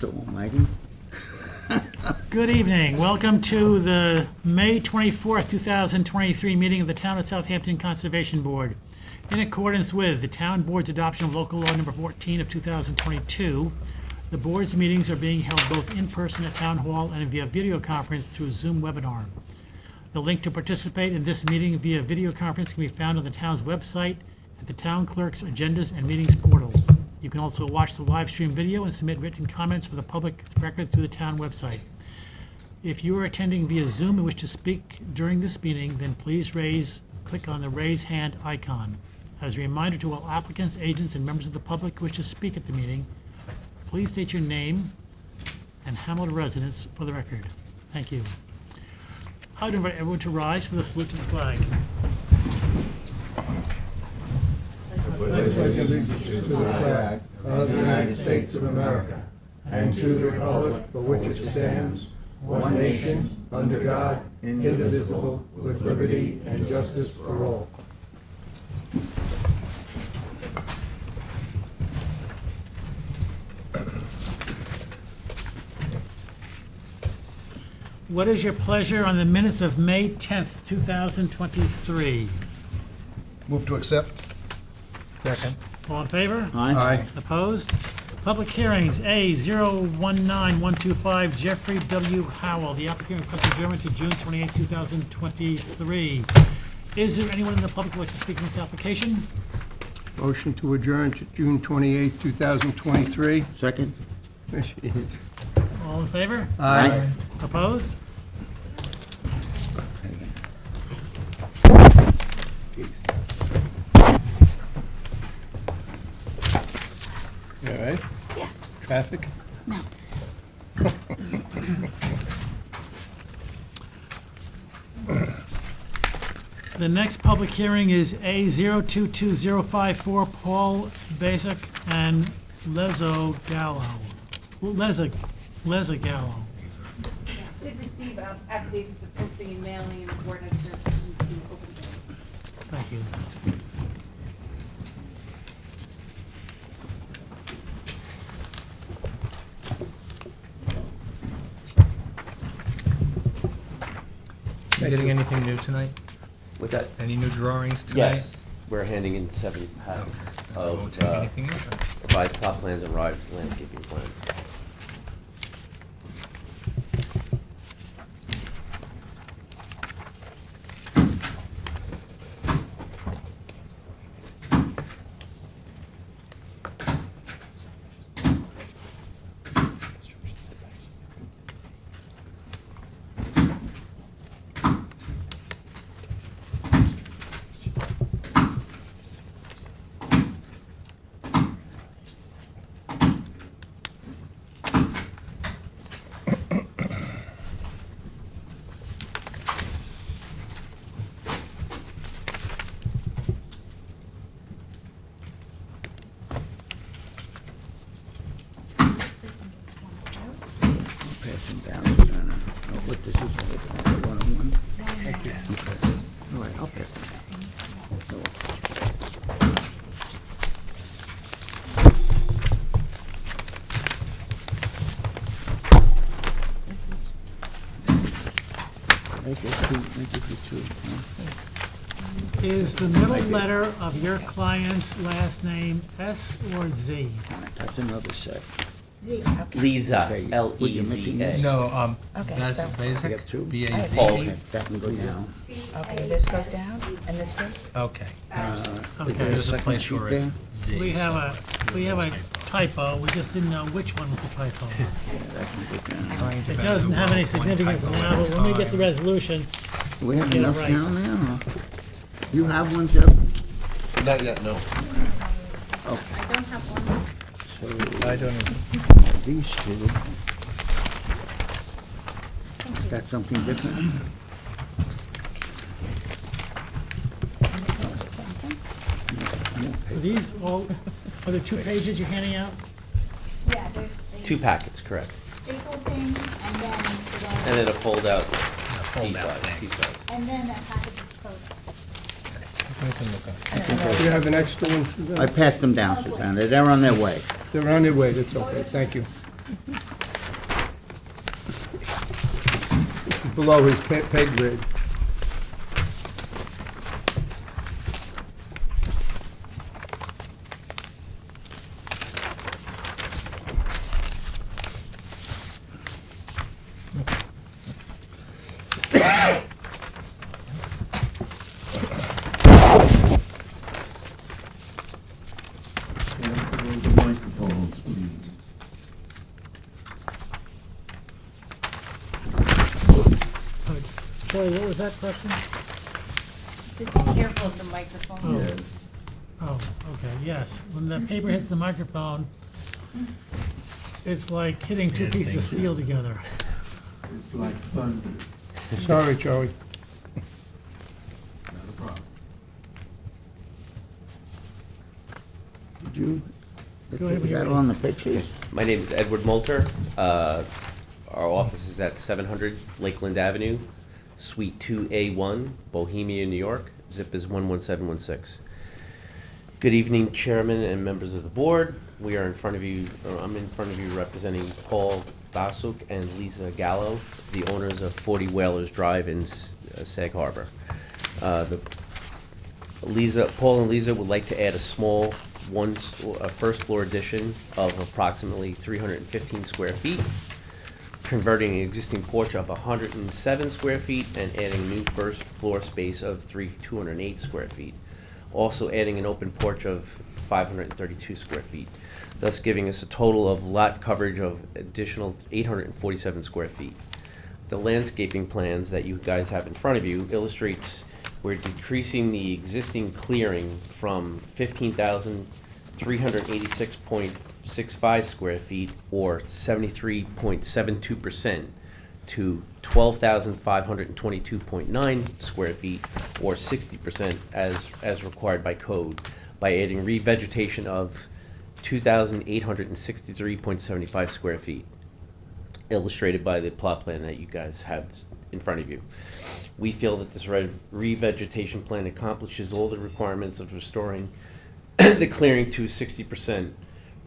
Mr. Almighty. Good evening. Welcome to the May 24th, 2023 meeting of the Town of Southampton Conservation Board. In accordance with the Town Board's adoption of Local Law Number 14 of 2022, the board's meetings are being held both in person at Town Hall and via video conference through Zoom webinar. The link to participate in this meeting via video conference can be found on the town's website at the Town Clerk's Agendas and Meetings portal. You can also watch the live stream video and submit written comments for the public record through the town website. If you are attending via Zoom and wish to speak during this meeting, then please click on the raise hand icon. As a reminder to all applicants, agents, and members of the public who wish to speak at the meeting, please state your name and Hamilton residence for the record. Thank you. I would invite everyone to rise for the salute to the flag. Pledge allegiance to the flag of the United States of America and to the republic for which it stands, one nation, under God, indivisible, with liberty and justice for all. What is your pleasure on the minutes of May 10th, 2023? Move to accept. Second. All in favor? Aye. Opposed? Public hearings, A 019125, Jeffrey W. Howell. The applicant requests adjournment to June 28, 2023. Is there anyone in the public who would like to speak on this application? Motion to adjourn to June 28, 2023. Second? All in favor? Aye. Opposed? You all right? Yeah. Traffic? No. The next public hearing is A 022054, Paul Basic and Lezo Gallo. Leza Gallo. Did receive affidavits of posting and mailing, and the board has jurisdiction to open the hearing. Thank you. You getting anything new tonight? With that, Any new drawings tonight? yes, we're handing in 7 packets Won't of take anything new? revised plot plans and revised landscaping plans. Pass them down. I don't know what this is. One-on-one. Thank you. All right, I'll pass them down. Make it two, huh? Is the middle letter of your client's last name S or Z? That's another set. Z, okay. Leza, Okay, what, you're missing Leza. this? No, Okay, Bas- so- You Basic, have two? B-A-Z-E. Oh, Okay, that can go down. Okay, this goes down, and this too? Okay. Okay. There's a second place sheet where it's there? Z. We have a typo, we just didn't know which one was the typo. That can go down. Trying to It better doesn't the have any world, one significance typo now, at a but when we get the time. resolution, Do we have Get it enough right. down there, or? You have one, Jeff? Not yet, no. So, I don't even. these two. Is that something different? It's the same thing? are these all, are there 2 pages you're handing out? Yeah, there's 2 packets, correct. staple thing, And then a fold-out fold-out C-size, thing. C-size. and then a package of photos. We can look at it. Do you have an extra one, Suzanne? I passed them down, Susanna. They're on their way. They're on their way, that's okay, thank you. This is below his peg grade. The microphones, please. Troy, what was that question? So be careful of the microphone. Yes. Oh, okay, yes. When the paper hits the microphone, it's like hitting two pieces of steel together. It's like thunder. Sorry, Charlie. Not a problem. Did you, Go ahead is when you're that ready. on the pictures? My name is Edward Moulter. Our office is at 700 Lakeland Avenue, Suite 2A1, Bohemia, New York. Zip is 11716. Good evening, Chairman and members of the board. We are in front of you, or I'm in front of you representing Paul Basuk and Lisa Gallo, the owners of 40 Whalers Drive in Sag Harbor. Paul and Lisa would like to add a small first floor addition of approximately 315 square feet, converting an existing porch of 107 square feet and adding new first floor space of 208 square feet. Also adding an open porch of 532 square feet, thus giving us a total of lot coverage of additional 847 square feet. The landscaping plans that you guys have in front of you illustrates we're decreasing the existing clearing from 15,386.65 square feet, or 73.72%, to 12,522.9 square feet, or 60%, as required by code, by adding revegetation of 2,863.75 square feet, illustrated by the plot plan that you guys have in front of you. We feel that this revegetation plan accomplishes all the requirements of restoring the clearing to 60%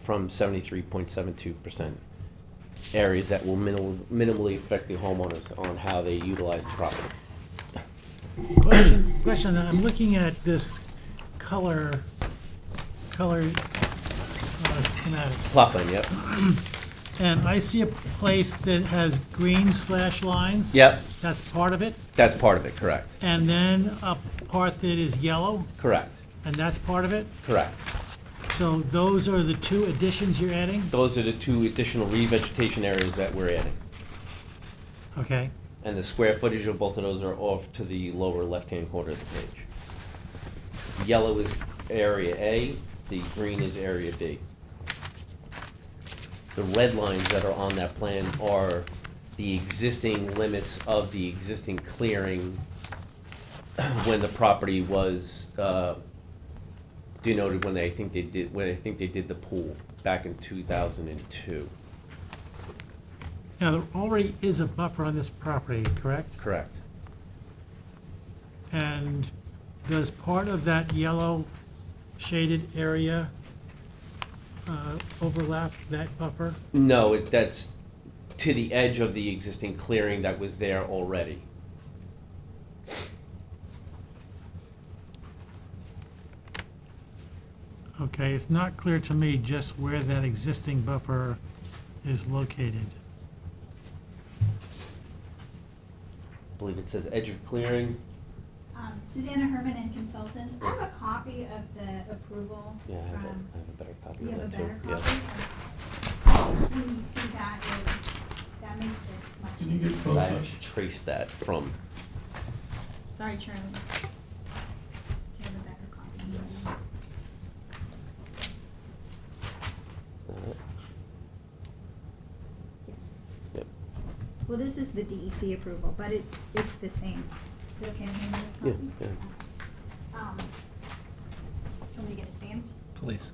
from 73.72%. Areas that will minimally affect the homeowners on how they utilize the property. Question on that. I'm looking at this color schematic, Plot plan, yep. and I see a place that has green slash lines. Yep, That's part of it, that's part of it, correct. and then a part that is yellow, Correct, and that's part of it? correct. So those are the two additions you're adding? Those are the two additional revegetation areas that we're adding. Okay, And the square footage of both of those are off to the lower left-hand corner of the page. Yellow is area A, the green is area B. The red lines that are on that plan are the existing limits of the existing clearing when the property was denoted when I think they did the pool back in 2002. now there already is a buffer on this property, correct? Correct. And does part of that yellow shaded area overlap that buffer? No, that's to the edge of the existing clearing that was there already. Okay, it's not clear to me just where that existing buffer is located. I believe it says edge of clearing. Susanna Herman and Consultants, I have a copy of the approval Yeah, I have from, a better copy you of have a that too. better Yeah. copy? When you see that, that makes it much Can you get easier. I closer? actually traced that from, Sorry, Charlie. You have a better copy. is that it? Yes. Yep. Well, this is the DEC approval, but it's the same. Is it okay to hand you this Yeah, copy? yeah. Do you want me to get it stamped? Please.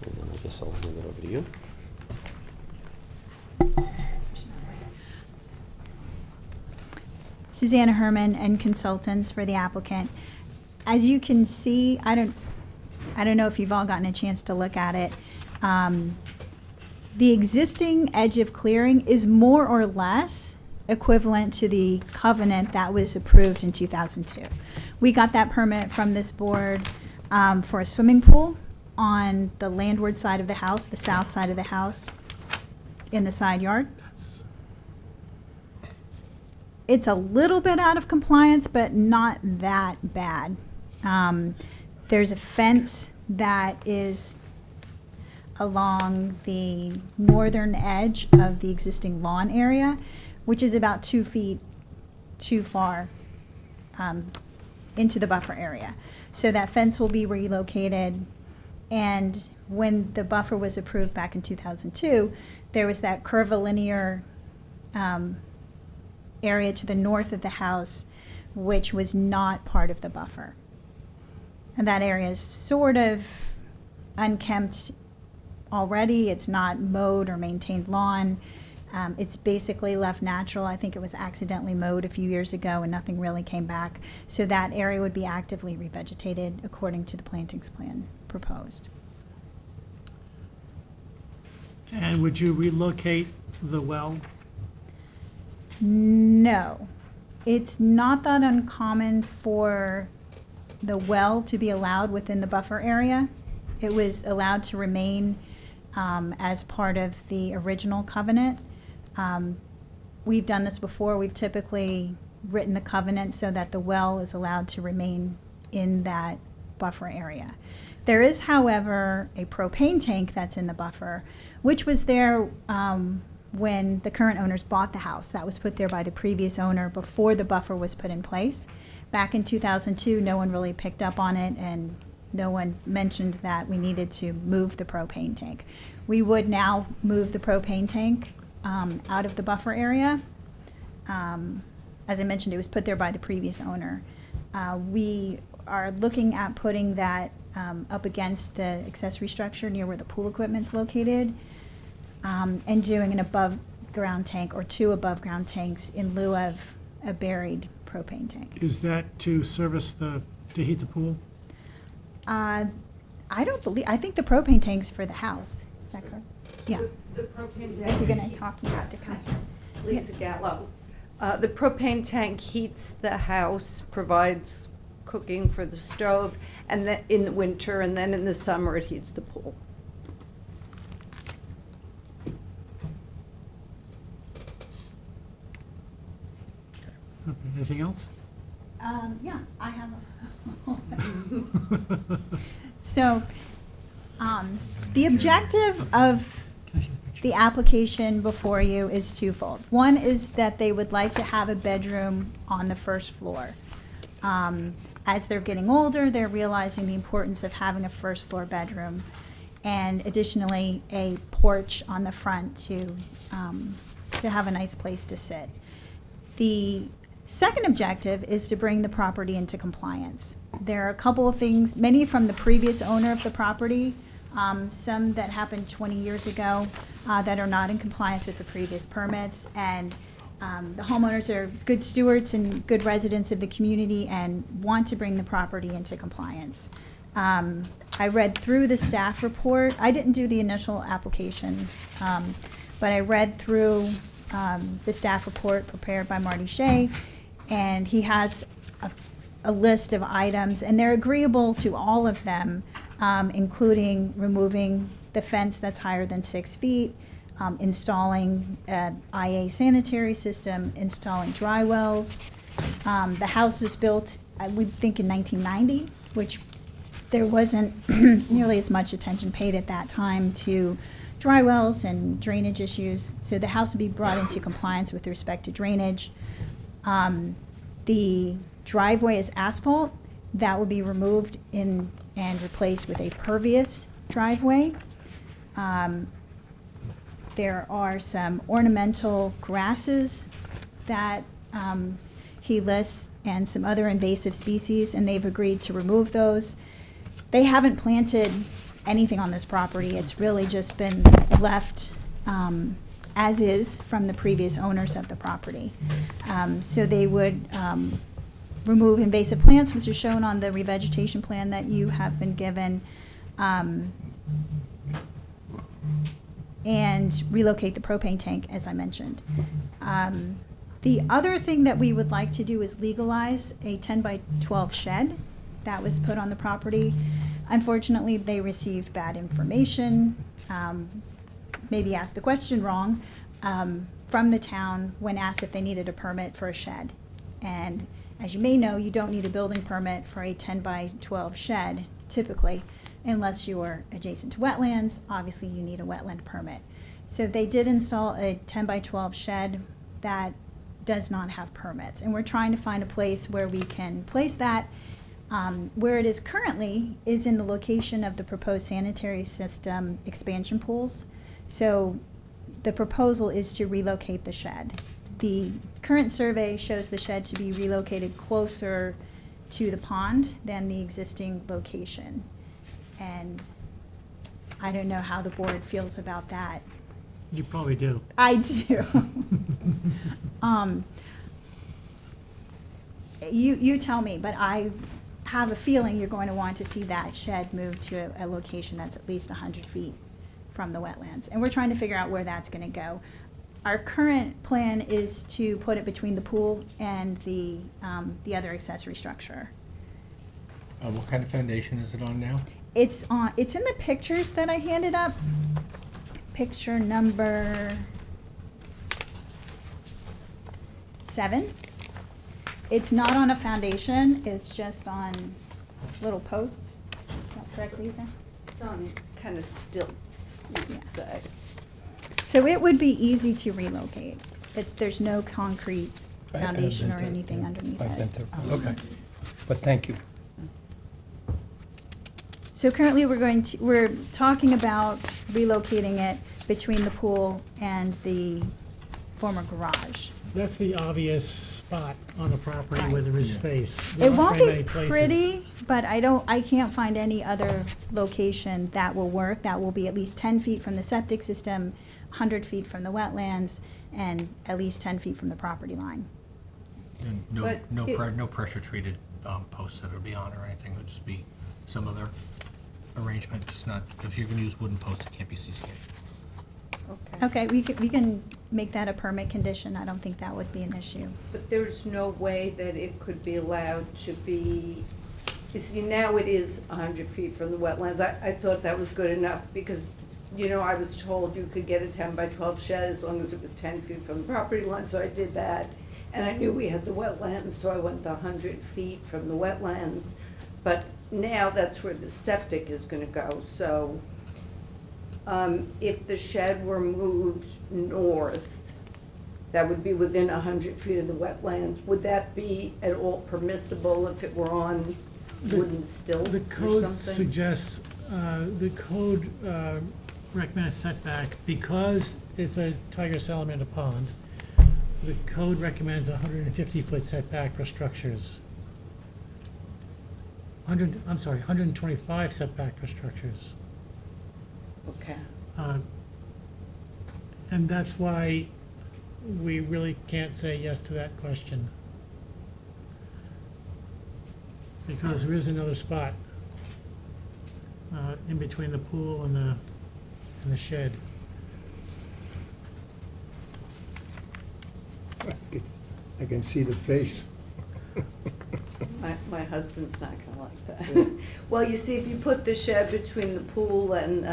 And then I guess I'll hand it over to you. Susanna Herman and Consultants for the applicant. As you can see, I don't know if you've all gotten a chance to look at it. The existing edge of clearing is more or less equivalent to the covenant that was approved in 2002. We got that permit from this board for a swimming pool on the landward side of the house, the south side of the house, in the side yard. It's a little bit out of compliance, but not that bad. There's a fence that is along the northern edge of the existing lawn area, which is about 2 feet too far into the buffer area. So that fence will be relocated. And when the buffer was approved back in 2002, there was that curvilinear area to the north of the house, which was not part of the buffer. And that area is sort of unkempt already. It's not mowed or maintained lawn. It's basically left natural. I think it was accidentally mowed a few years ago and nothing really came back. So that area would be actively revegetated according to the plantings plan proposed. And would you relocate the well? No, it's not that uncommon for the well to be allowed within the buffer area. It was allowed to remain as part of the original covenant. We've done this before. We've typically written the covenant so that the well is allowed to remain in that buffer area. There is, however, a propane tank that's in the buffer, which was there when the current owners bought the house. That was put there by the previous owner before the buffer was put in place. Back in 2002, no one really picked up on it, and no one mentioned that we needed to move the propane tank. We would now move the propane tank out of the buffer area. As I mentioned, it was put there by the previous owner. We are looking at putting that up against the accessory structure near where the pool equipment's located, and doing an above-ground tank or 2 above-ground tanks in lieu of a buried propane tank. Is that to service to heat the pool? I think the propane tank's for the house. Is that correct? Yeah. The propane If you're tank, gonna talk, you have to come here. Lisa Gallo. The propane tank heats the house, provides cooking for the stove, and then in the winter, and then in the summer it heats the pool. Okay, anything else? Yeah, I have a. So, the objective of the application before you is twofold. One is that they would like to have a bedroom on the first floor. As they're getting older, they're realizing the importance of having a first floor bedroom, and additionally, a porch on the front to have a nice place to sit. The second objective is to bring the property into compliance. There are a couple of things, many from the previous owner of the property, some that happened 20 years ago that are not in compliance with the previous permits, and the homeowners are good stewards and good residents of the community and want to bring the property into compliance. I read through the staff report. I didn't do the initial application, but I read through the staff report prepared by Marty Shea, and he has a list of items, and they're agreeable to all of them, including removing the fence that's higher than 6 feet, installing an IA sanitary system, installing dry wells. The house was built, we think, in 1990, which there wasn't nearly as much attention paid at that time to dry wells and drainage issues. So the house would be brought into compliance with respect to drainage. The driveway is asphalt. That will be removed and replaced with a pervious driveway. There are some ornamental grasses that he lists and some other invasive species, and they've agreed to remove those. They haven't planted anything on this property. It's really just been left as is from the previous owners of the property. So they would remove invasive plants, which is shown on the revegetation plan that you have been given, and relocate the propane tank, as I mentioned. The other thing that we would like to do is legalize a 10 by 12 shed that was put on the property. Unfortunately, they received bad information, maybe asked the question wrong, from the town when asked if they needed a permit for a shed. And as you may know, you don't need a building permit for a 10 by 12 shed typically, unless you are adjacent to wetlands. Obviously, you need a wetland permit. So they did install a 10 by 12 shed that does not have permits. And we're trying to find a place where we can place that. Where it is currently is in the location of the proposed sanitary system expansion pools. So the proposal is to relocate the shed. The current survey shows the shed to be relocated closer to the pond than the existing location. And I don't know how the board feels about that. You probably do. I do. You tell me, but I have a feeling you're going to want to see that shed moved to a location that's at least 100 feet from the wetlands. And we're trying to figure out where that's going to go. Our current plan is to put it between the pool and the other accessory structure. What kind of foundation is it on now? It's in the pictures that I handed up. Picture number 7. It's not on a foundation, it's just on little posts. Is that correct, Lisa? It's on kind of stilts, you Yeah. could say. So it would be easy to relocate. There's no concrete I've foundation or been to- anything underneath it. I've been to. Okay. But thank you. So currently, we're talking about relocating it between the pool and the former garage. That's the obvious spot on the property where there is space. It won't Very many be places. pretty, but I can't find any other location that will work. That will be at least 10 feet from the septic system, 100 feet from the wetlands, and at least 10 feet from the property line. And But it- no pressure treated posts that would be on or anything, it would just be some other arrangement, just not, if you're gonna use wooden posts, it can't be CCA. Okay. Okay, we can make that a permit condition. I don't think that would be an issue. But there's no way that it could be allowed to be, you see, now it is 100 feet from the wetlands. I thought that was good enough because, you know, I was told you could get a 10 by 12 shed as long as it was 10 feet from the property line, so I did that. And I knew we had the wetlands, so I went the 100 feet from the wetlands. But now that's where the septic is gonna go, so if the shed were moved north, that would be within 100 feet of the wetlands. Would that be at all permissible if it were on wooden The stilts or code something? suggests, the code recommends setback, because it's a tiger salamander pond, the code recommends a 150-foot setback for structures. 125 setback for structures. Okay. And that's why we really can't say yes to that question. Because there is another spot in between the pool and the shed. I can see the face. My husband's not gonna like that. Well, you see, if you put the shed between the pool and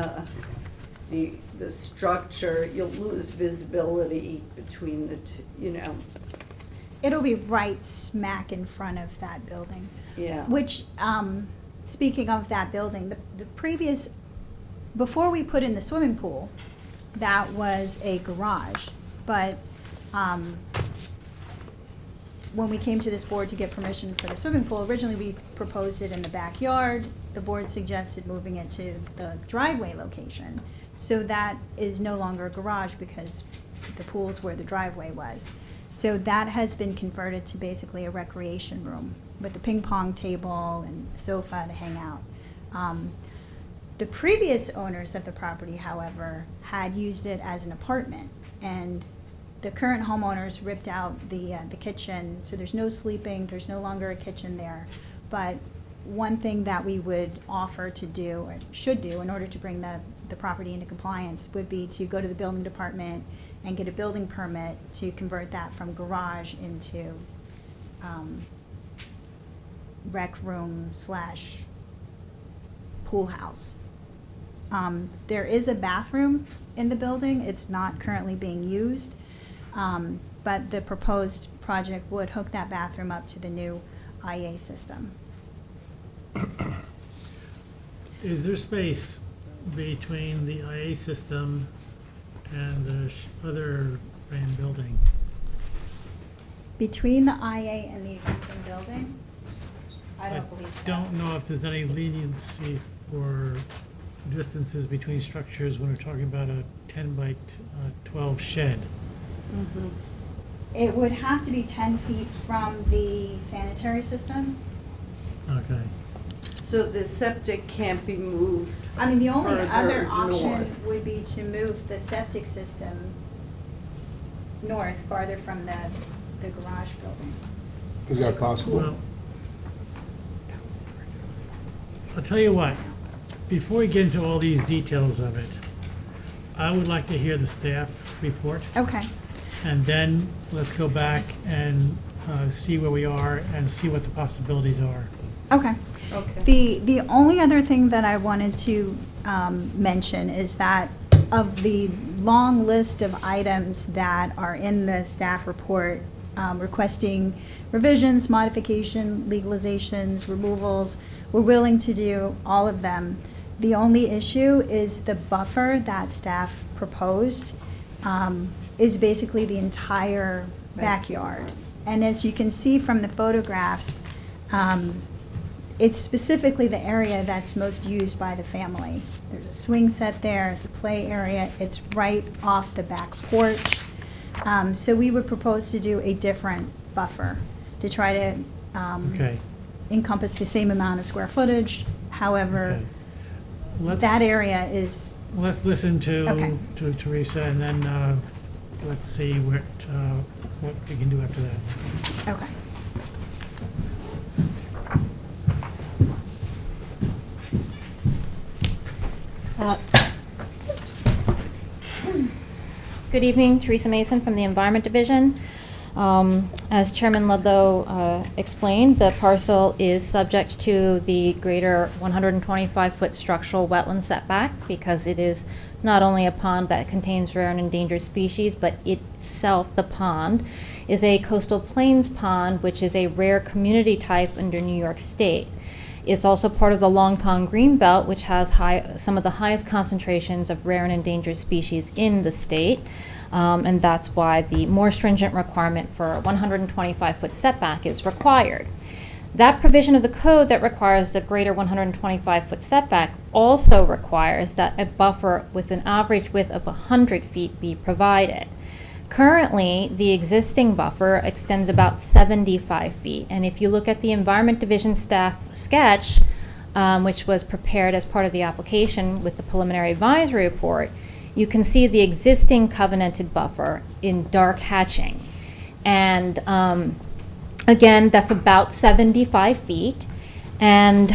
the structure, you'll lose visibility between the two, you know, It'll be right smack in front of that building. yeah. Which, speaking of that building, the previous, before we put in the swimming pool, that was a garage. But when we came to this board to get permission for the swimming pool, originally we proposed it in the backyard. The board suggested moving it to the driveway location. So that is no longer a garage because the pool's where the driveway was. So that has been converted to basically a recreation room with a ping pong table and a sofa to hang out. The previous owners of the property, however, had used it as an apartment. and the current homeowners ripped out the kitchen, so there's no sleeping, there's no longer a kitchen there. But one thing that we would offer to do, or should do, in order to bring the property into compliance would be to go to the building department and get a building permit to convert that from garage into rec room / pool house. There is a bathroom in the building. It's not currently being used, but the proposed project would hook that bathroom up to the new IA system. Is there space between the IA system and the other frame building? Between the IA and the existing building? I don't believe so. Don't know if there's any leniency for distances between structures when we're talking about a 10 by 12 shed. It would have to be 10 feet from the sanitary system. Okay. So the septic can't be moved. I mean, the only Further other option north. would be to move the septic system north, farther from the garage building. Is that possible? Well, I'll tell you what, before we get into all these details of it, I would like to hear the staff report, Okay. and then let's go back and see where we are and see what the possibilities are. Okay. Okay. The only other thing that I wanted to mention is that of the long list of items that are in the staff report requesting revisions, modification, legalizations, removals, we're willing to do all of them. The only issue is the buffer that staff proposed is basically the entire backyard. And as you can see from the photographs, it's specifically the area that's most used by the family. There's a swing set there, it's a play area, it's right off the back porch. So we would propose to do a different buffer to try to Okay. encompass the same amount of square footage. However, Okay. Let's- that area is, Let's listen Okay. to Teresa, and then let's see what we can do after that. okay. Good evening, Teresa Mason from the Environment Division. As Chairman Ludlow explained, the parcel is subject to the greater 125-foot structural wetland setback because it is not only a pond that contains rare and endangered species, but itself, the pond, is a coastal plains pond, which is a rare community type under New York State. It's also part of the Long Pond Greenbelt, which has some of the highest concentrations of rare and endangered species in the state. And that's why the more stringent requirement for a 125-foot setback is required. That provision of the code that requires the greater 125-foot setback also requires that a buffer with an average width of 100 feet be provided. Currently, the existing buffer extends about 75 feet, and if you look at the Environment Division staff sketch, which was prepared as part of the application with the preliminary advisory report, you can see the existing covenanted buffer in dark hatching. And again, that's about 75 feet. And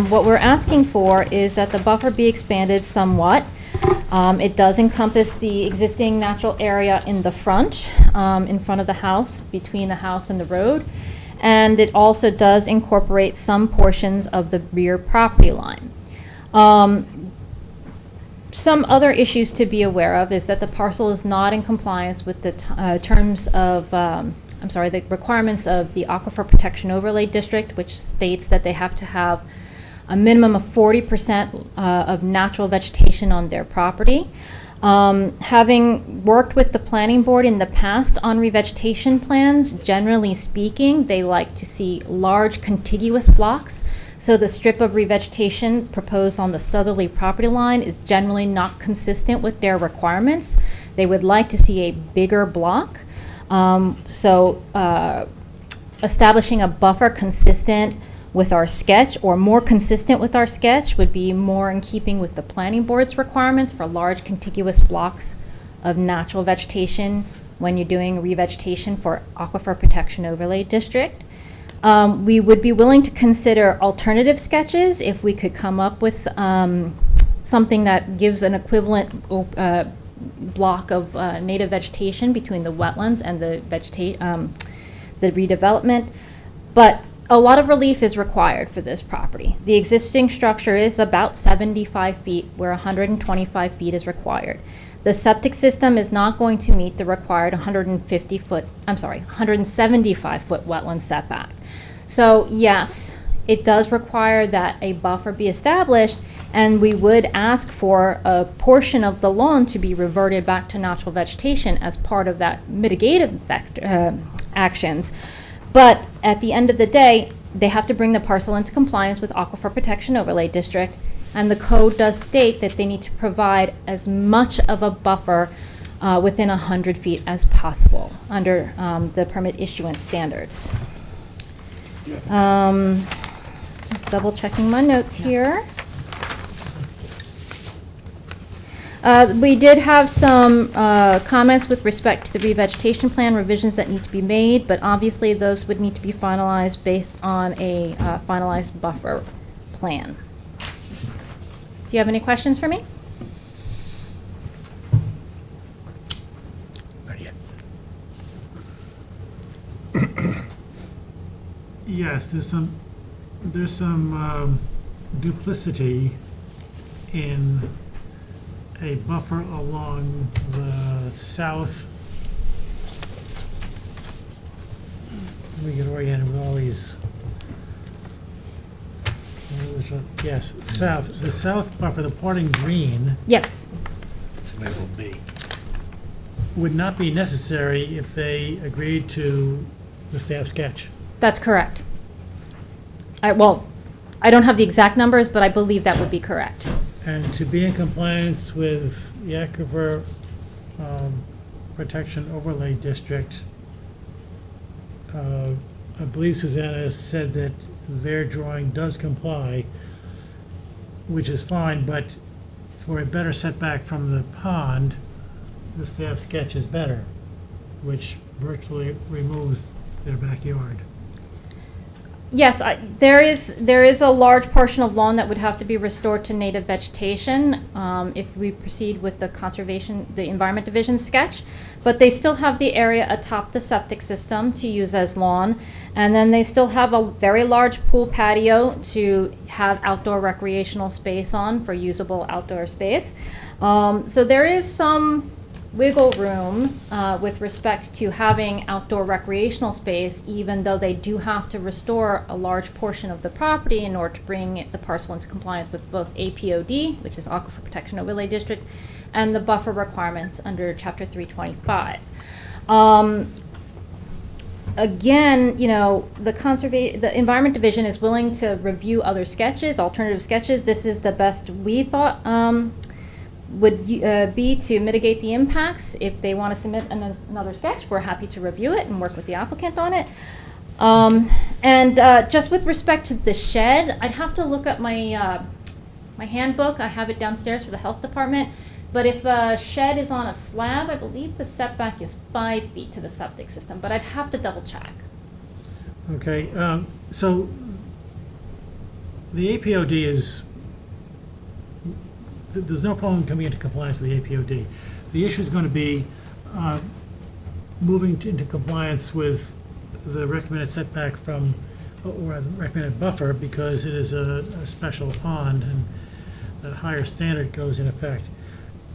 what we're asking for is that the buffer be expanded somewhat. It does encompass the existing natural area in the front of the house, between the house and the road. And it also does incorporate some portions of the rear property line. Some other issues to be aware of is that the parcel is not in compliance with the terms of, the requirements of the Aquifer Protection Overlay District, which states that they have to have a minimum of 40% of natural vegetation on their property. Having worked with the planning board in the past on revegetation plans, generally speaking, they like to see large contiguous blocks. So the strip of revegetation proposed on the southerly property line is generally not consistent with their requirements. They would like to see a bigger block. Establishing a buffer consistent with our sketch, or more consistent with our sketch, would be more in keeping with the planning board's requirements for large contiguous blocks of natural vegetation when you're doing revegetation for Aquifer Protection Overlay District. We would be willing to consider alternative sketches if we could come up with something that gives an equivalent block of native vegetation between the wetlands and the redevelopment. But a lot of relief is required for this property. The existing structure is about 75 feet, where 125 feet is required. The septic system is not going to meet the required 175-foot wetland setback. So yes, it does require that a buffer be established, and we would ask for a portion of the lawn to be reverted back to natural vegetation as part of that mitigative actions. But at the end of the day, they have to bring the parcel into compliance with Aquifer Protection Overlay District, and the code does state that they need to provide as much of a buffer within 100 feet as possible under the permit issuance standards. Just double checking my notes here. We did have some comments with respect to the revegetation plan, revisions that need to be made, but obviously those would need to be finalized based on a finalized buffer plan. Do you have any questions for me? Not yet. Yes, there's some duplicity in a buffer along the south. Let me get oriented with all these. Yes, south, the south buffer, the parting green, Yes. It's labeled B. would not be necessary if they agreed to the staff sketch. That's correct. Well, I don't have the exact numbers, but I believe that would be correct. And to be in compliance with the Aquifer Protection Overlay District, I believe Susanna said that their drawing does comply, which is fine, but for a better setback from the pond, the staff sketch is better, which virtually removes their backyard. Yes, there is a large portion of lawn that would have to be restored to native vegetation if we proceed with the Environment Division sketch. But they still have the area atop the septic system to use as lawn. And then they still have a very large pool patio to have outdoor recreational space on for usable outdoor space. So there is some wiggle room with respect to having outdoor recreational space, even though they do have to restore a large portion of the property in order to bring the parcel into compliance with both APOD, which is Aquifer Protection Overlay District, and the buffer requirements under Chapter 325. Again, you know, the Environment Division is willing to review other sketches, alternative sketches. This is the best we thought would be to mitigate the impacts. If they want to submit another sketch, we're happy to review it and work with the applicant on it. And just with respect to the shed, I'd have to look up my my handbook. I have it downstairs for the health department. But if a shed is on a slab, I believe the setback is 5 feet to the septic system, but I'd have to double check. Okay, so the APOD is, there's no problem coming into compliance with the APOD. The issue is going to be moving into compliance with the recommended setback from, or the recommended buffer, because it is a special pond and a higher standard goes in effect.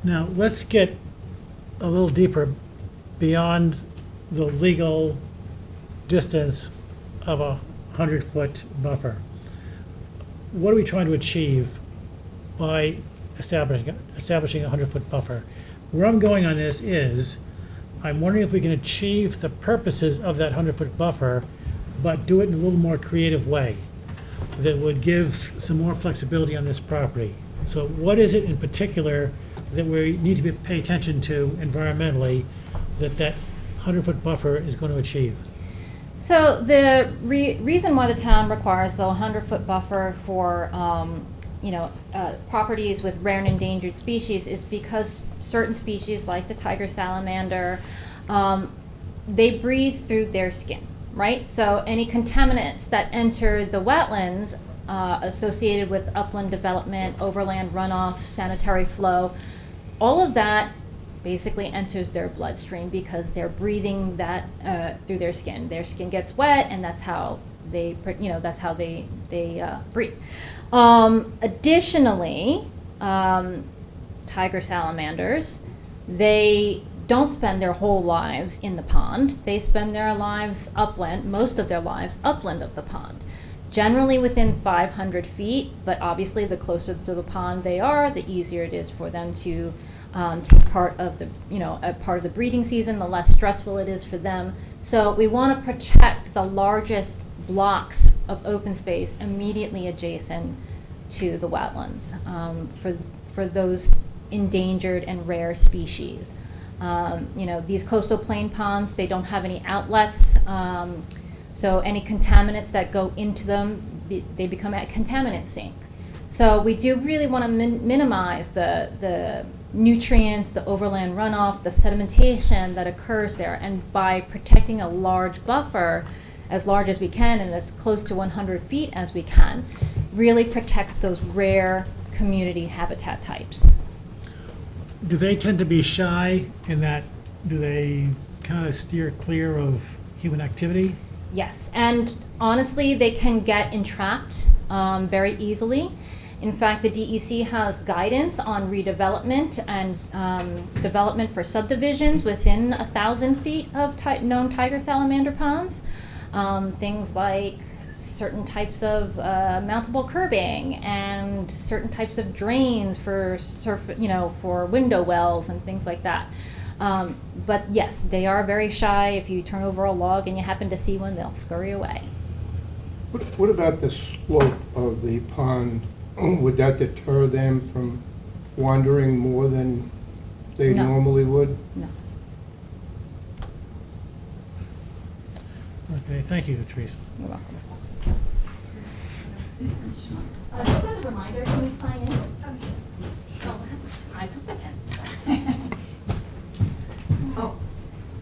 Now, let's get a little deeper beyond the legal distance of a 100-foot buffer. What are we trying to achieve by establishing a 100-foot buffer? Where I'm going on this is, I'm wondering if we can achieve the purposes of that 100-foot buffer, but do it in a little more creative way that would give some more flexibility on this property. So what is it in particular that we need to pay attention to environmentally that 100-foot buffer is going to achieve? So the reason why the town requires the 100-foot buffer for properties with rare and endangered species is because certain species, like the tiger salamander, they breathe through their skin, right? So any contaminants that enter the wetlands associated with upland development, overland runoff, sanitary flow, all of that basically enters their bloodstream because they're breathing that through their skin. Their skin gets wet, and that's how they, breathe. Additionally, tiger salamanders, they don't spend their whole lives in the pond. They spend their lives upland, most of their lives upland of the pond. Generally within 500 feet, but obviously the closer to the pond they are, the easier it is for them to take part of the, a part of the breeding season, the less stressful it is for them. So we want to protect the largest blocks of open space immediately adjacent to the wetlands for those endangered and rare species. These coastal plain ponds, they don't have any outlets, so any contaminants that go into them, they become a contaminant sink. So we do really want to minimize the nutrients, the overland runoff, the sedimentation that occurs there, and by protecting a large buffer, as large as we can and as close to 100 feet as we can, really protects those rare community habitat types. Do they tend to be shy in that, do they kind of steer clear of human activity? Yes, and honestly, they can get entrapped very easily. In fact, the DEC has guidance on redevelopment and development for subdivisions within 1,000 feet of known tiger salamander ponds. Things like certain types of mountable curbing and certain types of drains for for window wells and things like that. But yes, they are very shy. If you turn over a log and you happen to see one, they'll scurry away. What about the slope of the pond? Would that deter them from wandering more than they No. normally would? No. Okay, thank you, Teresa. You're welcome. Just as a reminder, can you sign in? Oh, I took the pen. Oh,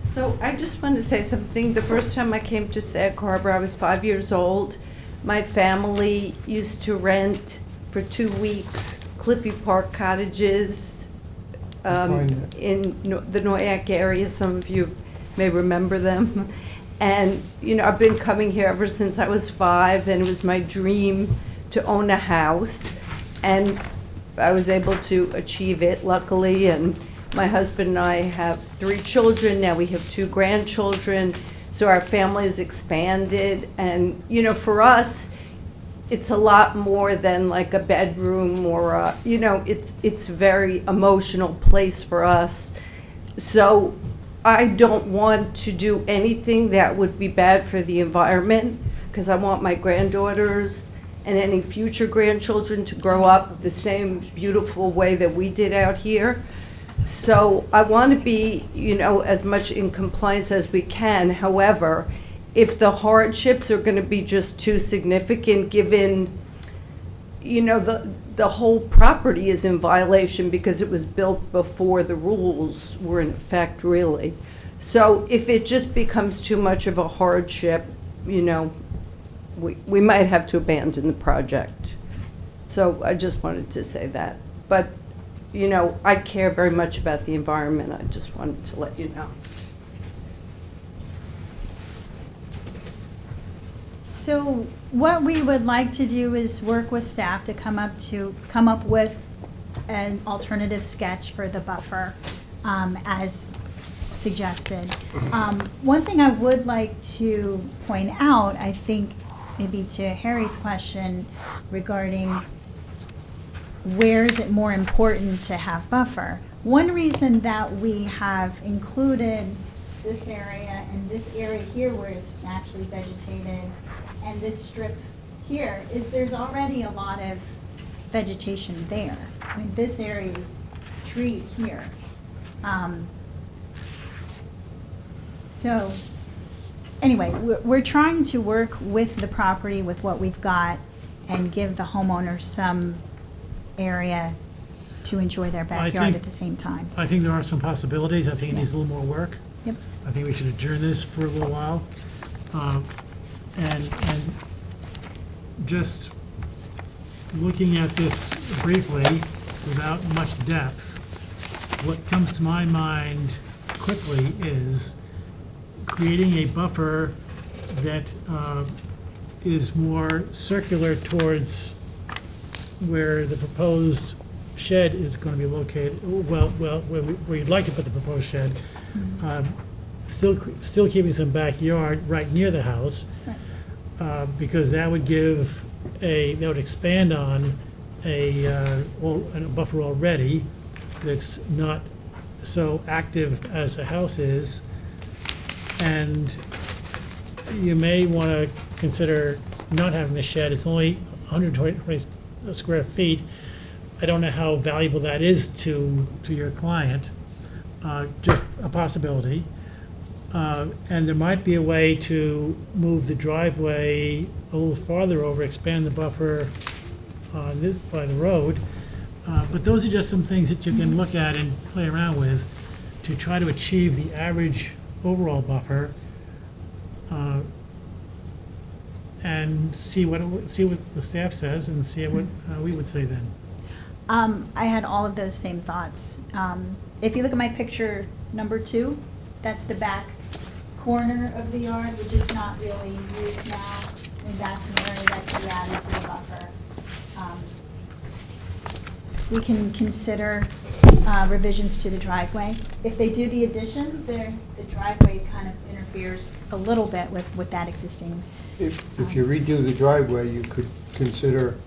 so I just wanted to say something. The first time I came to Sag Harbor, I was 5 years old. My family used to rent for 2 weeks Cliffy Park cottages in the Noyak area. Some of you may remember them. And, I've been coming here ever since I was 5, and it was my dream to own a house. And I was able to achieve it, luckily, and my husband and I have 3 children. Now we have 2 grandchildren, so our family has expanded. And, for us, it's a lot more than like a bedroom or it's a very emotional place for us. So I don't want to do anything that would be bad for the environment, because I want my granddaughters and any future grandchildren to grow up the same beautiful way that we did out here. So I want to be, as much in compliance as we can. However, if the hardships are going to be just too significant, given, the whole property is in violation because it was built before the rules were in effect, really. So if it just becomes too much of a hardship, we might have to abandon the project. So I just wanted to say that. But, I care very much about the environment. I just wanted to let you know. So what we would like to do is work with staff to come up with an alternative sketch for the buffer, as suggested. One thing I would like to point out, I think maybe to Harry's question regarding where is it more important to have buffer. One reason that we have included this area and this area here where it's naturally vegetated and this strip here is there's already a lot of vegetation there. I mean, this area is treed here. So anyway, we're trying to work with the property with what we've got and give the homeowners some area to enjoy their I backyard think- at the same time. I think there are some possibilities. I think it needs a little more work. Yep. I think we should adjourn this for a little while. And just looking at this briefly, without much depth, what comes to my mind quickly is creating a buffer that is more circular towards where the proposed shed is going to be located, where you'd like to put the proposed shed. Still keeping some backyard right near the house, because that would that would expand on a buffer already that's not so active as the house is. And you may want to consider not having the shed. It's only 120 square feet. I don't know how valuable that is to your client, just a possibility. And there might be a way to move the driveway a little farther over, expand the buffer by the road. But those are just some things that you can look at and play around with to try to achieve the average overall buffer, and see what the staff says and see what we would say then. I had all of those same thoughts. If you look at my picture number 2, that's the back corner of the yard, which is not really used now, and that's an area that could be added to the buffer. We can consider revisions to the driveway. If they do the addition, the driveway kind of interferes a little bit with that existing. If you redo the driveway, you could consider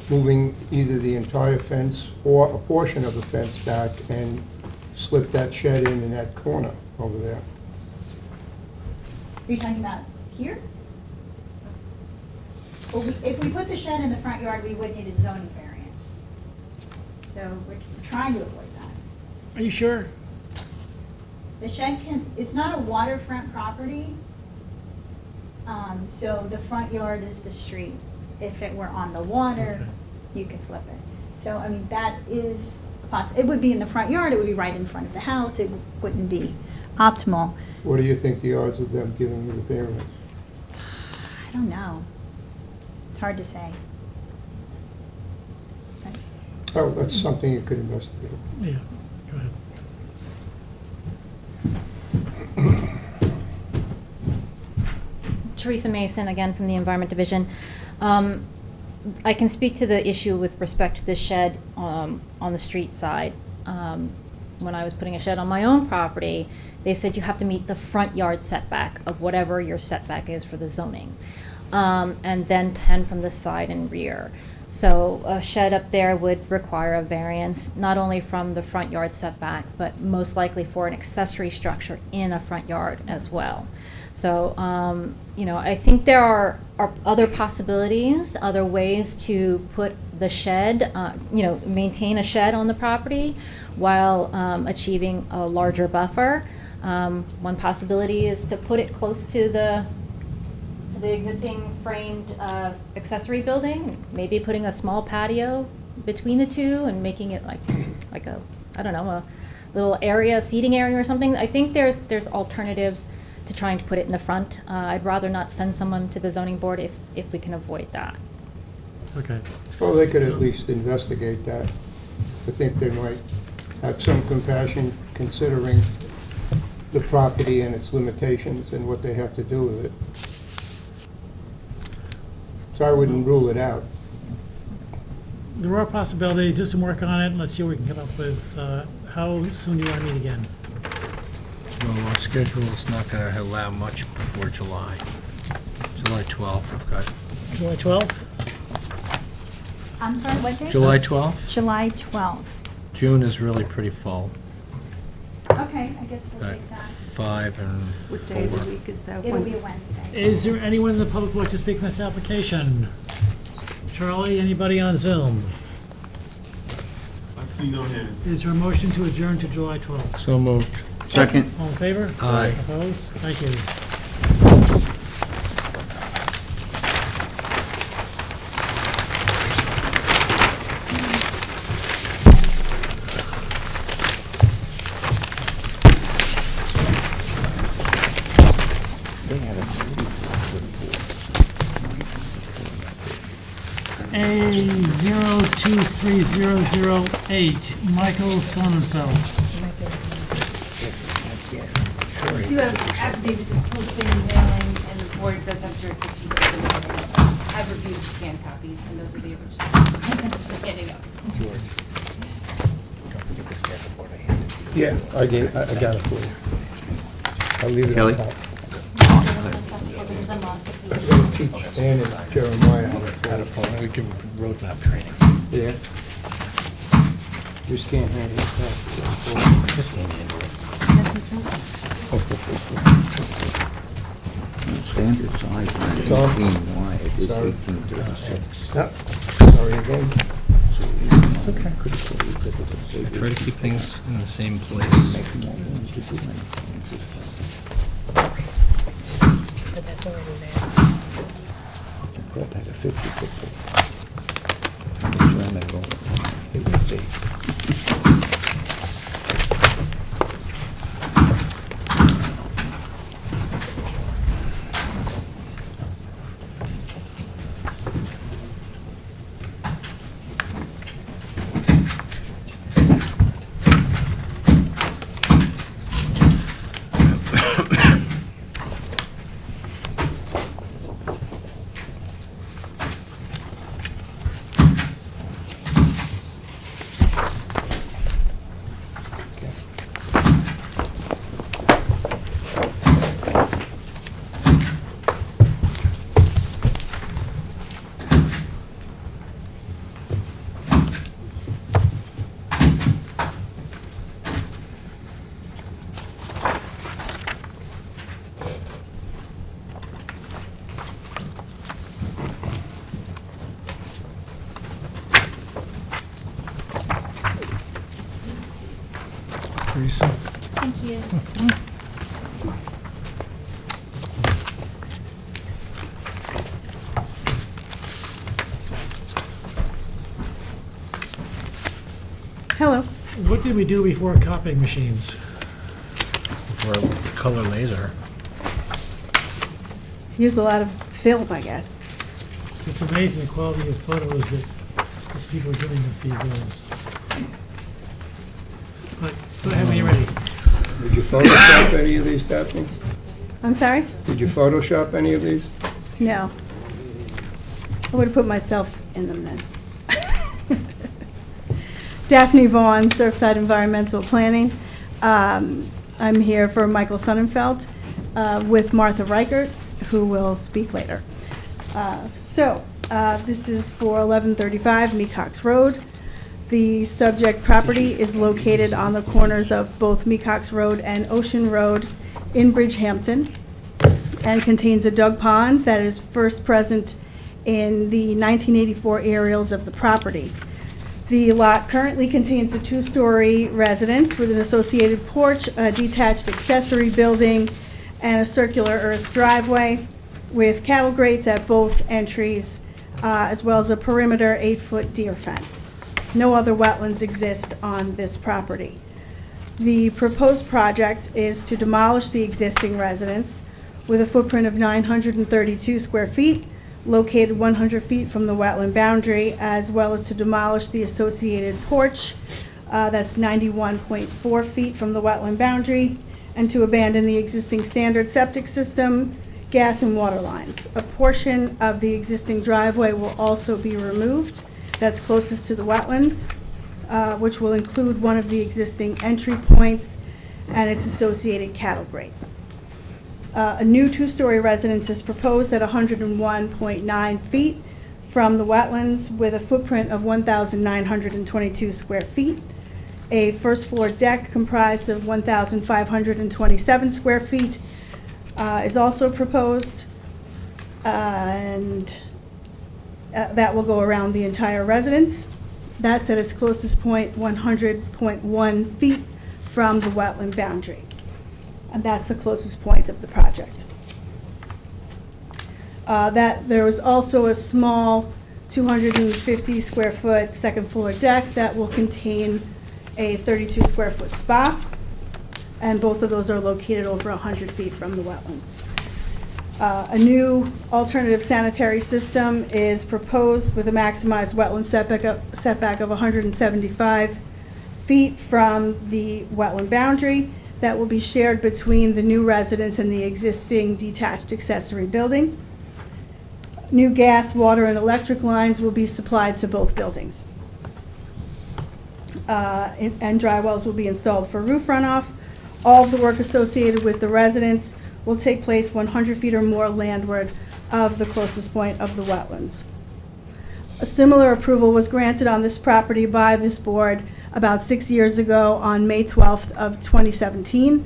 moving either the entire fence or a portion of the fence back and slip that shed in that corner over there. Are you talking about here? Well, if we put the shed in the front yard, we would need a zoning variance. So we're trying to avoid that. Are you sure? The shed it's not a waterfront property, so the front yard is the street. If it were on the water, you could flip it. So, I mean, that is possible. It would be in the front yard, it would be right in front of the house, it wouldn't be optimal. What do you think the odds of them giving you the variance? I don't know. It's hard to say. But Oh, that's something you could investigate. Yeah, go ahead. Teresa Mason, again from the Environment Division. I can speak to the issue with respect to the shed on the street side. When I was putting a shed on my own property, they said you have to meet the front yard setback of whatever your setback is for the zoning, and then 10 from the side and rear. So a shed up there would require a variance, not only from the front yard setback, but most likely for an accessory structure in a front yard as well. So, I think there are other possibilities, other ways to put the shed, maintain a shed on the property while achieving a larger buffer. One possibility is to put it close to the existing framed accessory building, maybe putting a small patio between the two and making it like a little area, seating area or something. I think there's alternatives to trying to put it in the front. I'd rather not send someone to the zoning board if we can avoid that. Okay. Well, they could at least investigate that. I think they might have some compassion considering the property and its limitations and what they have to do with it. So I wouldn't rule it out. There are possibilities, do some work on it, and let's see what we can come up with. How soon do you want to meet again? Well, our schedule is not going to allow much before July. July 12th, I've got. July 12th? I'm sorry, what day? July 12th? July 12th. June is really pretty full. Okay, I guess we'll Got take that. 5 and 4. What day of the week is that? It'll be a Wednesday? Wednesday. Is there anyone in the public who would like to speak on this application? Charlie, anybody on Zoom? I see no hands. Is there a motion to adjourn to July 12th? So moved. Second. All in favor? Aye. Opposed? Thank you. A023008, Michael Sonnenfeld. You have affidavits of posting and mailing, and the board does have jurisdiction to open the hearing. I've reviewed the scanned copies, and those are the originals. Just getting up. Yeah, I got it for you. I'll leave it Kelly? on top. I'm gonna teach Ann and Jeremiah how to phone. We can roadmap training. Yeah. Just can't handle it. Standard size, It's on. 18 wide, it's Sorry. 1836. Yep. Sorry again. So you could have said, you could have said. Try to keep things in the same place. Make more room to do anything. It's just like- The prep had a 50-foot. It would be. Teresa? Thank you. Hello. What did we do before copying machines? For a color laser. Use a lot of film, I guess. It's amazing the quality of photos that people are giving us these days. But go ahead when you're ready. Did you Photoshop any of these, Daphne? I'm sorry? Did you Photoshop any of these? No. I would have put myself in them then. Daphne Vaughn, Surfside Environmental Planning. I'm here for Michael Sonnenfeld with Martha Reichert, who will speak later. This is for 1135 Mecox Road. The subject property is located on the corners of both Mecox Road and Ocean Road in Bridgehampton, and contains a dug pond that is first present in the 1984 aerials of the property. The lot currently contains a two-story residence with an associated porch, a detached accessory building, and a circular earth driveway with cattle grates at both entries, as well as a perimeter 8-foot deer fence. No other wetlands exist on this property. The proposed project is to demolish the existing residence with a footprint of 932 square feet, located 100 feet from the wetland boundary, as well as to demolish the associated porch, that's 91.4 feet from the wetland boundary, and to abandon the existing standard septic system, gas and water lines. A portion of the existing driveway will also be removed, that's closest to the wetlands, which will include one of the existing entry points and its associated cattle grate. A new two-story residence is proposed at 101.9 feet from the wetlands with a footprint of 1,922 square feet. A first-floor deck comprised of 1,527 square feet is also proposed, and that will go around the entire residence. That's at its closest point, 100.1 feet from the wetland boundary. And that's the closest point of the project. There was also a small 250 square foot second floor deck that will contain a 32 square foot spa, and both of those are located over 100 feet from the wetlands. A new alternative sanitary system is proposed with a maximized wetland setback of 175 feet from the wetland boundary that will be shared between the new residence and the existing detached accessory building. New gas, water, and electric lines will be supplied to both buildings. And dry wells will be installed for roof runoff. All of the work associated with the residence will take place 100 feet or more landward of the closest point of the wetlands. A similar approval was granted on this property by this board about 6 years ago on May 12th of 2017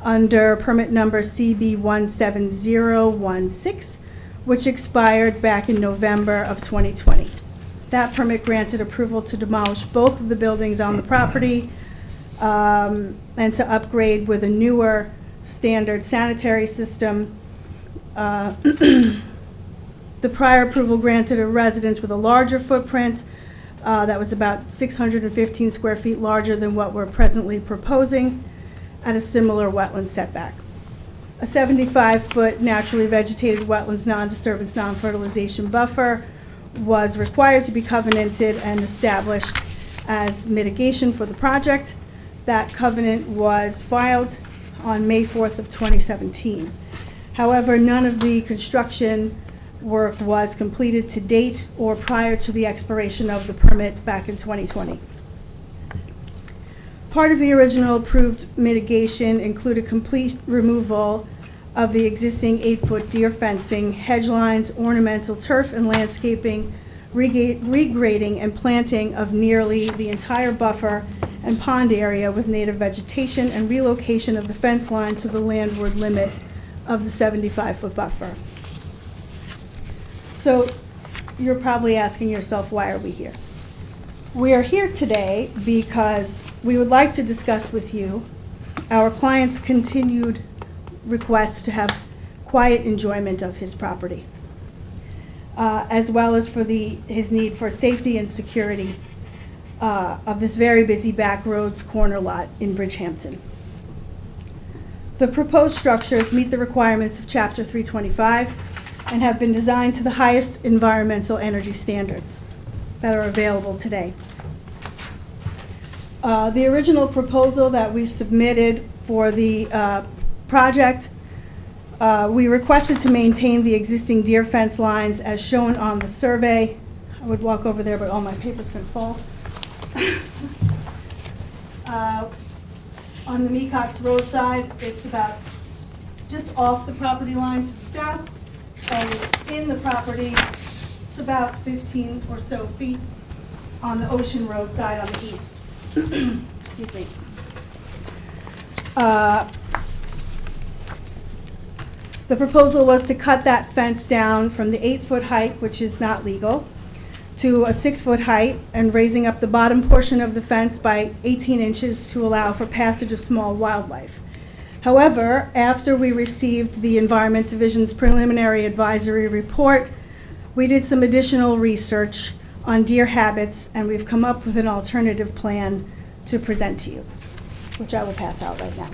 under permit number CB 17016, which expired back in November of 2020. That permit granted approval to demolish both of the buildings on the property and to upgrade with a newer standard sanitary system. The prior approval granted a residence with a larger footprint that was about 615 square feet larger than what we're presently proposing at a similar wetland setback. A 75-foot naturally vegetated wetlands non-disturbance, non-fertilization buffer was required to be covenanted and established as mitigation for the project. That covenant was filed on May 4th of 2017. However, none of the construction work was completed to date or prior to the expiration of the permit back in 2020. Part of the original approved mitigation included complete removal of the existing 8-foot deer fencing, hedge lines, ornamental turf and landscaping, regrading and planting of nearly the entire buffer and pond area with native vegetation, and relocation of the fence line to the landward limit of the 75-foot buffer. So you're probably asking yourself, why are we here? We are here today because we would like to discuss with you our client's continued request to have quiet enjoyment of his property, as well as for his need for safety and security of this very busy back roads corner lot in Bridgehampton. The proposed structures meet the requirements of Chapter 325 and have been designed to the highest environmental energy standards that are available today. The original proposal that we submitted for the project, we requested to maintain the existing deer fence lines as shown on the survey. I would walk over there, but all my papers can fall. On the Mecox Road side, it's about just off the property line to the south, and it's in the property. It's about 15 or so feet on the Ocean Road side on the east. Excuse me. The proposal was to cut that fence down from the 8-foot height, which is not legal, to a 6-foot height, and raising up the bottom portion of the fence by 18 inches to allow for passage of small wildlife. However, after we received the Environment Division's preliminary advisory report, we did some additional research on deer habits, and we've come up with an alternative plan to present to you, which I will pass out right now.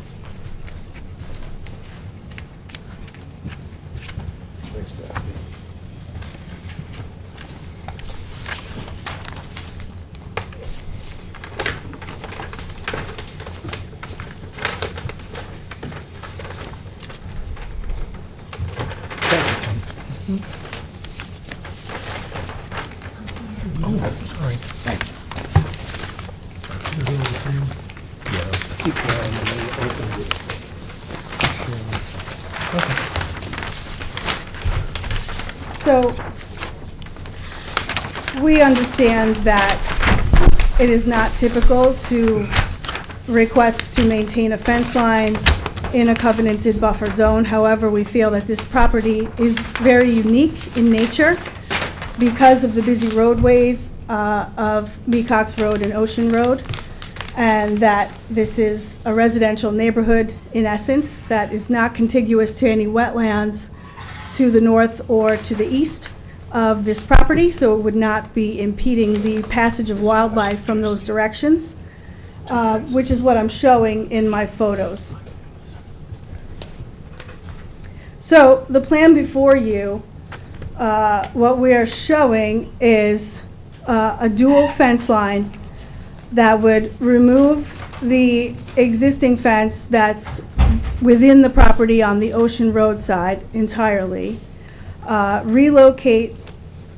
Thanks, Kathy. Sorry. Thanks. Keep going, and then you open it. So, we understand that it is not typical to request to maintain a fence line in a covenanted buffer zone. However, we feel that this property is very unique in nature because of the busy roadways of Mecox Road and Ocean Road, and that this is a residential neighborhood in essence that is not contiguous to any wetlands to the north or to the east of this property, so it would not be impeding the passage of wildlife from those directions, which is what I'm showing in my photos. So the plan before you, what we are showing is a dual fence line that would remove the existing fence that's within the property on the Ocean Road side entirely, relocate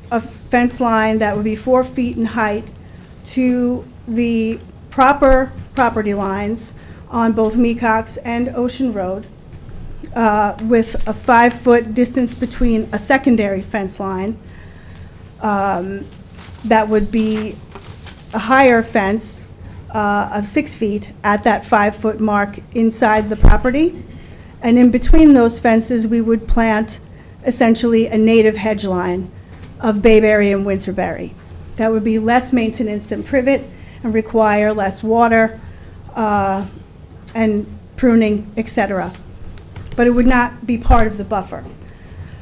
a fence line that would be 4 feet in height to the proper property lines on both Mecox and Ocean Road, with a 5-foot distance between a secondary fence line that would be a higher fence of 6 feet at that 5-foot mark inside the property. And in between those fences, we would plant essentially a native hedge line of bayberry and winterberry. That would be less maintenance than privet and require less water and pruning, etc. But it would not be part of the buffer.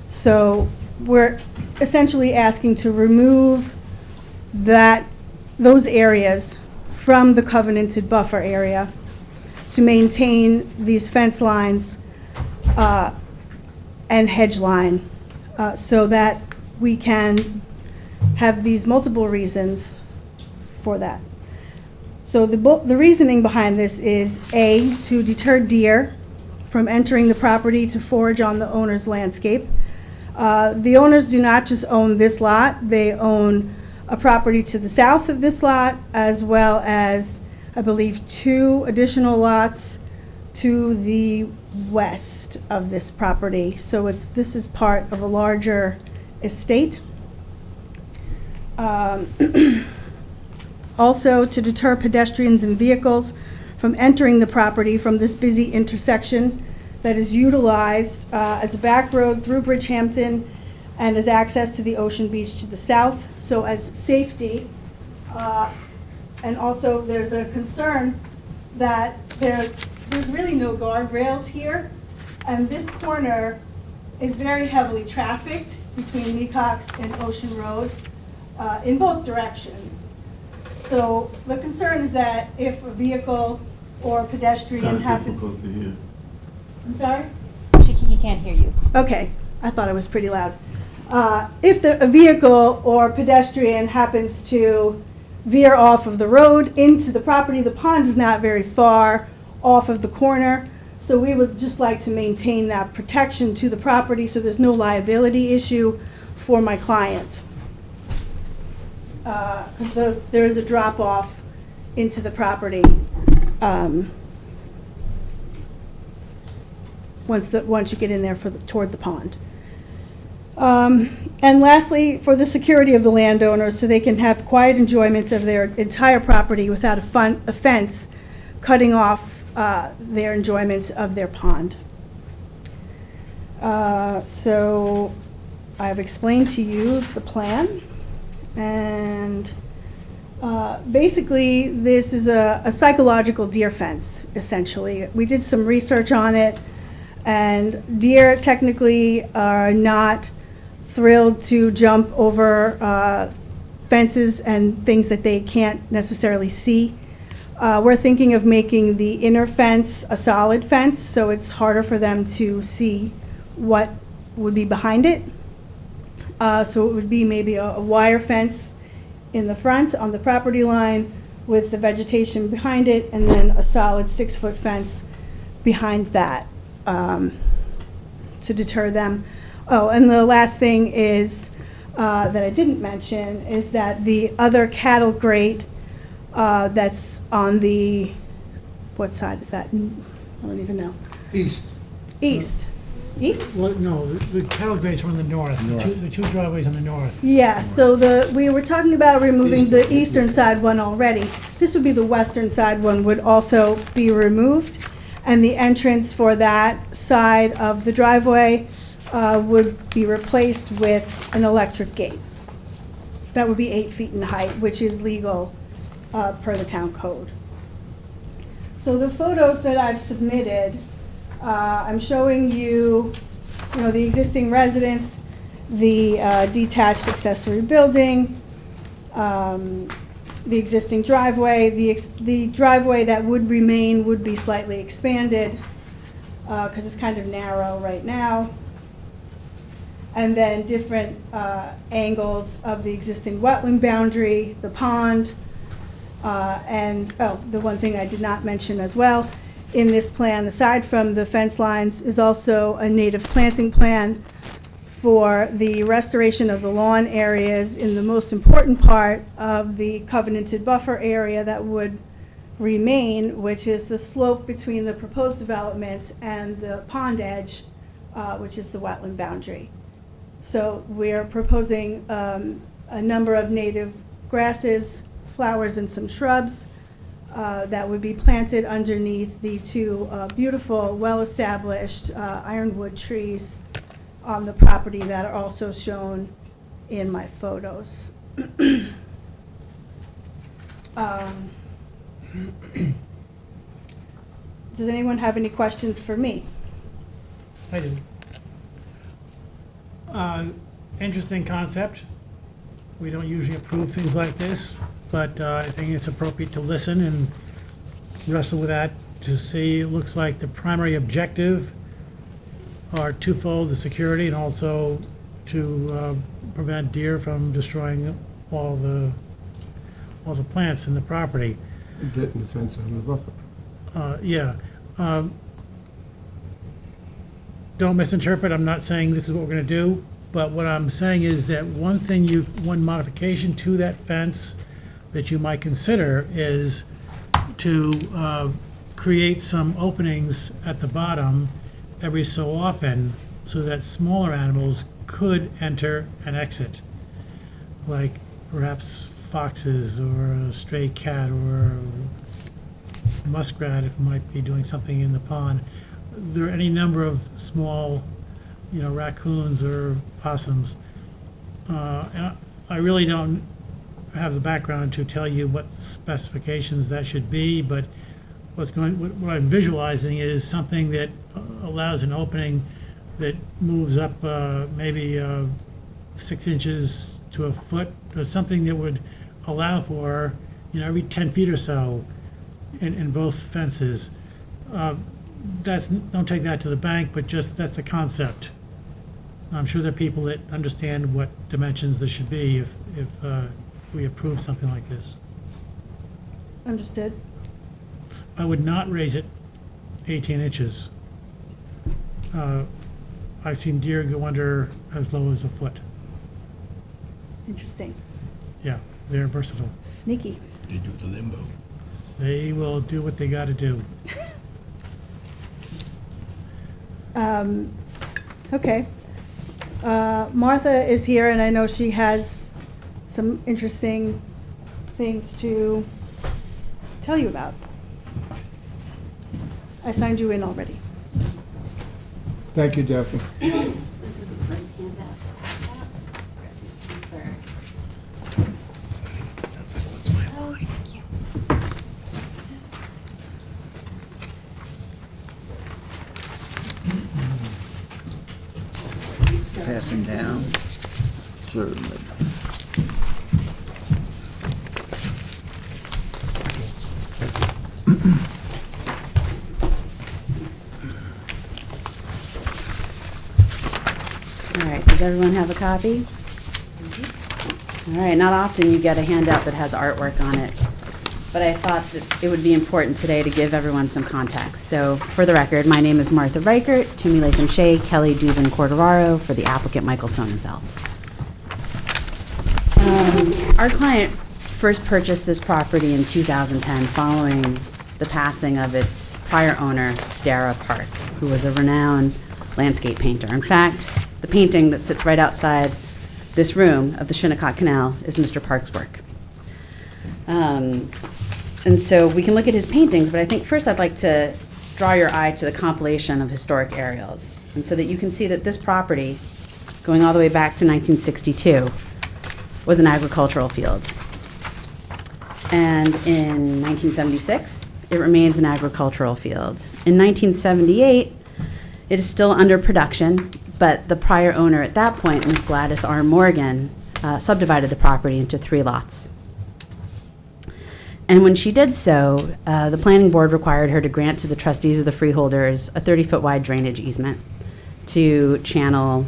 So we're essentially asking to remove those areas from the covenanted buffer area to maintain these fence lines and hedge line so that we can have these multiple reasons for that. So the reasoning behind this is A, to deter deer from entering the property to forage on the owner's landscape. The owners do not just own this lot, they own a property to the south of this lot, as well as, I believe, 2 additional lots to the west of this property. So this is part of a larger estate. Also, to deter pedestrians and vehicles from entering the property from this busy intersection that is utilized as a back road through Bridgehampton and as access to the Ocean Beach to the south. So as safety, and also there's a concern that there's really no guardrails here, and this corner is very heavily trafficked between Mecox and Ocean Road in both directions. So the concern is that if a vehicle or a pedestrian happens... Difficult to hear. I'm sorry? He can't hear you. Okay, I thought it was pretty loud. If a vehicle or pedestrian happens to veer off of the road into the property, the pond is not very far off of the corner, so we would just like to maintain that protection to the property so there's no liability issue for my client. Because there is a drop off into the property once you get in there toward the pond. And lastly, for the security of the landowners, so they can have quiet enjoyment of their entire property without a fence cutting off their enjoyment of their pond. So I've explained to you the plan, and basically this is a psychological deer fence, essentially. We did some research on it, and deer technically are not thrilled to jump over fences and things that they can't necessarily see. We're thinking of making the inner fence a solid fence, so it's harder for them to see what would be behind it. So it would be maybe a wire fence in the front on the property line with the vegetation behind it, and then a solid 6-foot fence behind that to deter them. Oh, and the last thing is, that I didn't mention, is that the other cattle grate that's on the, what side is that? I don't even know. East. East. East? Well, no, the cattle grates were in the north, the two driveways on the north. Yeah, so we were talking about removing the eastern side one already. This would be the western side one would also be removed, and the entrance for that side of the driveway would be replaced with an electric gate. That would be 8 feet in height, which is legal per the town code. So the photos that I've submitted, I'm showing you, the existing residence, the detached accessory building, the existing driveway. The driveway that would remain would be slightly expanded because it's kind of narrow right now. and then different angles of the existing wetland boundary, the pond, and, oh, the one thing I did not mention as well, in this plan, aside from the fence lines, is also a native planting plan for the restoration of the lawn areas in the most important part of the covenanted buffer area that would remain, which is the slope between the proposed development and the pond edge, which is the wetland boundary. So we're proposing a number of native grasses, flowers, and some shrubs that would be planted underneath the two beautiful, well-established ironwood trees on the property that are also shown in my photos. Does anyone have any questions for me? I do. Interesting concept. We don't usually approve things like this, but I think it's appropriate to listen and wrestle with that to see. It looks like the primary objective are twofold: the security and also to prevent deer from destroying all the plants in the property. Getting the fence on the buffer. Yeah. Don't misinterpret, I'm not saying this is what we're gonna do, but what I'm saying is that one modification to that fence that you might consider is to create some openings at the bottom every so often so that smaller animals could enter and exit, like perhaps foxes or a stray cat or a muskrat if it might be doing something in the pond. There are any number of small, raccoons or possums. And I really don't have the background to tell you what specifications that should be, but what I'm visualizing is something that allows an opening that moves up maybe 6 inches to a foot, or something that would allow for, every 10 feet or so in both fences. Don't take that to the bank, but just, that's a concept. I'm sure there are people that understand what dimensions there should be if we approve something like this. Understood. I would not raise it 18 inches. I've seen deer go under as low as a foot. Interesting. Yeah, they're versatile. Sneaky. You do the limbo. They will do what they gotta do. Okay. Martha is here, and I know she has some interesting things to tell you about. I signed you in already. Thank you, Daphne. This is the first handout to pass out. Grab these two for. Oh, thank you. Passing down, certainly. All right, does everyone have a copy? All right, not often you get a handout that has artwork on it, but I thought that it would be important today to give everyone some context. So, for the record, my name is Martha Reichert, Toomey Latham Shea, Kelly Dubin Corderaro for the applicant Michael Sonnenfeld. Our client first purchased this property in 2010 following the passing of its prior owner, Dara Park, who was a renowned landscape painter. In fact, the painting that sits right outside this room of the Shinnecock Canal is Mr. Park's work. And so we can look at his paintings, but I think first I'd like to draw your eye to the compilation of historic aerials, and so that you can see that this property, going all the way back to 1962, was an agricultural field. And in 1976, it remains an agricultural field. In 1978, it is still under production, but the prior owner at that point, Ms. Gladys R. Morgan, subdivided the property into 3 lots. And when she did so, the planning board required her to grant to the trustees of the freeholders a 30-foot wide drainage easement to channel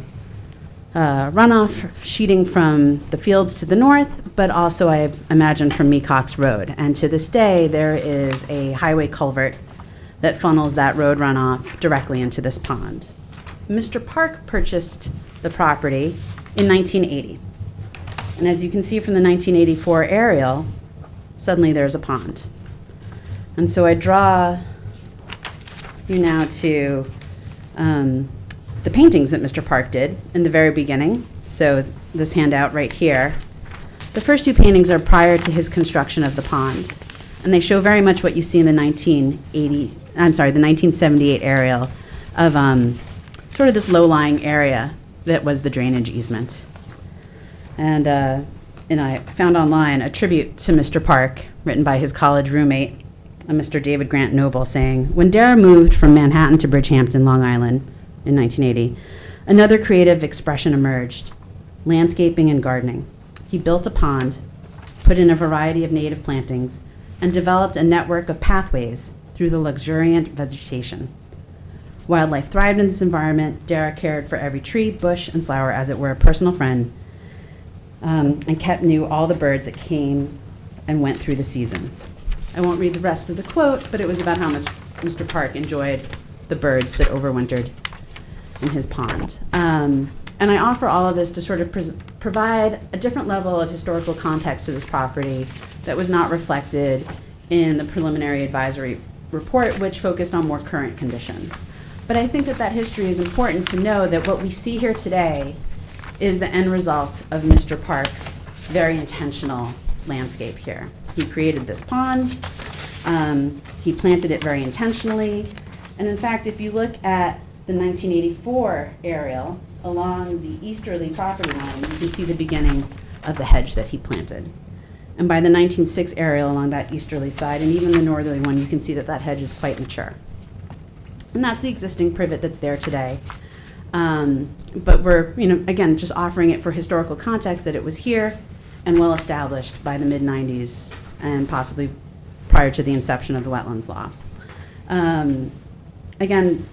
runoff sheeting from the fields to the north, but also, I imagine, from Mecox Road. And to this day, there is a highway culvert that funnels that road runoff directly into this pond. Mr. Park purchased the property in 1980. And as you can see from the 1984 aerial, suddenly there's a pond. And so I draw you now to the paintings that Mr. Park did in the very beginning. So this handout right here. The first two paintings are prior to his construction of the pond. And they show very much what you see in the 1978 aerial of sort of this low-lying area that was the drainage easement. And I found online a tribute to Mr. Park, written by his college roommate, Mr. David Grant Noble, saying, "When Dara moved from Manhattan to Bridgehampton, Long Island in 1980, another creative expression emerged, landscaping and gardening. He built a pond, put in a variety of native plantings, and developed a network of pathways through the luxuriant vegetation. Wildlife thrived in this environment. Dara cared for every tree, bush, and flower as it were a personal friend, and kept knew all the birds that came and went through the seasons." I won't read the rest of the quote, but it was about how much Mr. Park enjoyed the birds that overwintered in his pond. And I offer all of this to sort of provide a different level of historical context to this property that was not reflected in the preliminary advisory report, which focused on more current conditions. But I think that history is important to know that what we see here today is the end result of Mr. Park's very intentional landscape here. He created this pond, he planted it very intentionally, and in fact, if you look at the 1984 aerial along the easterly property line, you can see the beginning of the hedge that he planted. And by the 1906 aerial along that easterly side, and even the northerly one, you can see that hedge is quite mature. And that's the existing privet that's there today. But we're, again, just offering it for historical context that it was here and well established by the mid-90s and possibly prior to the inception of the wetlands law. Again,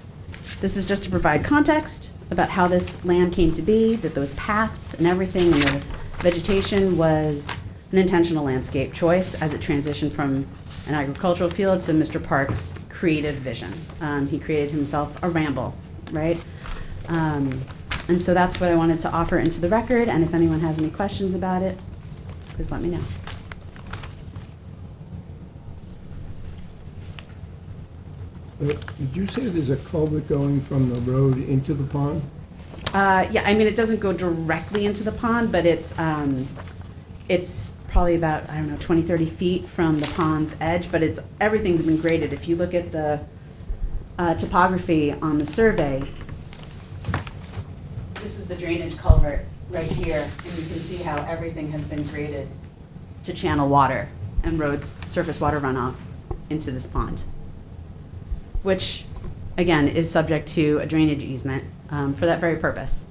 this is just to provide context about how this land came to be, that those paths and everything and the vegetation was an intentional landscape choice as it transitioned from an agricultural field to Mr. Park's creative vision. He created himself a ramble, right? And so that's what I wanted to offer into the record, and if anyone has any questions about it, please let me know. Did you say there's a culvert going from the road into the pond? Yeah, I mean, it doesn't go directly into the pond, but it's probably about, 20, 30 feet from the pond's edge, but everything's been graded. If you look at the topography on the survey, this is the drainage culvert right here, and you can see how everything has been graded to channel water and road surface water runoff into this pond, which, again, is subject to a drainage easement for that very purpose.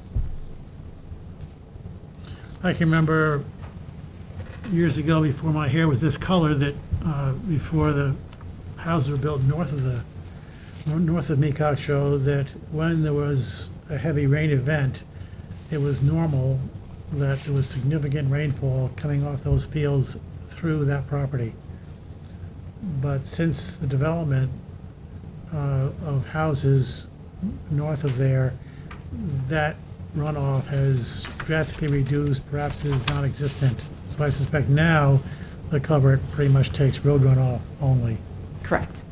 I can remember years ago, before my hair was this color, that before the houses were built north of Mecox Road, that when there was a heavy rain event, it was normal that there was significant rainfall coming off those fields through that property. But since the development of houses north of there, that runoff has drastically reduced, perhaps is non-existent. So I suspect now the culvert pretty much takes road runoff only. Correct.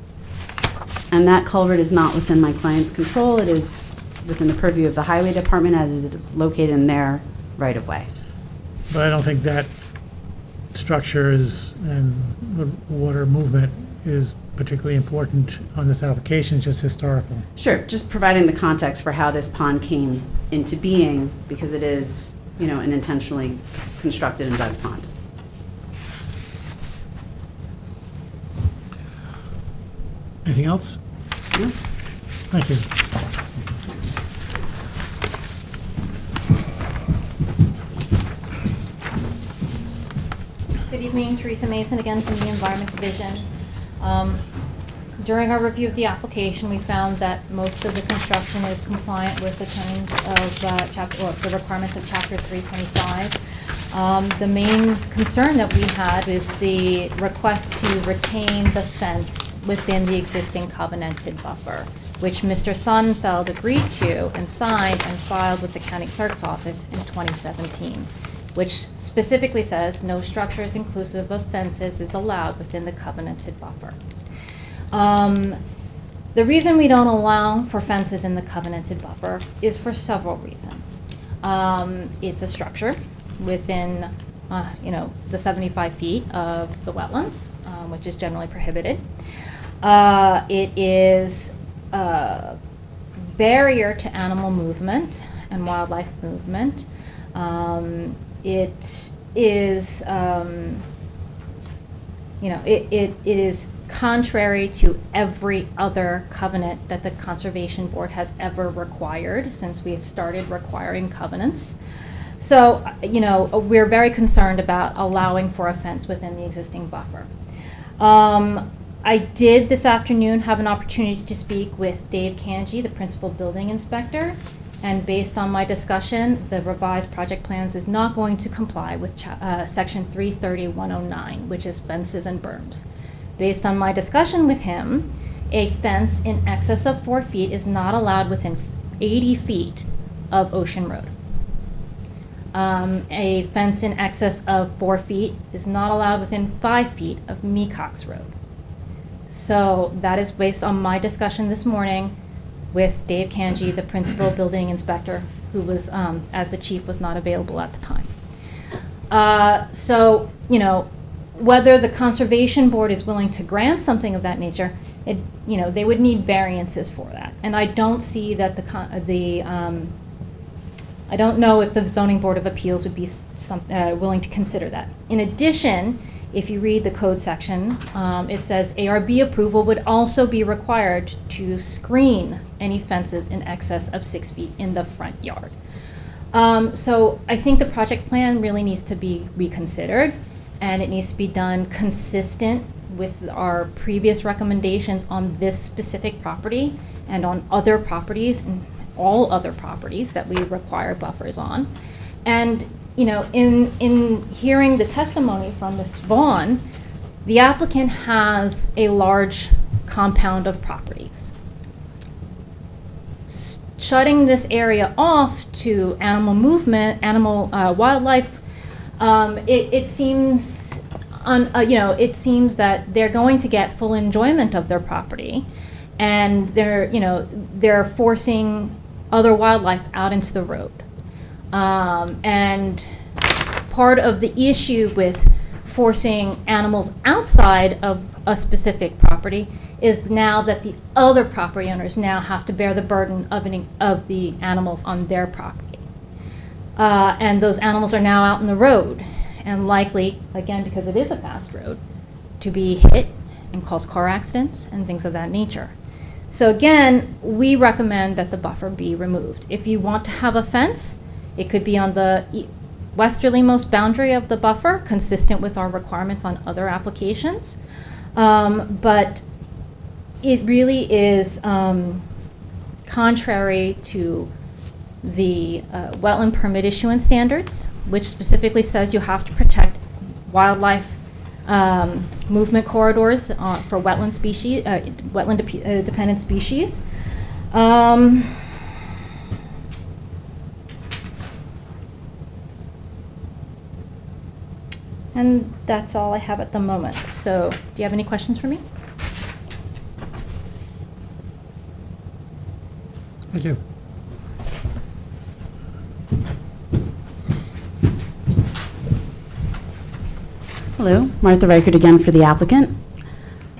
And that culvert is not within my client's control. It is within the purview of the highway department, as it is located in their right-of-way. But I don't think that structure and the water movement is particularly important on this application, it's just historical. Sure, just providing the context for how this pond came into being, because it is, an intentionally constructed and dug pond. Anything else? No? Thank you. Good evening, Teresa Mason again from the Environment Division. During our review of the application, we found that most of the construction is compliant with the terms of chapter, or the requirements of chapter 325. The main concern that we had is the request to retain the fence within the existing covenanted buffer, which Mr. Sonnenfeld agreed to and signed and filed with the county clerk's office in 2017, which specifically says no structures inclusive of fences is allowed within the covenanted buffer. The reason we don't allow for fences in the covenanted buffer is for several reasons. It's a structure within, the 75 feet of the wetlands, which is generally prohibited. It is a barrier to animal movement and wildlife movement. It is, it is contrary to every other covenant that the Conservation Board has ever required since we have started requiring covenants. So, we're very concerned about allowing for a fence within the existing buffer. I did this afternoon have an opportunity to speak with Dave Kanji, the principal building inspector, and based on my discussion, the revised project plans is not going to comply with section 330-109, which is fences and berms. Based on my discussion with him, a fence in excess of 4 feet is not allowed within 80 feet of Ocean Road. A fence in excess of 4 feet is not allowed within 5 feet of Mecox Road. So that is based on my discussion this morning with Dave Kanji, the principal building inspector, who was, as the chief, was not available at the time. So, whether the Conservation Board is willing to grant something of that nature, they would need variances for that. And I don't see that I don't know if the Zoning Board of Appeals would be willing to consider that. In addition, if you read the code section, it says ARB approval would also be required to screen any fences in excess of 6 feet in the front yard. So I think the project plan really needs to be reconsidered, and it needs to be done consistent with our previous recommendations on this specific property and on other properties and all other properties that we require buffers on. And in hearing the testimony from Ms. Vaughn, the applicant has a large compound of properties. Shutting this area off to animal movement, wildlife, it seems that they're going to get full enjoyment of their property, and they're forcing other wildlife out into the road. And part of the issue with forcing animals outside of a specific property is now that the other property owners now have to bear the burden of the animals on their property. And those animals are now out in the road and likely, again, because it is a fast road, to be hit and cause car accidents and things of that nature. So again, we recommend that the buffer be removed. If you want to have a fence, it could be on the westerlymost boundary of the buffer, consistent with our requirements on other applications. But it really is contrary to the wetland permit issuance standards, which specifically says you have to protect wildlife movement corridors for wetland species, dependent species. And that's all I have at the moment. So, do you have any questions for me? Thank you. Hello, Martha Reichert again for the applicant.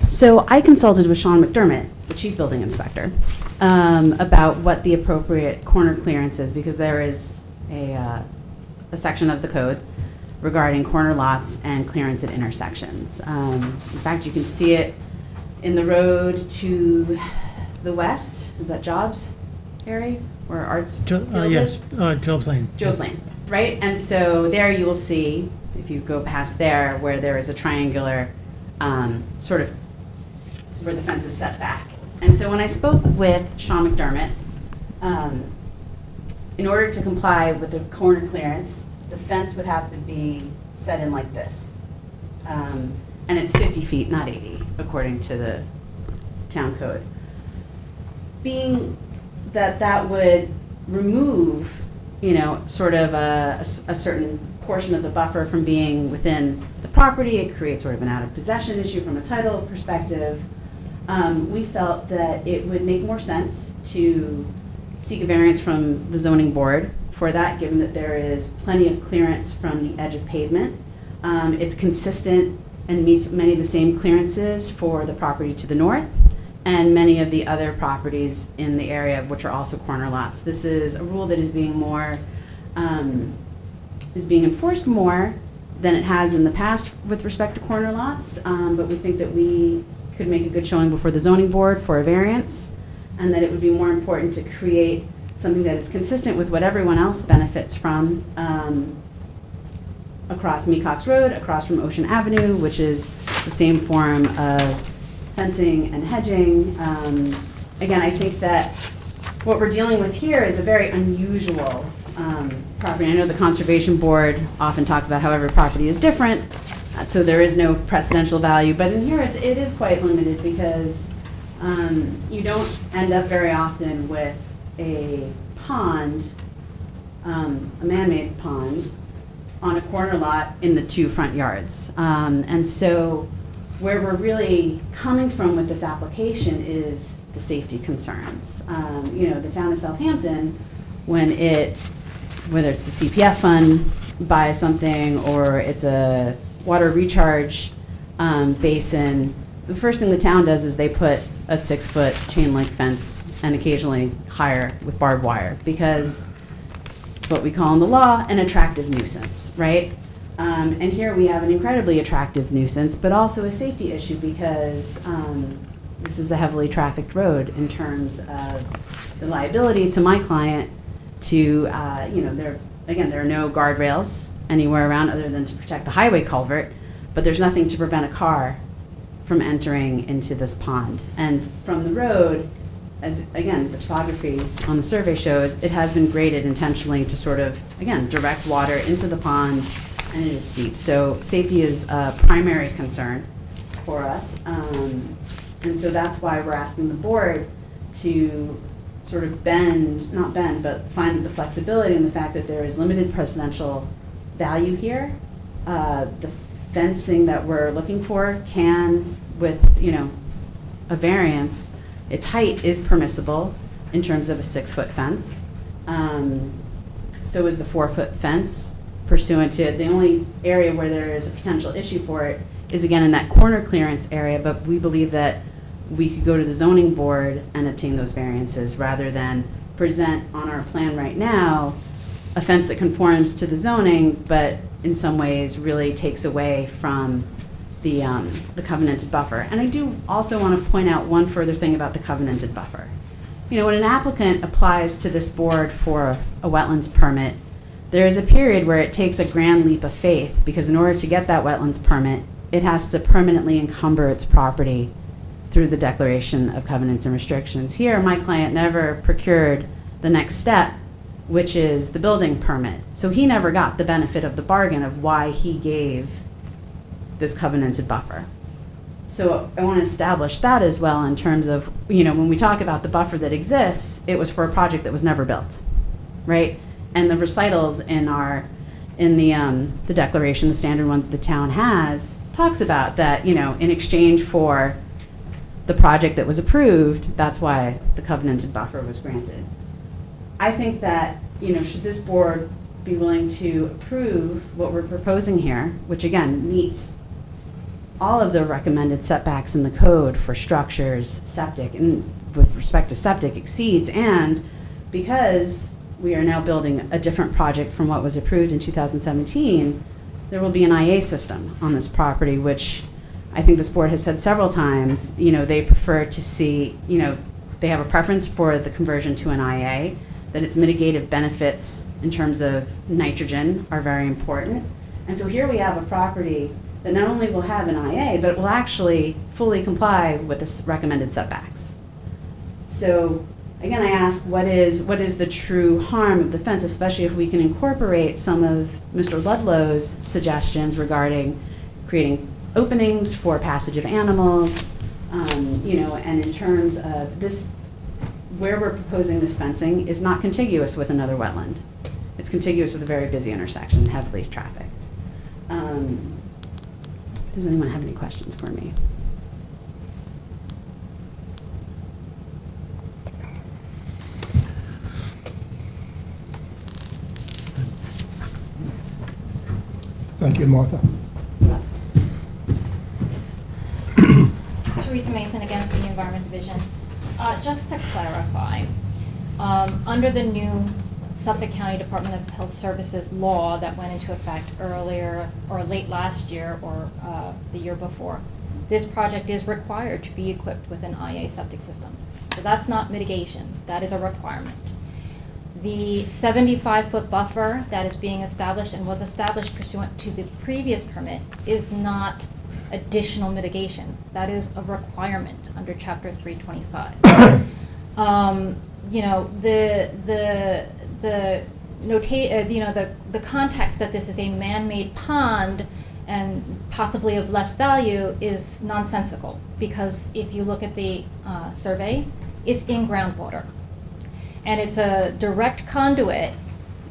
So I consulted with Sean McDermott, the chief building inspector, about what the appropriate corner clearance is, because there is a section of the code regarding corner lots and clearance at intersections. In fact, you can see it in the road to the west. Is that Jobs area where Arts Field Yes, is? Jobs Lane. Jobs Lane, right? And so there you will see, if you go past there, where there is a triangular sort of where the fence is set back. And so when I spoke with Sean McDermott, in order to comply with the corner clearance, the fence would have to be set in like this. And it's 50 feet, not 80, according to the town code. Being that that would remove, you know, sort of a certain portion of the buffer from being within the property, it creates sort of an out of possession issue from a title perspective. We felt that it would make more sense to seek a variance from the zoning board for that, given that there is plenty of clearance from the edge of pavement. It's consistent and meets many of the same clearances for the property to the north and many of the other properties in the area, which are also corner lots. This is a rule that is being enforced more than it has in the past with respect to corner lots, but we think that we could make a good showing before the zoning board for a variance, and that it would be more important to create something that is consistent with what everyone else benefits from across Mecox Road, across from Ocean Avenue, which is the same form of fencing and hedging. Again, I think that what we're dealing with here is a very unusual property. I know the Conservation Board often talks about how every property is different, so there is no precedential value, but in here it is quite limited because you don't end up very often with a pond, a man-made pond, on a corner lot in the two front yards. And so where we're really coming from with this application is the safety concerns. You know, the town of Southampton, whether it's the CPF fund buys something or it's a water recharge basin, the first thing the town does is they put a 6-foot chain link fence and occasionally higher with barbed wire, because it's what we call in the law an attractive nuisance, right? And here we have an incredibly attractive nuisance, but also a safety issue because this is a heavily trafficked road in terms of the liability to my client to, you know, there are no guardrails anywhere around other than to protect the highway culvert, but there's nothing to prevent a car from entering into this pond. And from the road, as again, the topography on the survey shows, it has been graded intentionally to sort of, again, direct water into the pond, and it is steep. So safety is a primary concern for us. And so that's why we're asking the board to sort of not bend, but find the flexibility in the fact that there is limited precedential value here. The fencing that we're looking for can, with, you know, a variance, its height is permissible in terms of a 6-foot fence. So is the 4-foot fence pursuant to, the only area where there is a potential issue for it is again in that corner clearance area, but we believe that we could go to the zoning board and obtain those variances rather than present on our plan right now a fence that conforms to the zoning, but in some ways really takes away from the covenanted buffer. And I do also want to point out one further thing about the covenanted buffer. You know, when an applicant applies to this board for a wetlands permit, there is a period where it takes a grand leap of faith, because in order to get that wetlands permit, it has to permanently encumber its property through the declaration of covenants and restrictions. Here, my client never procured the next step, which is the building permit. So he never got the benefit of the bargain of why he gave this covenanted buffer. So I want to establish that as well in terms of, you know, when we talk about the buffer that exists, it was for a project that was never built, right? And the recitals in the declaration, the standard one that the town has, talks about that, you know, in exchange for the project that was approved, that's why the covenanted buffer was granted. I think that, you know, should this board be willing to approve what we're proposing here, which again meets all of the recommended setbacks in the code for structures, septic, and with respect to septic exceeds, and because we are now building a different project from what was approved in 2017, there will be an IA system on this property, which I think this board has said several times, you know, they prefer to see, you know, they have a preference for the conversion to an IA, that its mitigative benefits in terms of nitrogen are very important. And so here we have a property that not only will have an IA, but it will actually fully comply with the recommended setbacks. So again, I ask, what is the true harm of the fence, especially if we can incorporate some of Mr. Ludlow's suggestions regarding creating openings for passage of animals, and in terms of this, where we're proposing this fencing is not contiguous with another wetland. It's contiguous with a very busy intersection, heavily trafficked. Does anyone have any questions for me? Thank you, Martha. Teresa Mason again from the Environment Division. Just to clarify, under the new Suffolk County Department of Health Services law that went into effect earlier or late last year or the year before, this project is required to be equipped with an IA septic system. So that's not mitigation, that is a requirement. The 75-foot buffer that is being established and was established pursuant to the previous permit is not additional mitigation. That is a requirement under Chapter 325. The context that this is a man-made pond and possibly of less value is nonsensical, because if you look at the surveys, it's in groundwater. And it's a direct conduit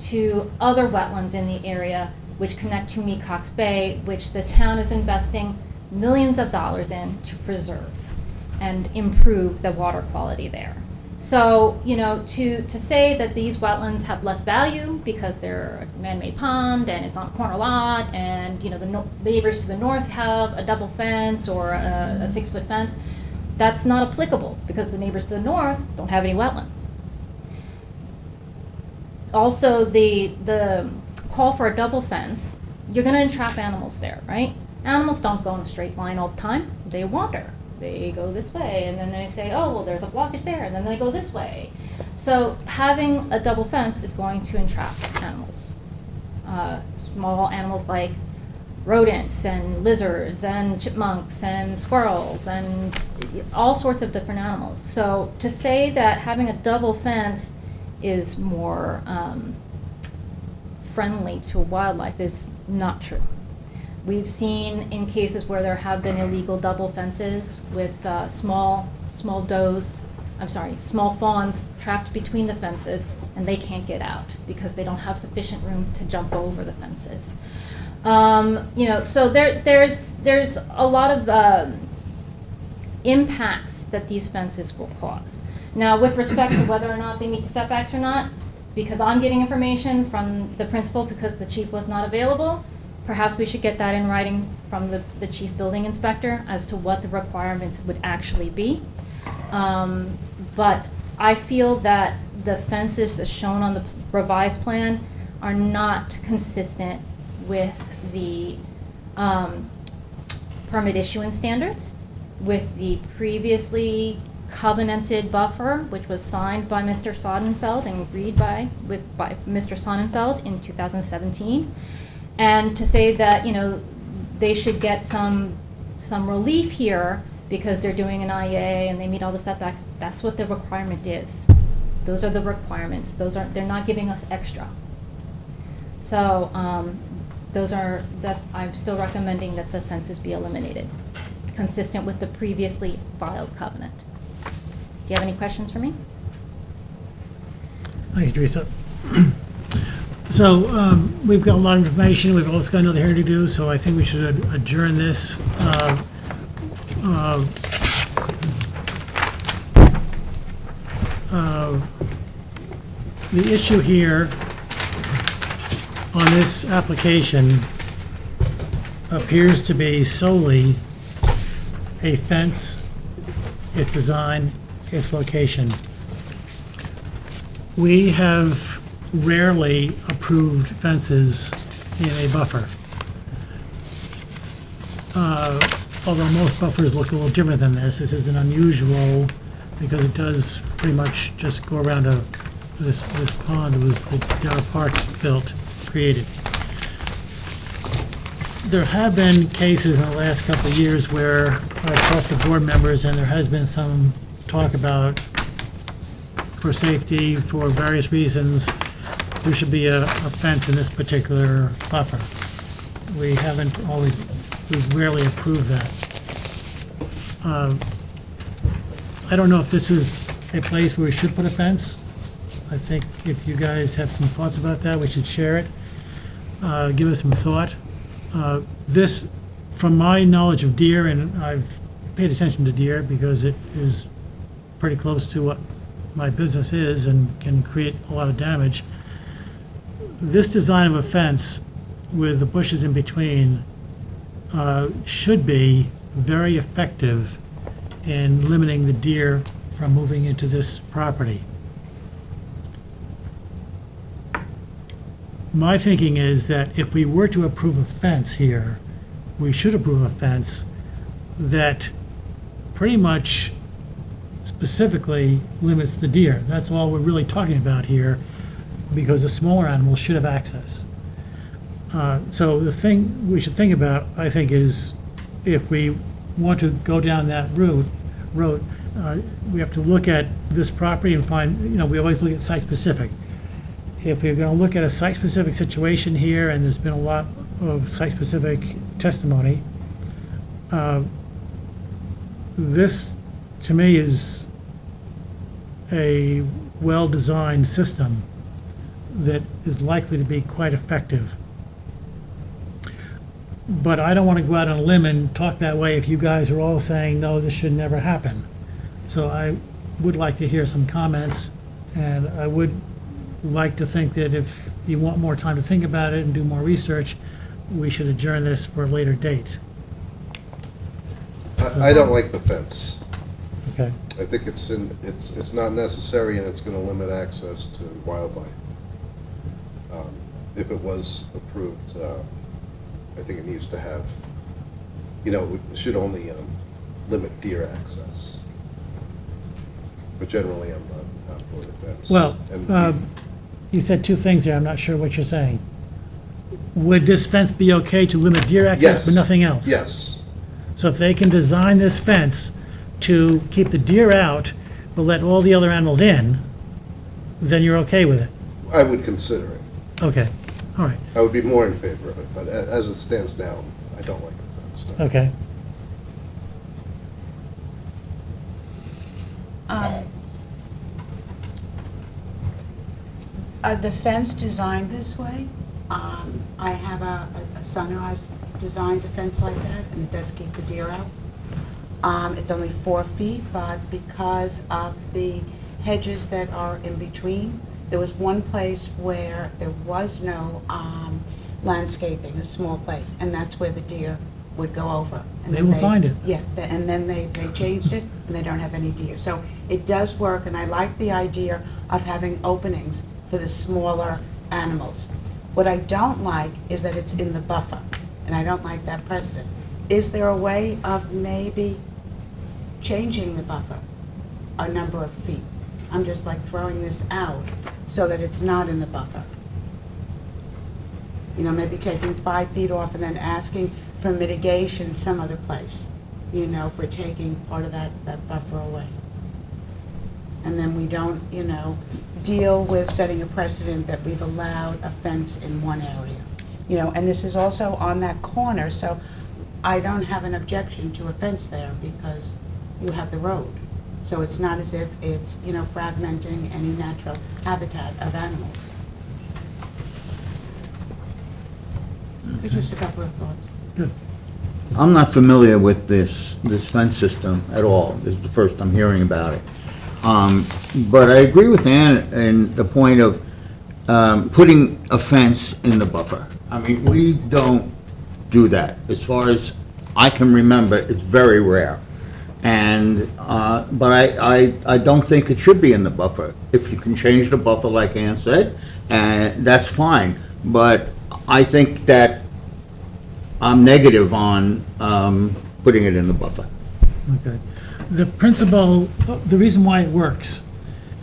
to other wetlands in the area which connect to Mecox Bay, which the town is investing millions of dollars in to preserve and improve the water quality there. So, to say that these wetlands have less value because they're a man-made pond and it's on a corner lot and, the neighbors to the north have a double fence or a 6-foot fence, that's not applicable because the neighbors to the north don't have any wetlands. Also, the call for a double fence, you're going to entrap animals there, right? Animals don't go in a straight line all the time. They wander. They go this way, and then they say, oh, well, there's a blockage there, and then they go this way. So having a double fence is going to entrap animals. Small animals like rodents and lizards and chipmunks and squirrels and all sorts of different animals. So to say that having a double fence is more friendly to wildlife is not true. We've seen in cases where there have been illegal double fences with small fawns trapped between the fences, and they can't get out because they don't have sufficient room to jump over the fences. So there's a lot of impacts that these fences will cause. Now, with respect to whether or not they meet the setbacks or not, because I'm getting information from the principal because the chief was not available, perhaps we should get that in writing from the chief building inspector as to what the requirements would actually be. But I feel that the fences as shown on the revised plan are not consistent with the permit issuance standards, with the previously covenanted buffer, which was signed by Mr. Sonnenfeld and agreed by Mr. Sonnenfeld in 2017. And to say that, they should get some relief here because they're doing an IA and they meet all the setbacks, that's what the requirement is. Those are the requirements. They're not giving us extra. So I'm still recommending that the fences be eliminated, consistent with the previously filed covenant. Do you have any questions for me? Thank you, Teresa. So we've got a lot of information. We've also got another hearing to do, so I think we should adjourn this. The issue here on this application appears to be solely a fence, its design, its location. We have rarely approved fences in a buffer. Although most buffers look a little different than this. This is an unusual because it does pretty much just go around this pond that was the Darrell Parks created. there have been cases in the last couple of years where I've talked to board members, and there has been some talk about, for safety, for various reasons, there should be a fence in this particular buffer. We haven't always, we've rarely approved that. I don't know if this is a place where we should put a fence. I think if you guys have some thoughts about that, we should share it. Give us some thought. This, from my knowledge of deer, and I've paid attention to deer because it is pretty close to what my business is and can create a lot of damage. This design of a fence with the bushes in between should be very effective in limiting the deer from moving into this property. My thinking is that if we were to approve a fence here, we should approve a fence that pretty much specifically limits the deer. That's all we're really talking about here, because the smaller animals should have access. So the thing we should think about, I think, is if we want to go down that road, we have to look at this property and find, we always look at site-specific. If we're going to look at a site-specific situation here, and there's been a lot of site-specific testimony, this, to me, is a well-designed system that is likely to be quite effective. But I don't want to go out on a limb and talk that way if you guys are all saying, no, this should never happen. So I would like to hear some comments, and I would like to think that if you want more time to think about it and do more research, we should adjourn this for a later date. I don't like the fence. Okay. I think it's not necessary, and it's going to limit access to wildlife. If it was approved, I think it needs to have, it should only limit deer access. But generally, I'm not for the fence. Well, And you said two things there. I'm not sure what you're saying. Would this fence be okay to limit deer access, Yes. but nothing else? Yes, So if they can design this fence to keep the deer out, but let all the other animals in, then you're okay with it? I would consider it. Okay, all right, I would be more in favor of it, but as it stands now, I don't like the fence. no. okay. The fence designed this way, I have a son who has designed a fence like that, and it does keep the deer out. It's only 4 feet, but because of the hedges that are in between, there was one place where there was no landscaping, a small place, and that's where the deer would go over. And They then will find it. Yeah, and then they changed it, and they don't have any deer. So it does work, and I like the idea of having openings for the smaller animals. What I don't like is that it's in the buffer, and I don't like that precedent. Is there a way of maybe changing the buffer a number of feet? I'm just like throwing this out so that it's not in the buffer. Maybe taking 5 feet off and then asking for mitigation some other place, for taking part of that buffer away. And then we don't, deal with setting a precedent that we've allowed a fence in one area. And this is also on that corner, so I don't have an objection to a fence there because you have the road. So it's not as if it's, fragmenting any natural habitat of animals. So just a couple of thoughts. Good. I'm not familiar with this fence system at all. This is the first I'm hearing about it. But I agree with Ann in the point of putting a fence in the buffer. I mean, we don't do that. As far as I can remember, it's very rare. And, but I don't think it should be in the buffer. If you can change the buffer, like Ann said, that's fine. But I think that I'm negative on putting it in the buffer. Okay. The principle, the reason why it works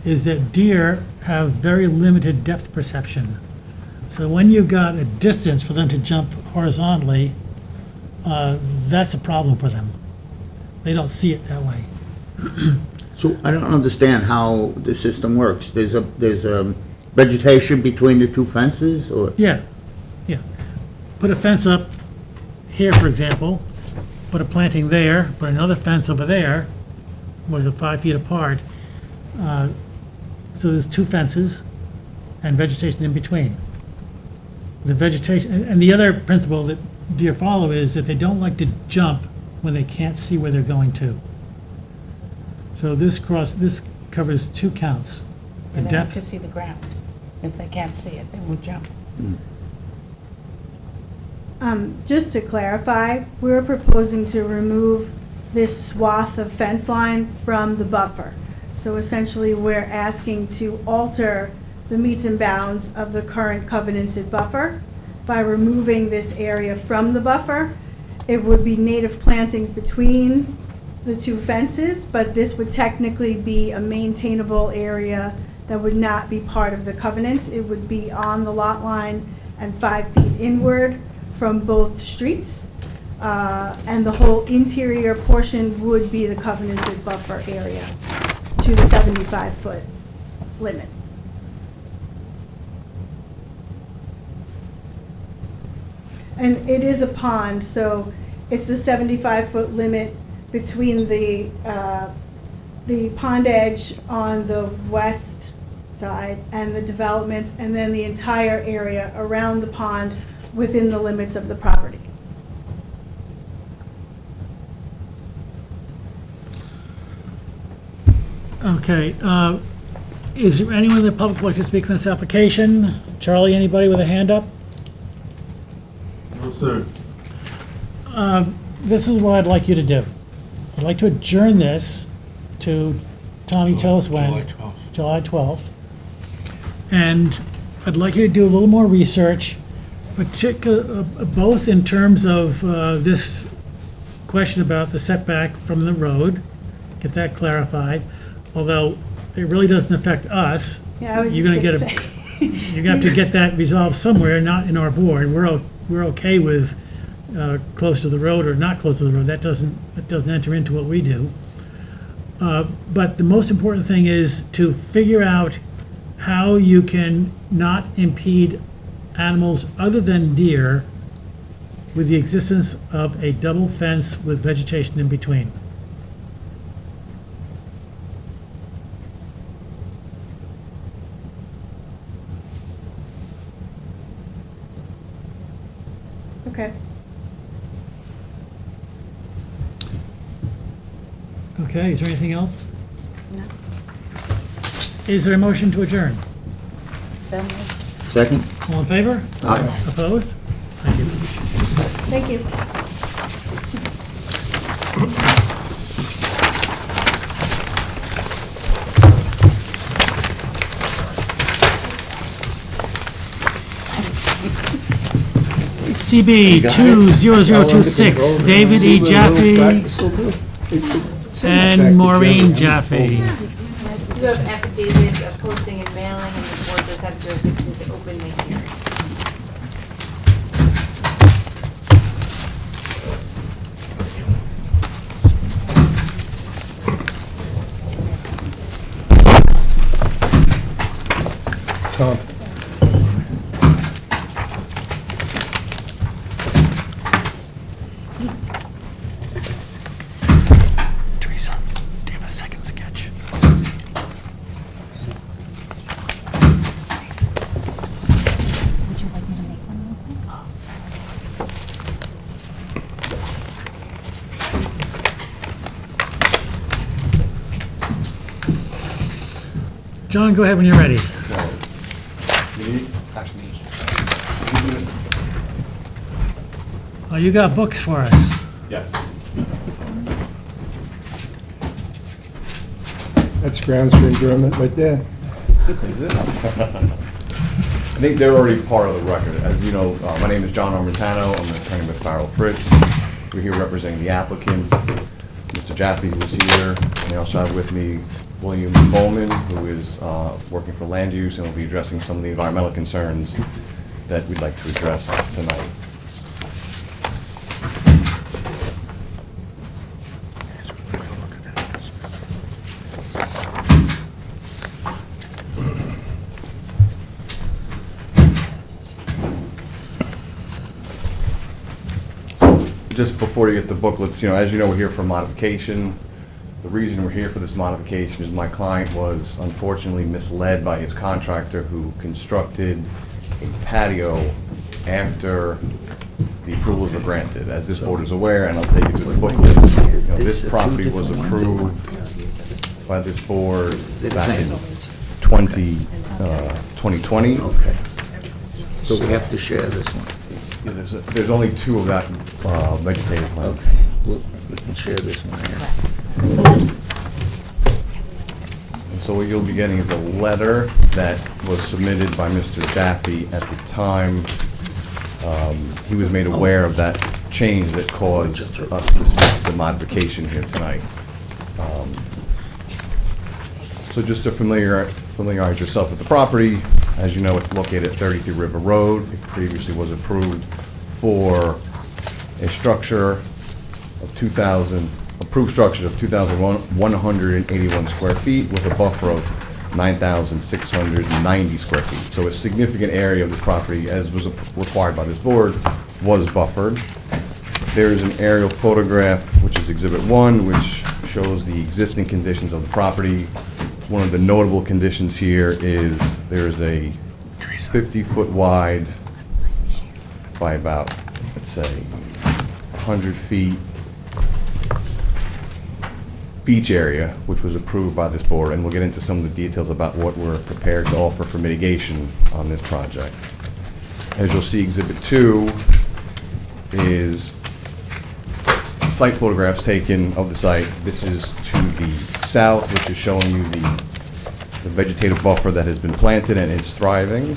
is that deer have very limited depth perception. So when you've got a distance for them to jump horizontally, that's a problem for them. They don't see it that way. So I don't understand how the system works. There's a vegetation between the two fences, or? Yeah, yeah. Put a fence up here, for example, put a planting there, put another fence over there, where they're 5 feet apart. So there's two fences and vegetation in between. The vegetation, and the other principle that deer follow is that they don't like to jump when they can't see where they're going to. So this covers 2 counts. The And they have to depth, see the ground. If they can't see it, they won't jump. Just to clarify, we're proposing to remove this swath of fence line from the buffer. So essentially, we're asking to alter the meets and bounds of the current covenanted buffer by removing this area from the buffer. It would be native plantings between the 2 fences, but this would technically be a maintainable area that would not be part of the covenant. It would be on the lot line and 5 feet inward from both streets. And the whole interior portion would be the covenanted buffer area to the 75-foot limit. And it is a pond, so it's the 75-foot limit between the pond edge on the west side and the development, and then the entire area around the pond within the limits of the property. okay. Is there anyone in the public who would like to speak on this application? Charlie, anybody with a hand up? No, sir. This is what I'd like you to do. I'd like to adjourn this to, Tom, you tell us when? July 12th. July 12th. And I'd like you to do a little more research, both in terms of this question about the setback from the road, get that clarified, although it really doesn't affect us. Yeah, I was You're just gonna gonna get say. You're gonna have to get that resolved somewhere, not in our board. We're okay with close to the road or not close to the road. That doesn't enter into what we do. But the most important thing is to figure out how you can not impede animals other than deer with the existence of a double fence with vegetation in between. Okay. Okay, is there anything else? No. Is there a motion to adjourn? So moved. Second? All in favor? Aye. Opposed? Thank you. Thank you. CB 20026, David E. Jaffe and Maureen Jaffe. You have affidavit of posting and mailing, and the board does have jurisdiction to open the hearing. Tom, Teresa, do you have a second sketch? Would you like me to make one real quick? John, go ahead when you're ready. Oh, you got books for us. Yes. that's grounds for adjournment right there. Is it? I think they're already part of the record. As you know, my name is John Armentano. I'm an attorney with Farrell Fritz. We're here representing the applicant, Mr. Jaffe, who's here. And I also have with me William Coleman, who is working for land use and will be addressing some of the environmental concerns that we'd like to address tonight. just before you get the booklets, as you know, we're here for modification. The reason we're here for this modification is my client was unfortunately misled by his contractor who constructed a patio after the approvals were granted. As this board is aware, and I'll take you to the booklet, this property was approved by this board back in 2020. Okay. So we have to share this one. Yeah, there's only 2 of that vegetative plan. Okay. We can share this one here. And so what you'll be getting is a letter that was submitted by Mr. Jaffe at the time. He was made aware of that change that caused us to seek the modification here tonight. So just to familiarize yourself with the property, as you know, it's located at 33 River Road. It previously was approved for a structure of approved structure of 2,181 square feet with a buffer of 9,690 square feet. So a significant area of this property, as was required by this board, was buffered. There is an aerial photograph, which is Exhibit 1, which shows the existing conditions of the property. One of the notable conditions here is there is a 50-foot wide by about, let's say, 100 feet beach area, which was approved by this board, and we'll get into some of the details about what we're prepared to offer for mitigation on this project. As you'll see, Exhibit 2 is site photographs taken of the site. This is to the south, which is showing you the vegetative buffer that has been planted and is thriving.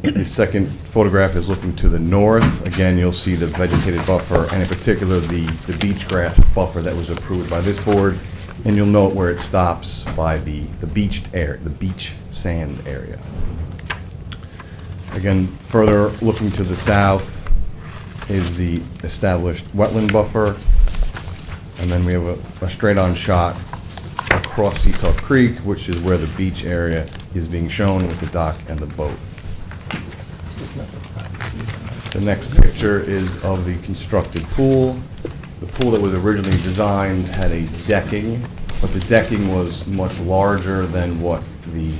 The second photograph is looking to the north. Again, you'll see the vegetative buffer, and in particular, the beach grass buffer that was approved by this board. And you'll note where it stops by the beached area, the beach sand area. Again, further looking to the south is the established wetland buffer. And then we have a straight-on shot across Seatuck Creek, which is where the beach area is being shown with the dock and the boat. The next picture is of the constructed pool. The pool that was originally designed had a decking, but the decking was much larger than what the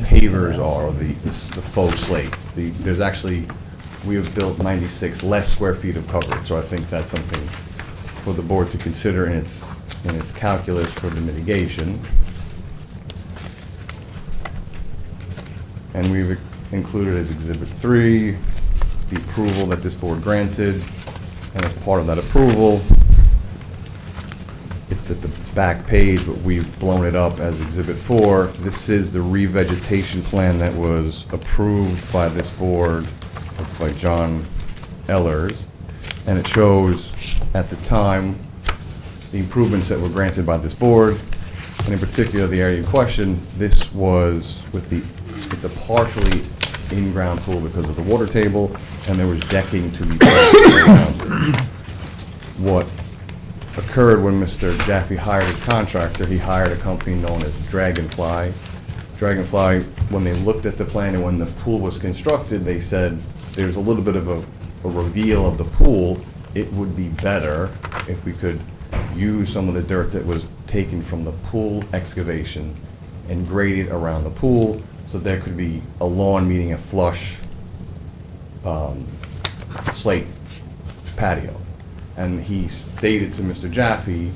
pavers are, or the faux slate. There's actually, we have built 96 less square feet of coverage, so I think that's something for the board to consider in its calculus for the mitigation. And we've included as Exhibit 3 the approval that this board granted, and as part of that approval, it's at the back page, but we've blown it up as Exhibit 4. This is the revegetation plan that was approved by this board. It's by John Ellers, and it shows at the time the improvements that were granted by this board, and in particular the area in question. This was with it's a partially in-ground pool because of the water table, and there was decking to be placed around it. What occurred when Mr. Jaffe hired his contractor, he hired a company known as Dragonfly. Dragonfly, when they looked at the plan and when the pool was constructed, they said there's a little bit of a reveal of the pool. It would be better if we could use some of the dirt that was taken from the pool excavation and grade it around the pool, so there could be a lawn meeting a flush slate patio. And he stated to Mr. Jaffe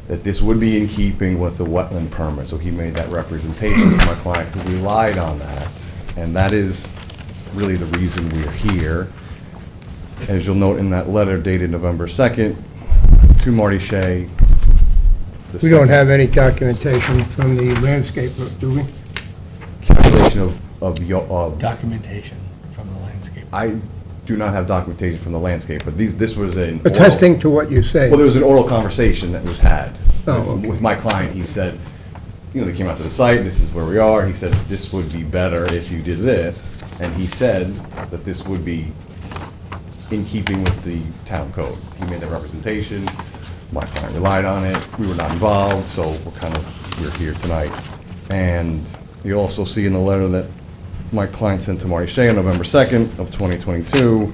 that this would be in keeping with the wetland permit, so he made that representation to my client, who relied on that, and that is really the reason we're here. As you'll note in that letter dated November 2nd to Marty Shea. We don't have any documentation from the landscaper, do we? Calculation of Documentation from the landscape. I do not have documentation from the landscape, but this was an Attesting to what you say. Well, there was an oral conversation that was had Oh, okay. with my client. He said, they came out to the site, this is where we are. He said, this would be better if you did this. And he said that this would be in keeping with the town code. He made that representation. My client relied on it. We were not involved, so we're here tonight. And you also see in the letter that my client sent to Marty Shea on November 2nd of 2022.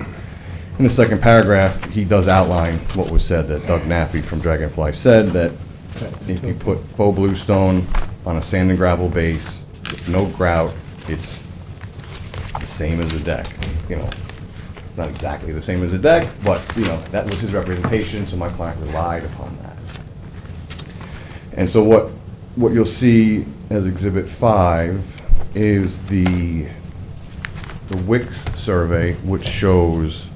In the second paragraph, he does outline what was said, that Doug Nappy from Dragonfly said, that if you put faux bluestone on a sand and gravel base with no grout, it's the same as a deck. You know, it's not exactly the same as a deck, but, you know, that was his representation, so my client relied upon that. And so what you'll see as Exhibit 5 is the Wix survey, which shows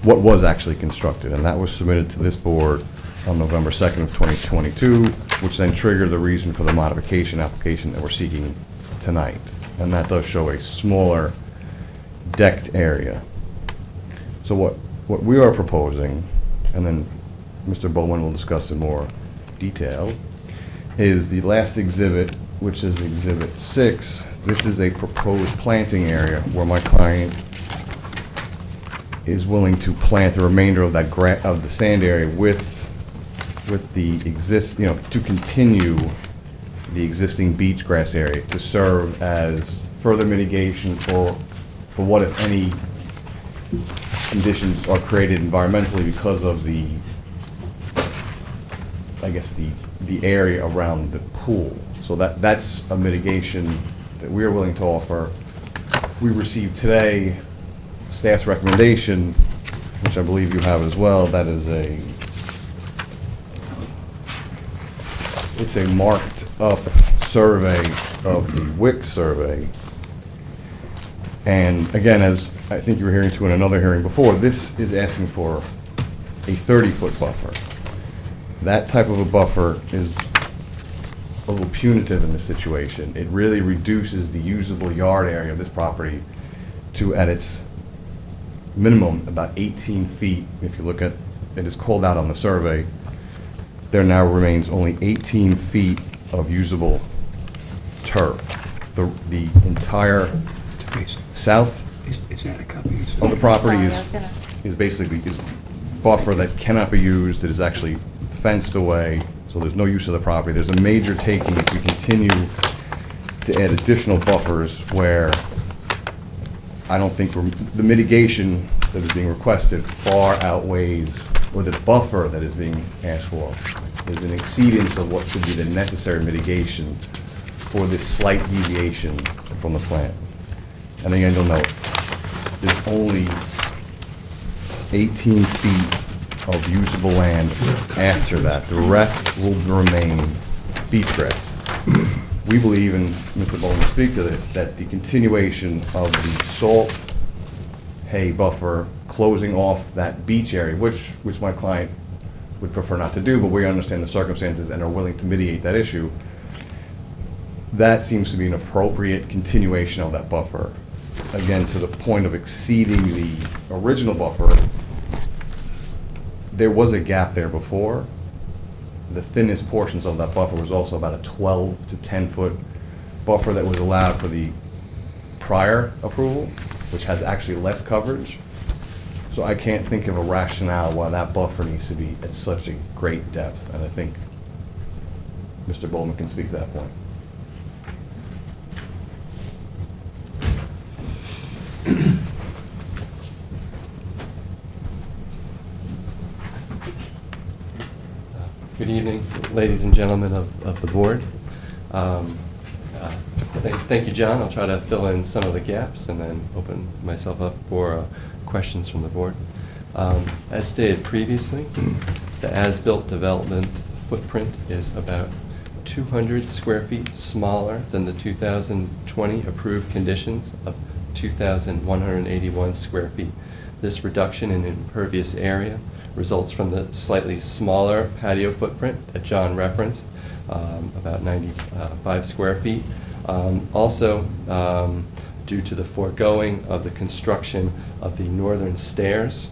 what was actually constructed, and that was submitted to this board on November 2nd of 2022, which then triggered the reason for the modification application that we're seeking tonight. And that does show a smaller decked area. So what we are proposing, and then Mr. Bowman will discuss in more detail, is the last exhibit, which is Exhibit 6. This is a proposed planting area where my client is willing to plant the remainder of that of the sand area with the to continue the existing beach grass area to serve as further mitigation for what, if any, conditions are created environmentally because of the area around the pool. So that's a mitigation that we are willing to offer. We received today staff's recommendation, which I believe you have as well. That is it's a marked up survey of the Wix survey. And again, as I think you were hearing to in another hearing before, this is asking for a 30-foot buffer. That type of a buffer is a little punitive in this situation. It really reduces the usable yard area of this property to, at its minimum, about 18 feet. If you look at it, is called out on the survey. There now remains only 18 feet of usable turf. The entire south of the property is basically buffer that cannot be used. It is actually fenced away, so there's no use of the property. There's a major taking if we continue to add additional buffers where I don't think the mitigation that is being requested far outweighs, or the buffer that is being asked for is an exceedance of what should be the necessary mitigation for this slight deviation from the plan. And again, you'll note, there's only 18 feet of usable land after that. The rest will remain beach grass. We believe, and Mr. Bowman will speak to this, that the continuation of the salt hay buffer closing off that beach area, which my client would prefer not to do, but we understand the circumstances and are willing to mitigate that issue, that seems to be an appropriate continuation of that buffer. Again, to the point of exceeding the original buffer, there was a gap there before. The thinnest portions of that buffer was also about a 12 to 10 foot buffer that was allowed for the prior approval, which has actually less coverage. So I can't think of a rationale why that buffer needs to be at such a great depth, and I think Mr. Bowman can speak to that point. Good evening, ladies and gentlemen of the board. Thank you, John. I'll try to fill in some of the gaps and then open myself up for questions from the board. As stated previously, the as-built development footprint is about 200 square feet smaller than the 2020 approved conditions of 2,181 square feet. This reduction in impervious area results from the slightly smaller patio footprint that John referenced, about 95 square feet. Also, due to the foregoing of the construction of the northern stairs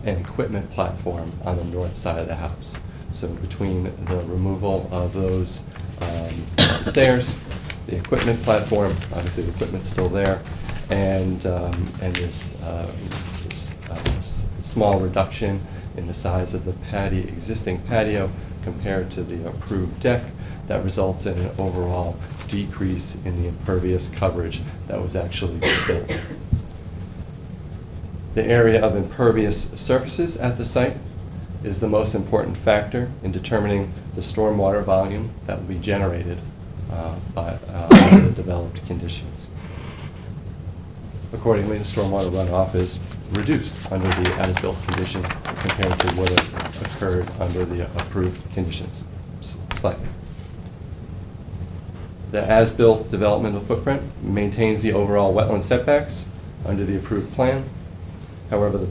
and equipment platform on the north side of the house. So between the removal of those stairs, the equipment platform, obviously the equipment's still there, and this small reduction in the size of the existing patio compared to the approved deck, that results in an overall decrease in the impervious coverage that was actually built. The area of impervious surfaces at the site is the most important factor in determining the stormwater volume that will be generated by the developed conditions. Accordingly, the stormwater runoff is reduced under the as-built conditions compared to what occurred under the approved conditions, slightly. The as-built developmental footprint maintains the overall wetland setbacks under the approved plan. However, the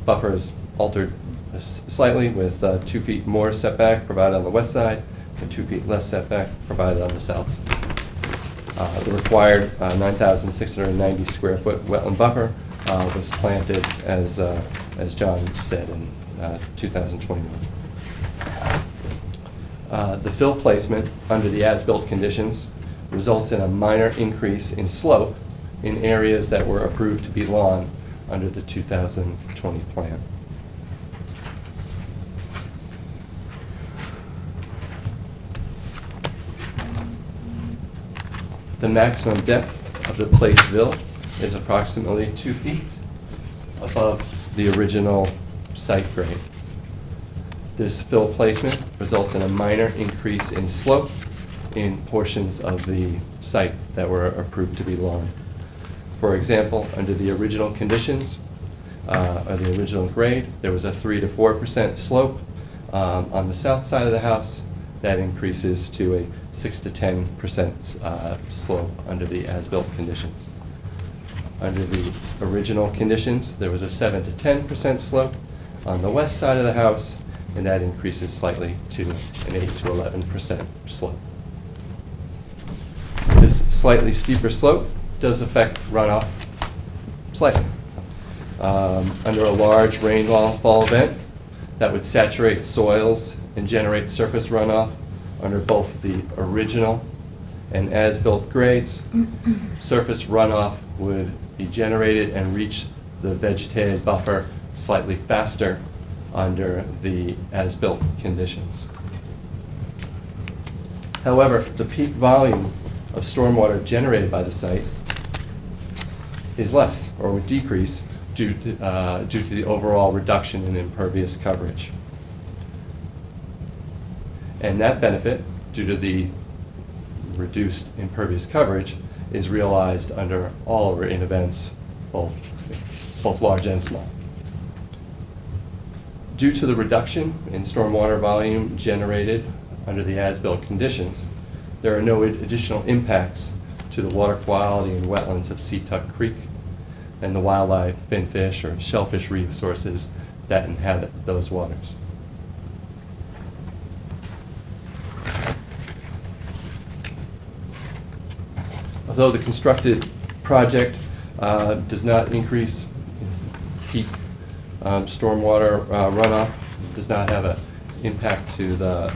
buffer is altered slightly with 2 feet more setback provided on the west side and 2 feet less setback provided on the south side. The required 9,690 square foot wetland buffer was planted, as John said, in 2021. The fill placement under the as-built conditions results in a minor increase in slope in areas that were approved to be lawn under the 2020 plan. The maximum depth of the placed fill is approximately 2 feet above the original site grade. This fill placement results in a minor increase in slope in portions of the site that were approved to be lawn. For example, under the original conditions, or the original grade, there was a 3 to 4% slope on the south side of the house. That increases to a 6 to 10% slope under the as-built conditions. Under the original conditions, there was a 7 to 10% slope on the west side of the house, and that increases slightly to an 8 to 11% slope. This slightly steeper slope does affect runoff slightly. Under a large rainfall event that would saturate soils and generate surface runoff under both the original and as-built grades, surface runoff would be generated and reach the vegetated buffer slightly faster under the as-built conditions. However, the peak volume of stormwater generated by the site is less, or would decrease, due to the overall reduction in impervious coverage. And that benefit, due to the reduced impervious coverage, is realized under all of our events, both large and small. Due to the reduction in stormwater volume generated under the as-built conditions, there are no additional impacts to the water quality and wetlands of Seatuck Creek and the wildlife, finfish, or shellfish resources that inhabit those waters. Although the constructed project does not increase peak stormwater runoff, does not have an impact to the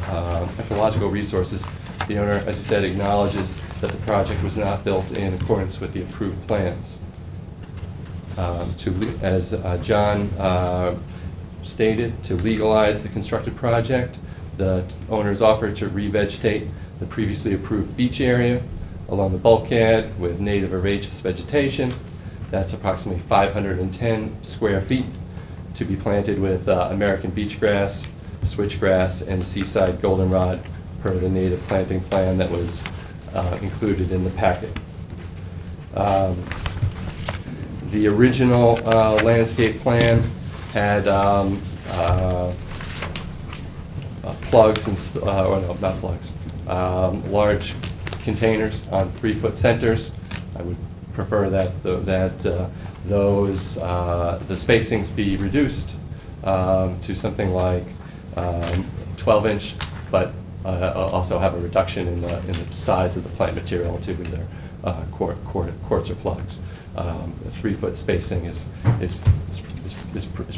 ecological resources, the owner, as you said, acknowledges that the project was not built in accordance with the approved plans. As John stated, to legalize the constructed project, the owners offered to revegetate the previously approved beach area along the bulkhead with native herbaceous vegetation. That's approximately 510 square feet to be planted with American beach grass, switchgrass, and seaside goldenrod per the native planting plan that was included in the packet. The original landscape plan had plugs and, or no, not plugs, large containers on 3-foot centers. I would prefer that the spacings be reduced to something like 12-inch, but also have a reduction in the size of the plant material to their quarts or plugs. 3-foot spacing is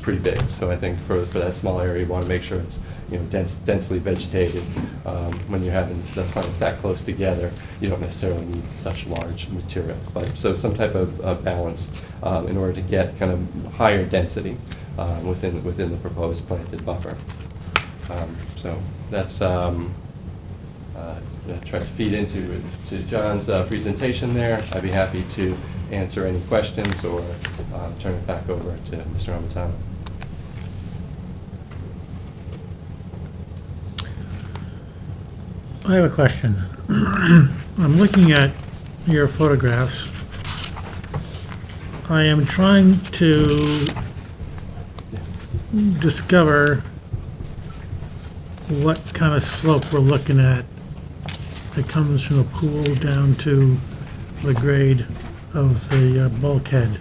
pretty big. So I think for that small area, you want to make sure it's densely vegetated. When you're having the plants that close together, you don't necessarily need such large material. But so some type of balance in order to get kind of higher density within the proposed planted buffer. So that's try to feed into John's presentation there. I'd be happy to answer any questions or turn it back over to Mr. Amatano. I have a question. I'm looking at your photographs. I am trying to discover what kind of slope we're looking at that comes from the pool down to the grade of the bulkhead.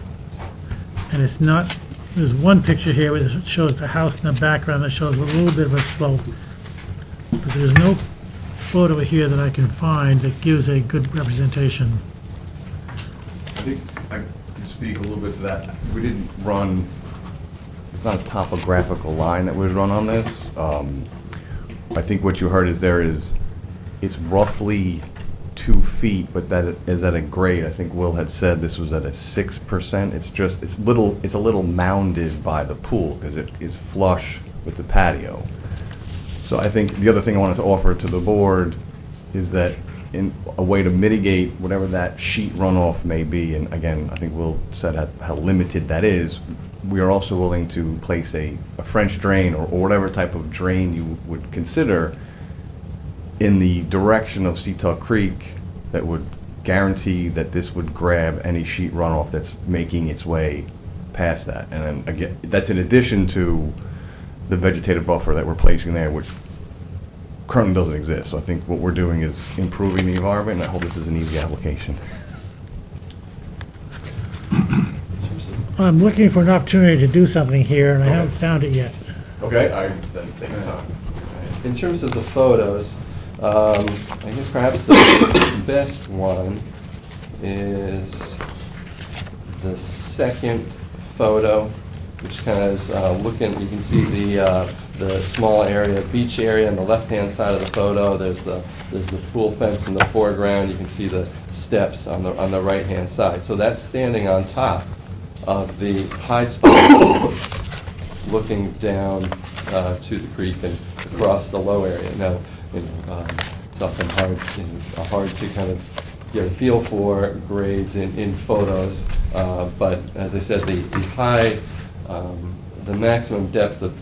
And it's not, there's one picture here where it shows the house in the background that shows a little bit of a slope. But there's no photo here that I can find that gives a good representation. I think I can speak a little bit to that. We didn't run, it's not a topographical line that was run on this. I think what you heard is it's roughly 2 feet, but that is at a grade. I think Will had said this was at a 6%. It's a little mounded by the pool because it is flush with the patio. So I think the other thing I wanted to offer to the board is that in a way to mitigate whatever that sheet runoff may be, and again, I think Will said how limited that is, we are also willing to place a French drain or whatever type of drain you would consider in the direction of Seatuck Creek that would guarantee that this would grab any sheet runoff that's making its way past that. And then again, that's in addition to the vegetative buffer that we're placing there, which currently doesn't exist. So I think what we're doing is improving the environment, and I hope this is an easy application. I'm looking for an opportunity to do something here, and I haven't found it yet. Okay, then take your time. In terms of the photos, I guess perhaps the best one is the second photo, which kind of is looking, you can see the small area, beach area on the left-hand side of the photo. There's the pool fence in the foreground. You can see the steps on the right-hand side. So that's standing on top of the high spot, looking down to the creek and across the low area. Now, it's often hard to kind of get a feel for grades in photos, but as I said, the maximum depth of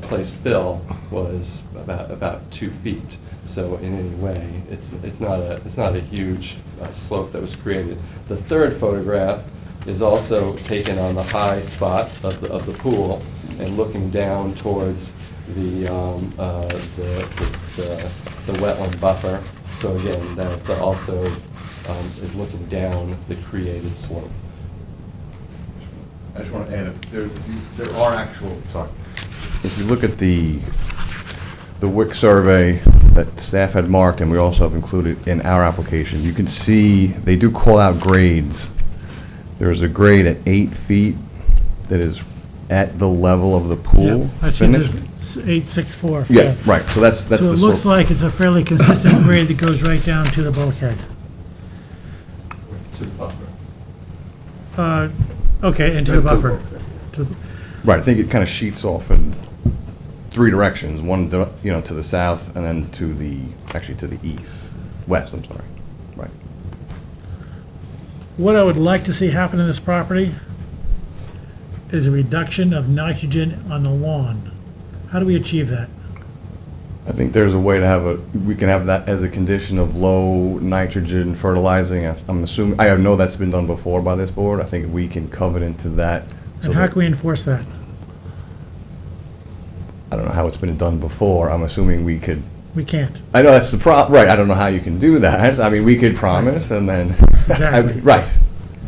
placed fill was about 2 feet. So in any way, it's not a huge slope that was created. The third photograph is also taken on the high spot of the pool and looking down towards the wetland buffer. So again, that also is looking down the created slope. I just want to add, there are actual, sorry, if you look at the WIC survey that staff had marked, and we also have included in our application, you can see they do call out grades. There's a grade at 8 feet that is at the level of the pool. Yeah, I see finish. this 864. Yeah, right, so that's the So it slope. looks like it's a fairly consistent grade that goes right down to the bulkhead. To the buffer. Okay, into the buffer. Right, I think it kind of sheets off in 3 directions, one to the south, and then to the west, I'm sorry. Right. What I would like to see happen in this property is a reduction of nitrogen on the lawn. How do we achieve that? I think there's a way to we can have that as a condition of low nitrogen fertilizing. I'm assuming, I know that's been done before by this board. I think we can covenant to that. And how can we enforce that? I don't know how it's been done before. I'm assuming we could. We can't. I know that's the problem, right, I don't know how you can do that. I mean, we could promise and then. Exactly. Right.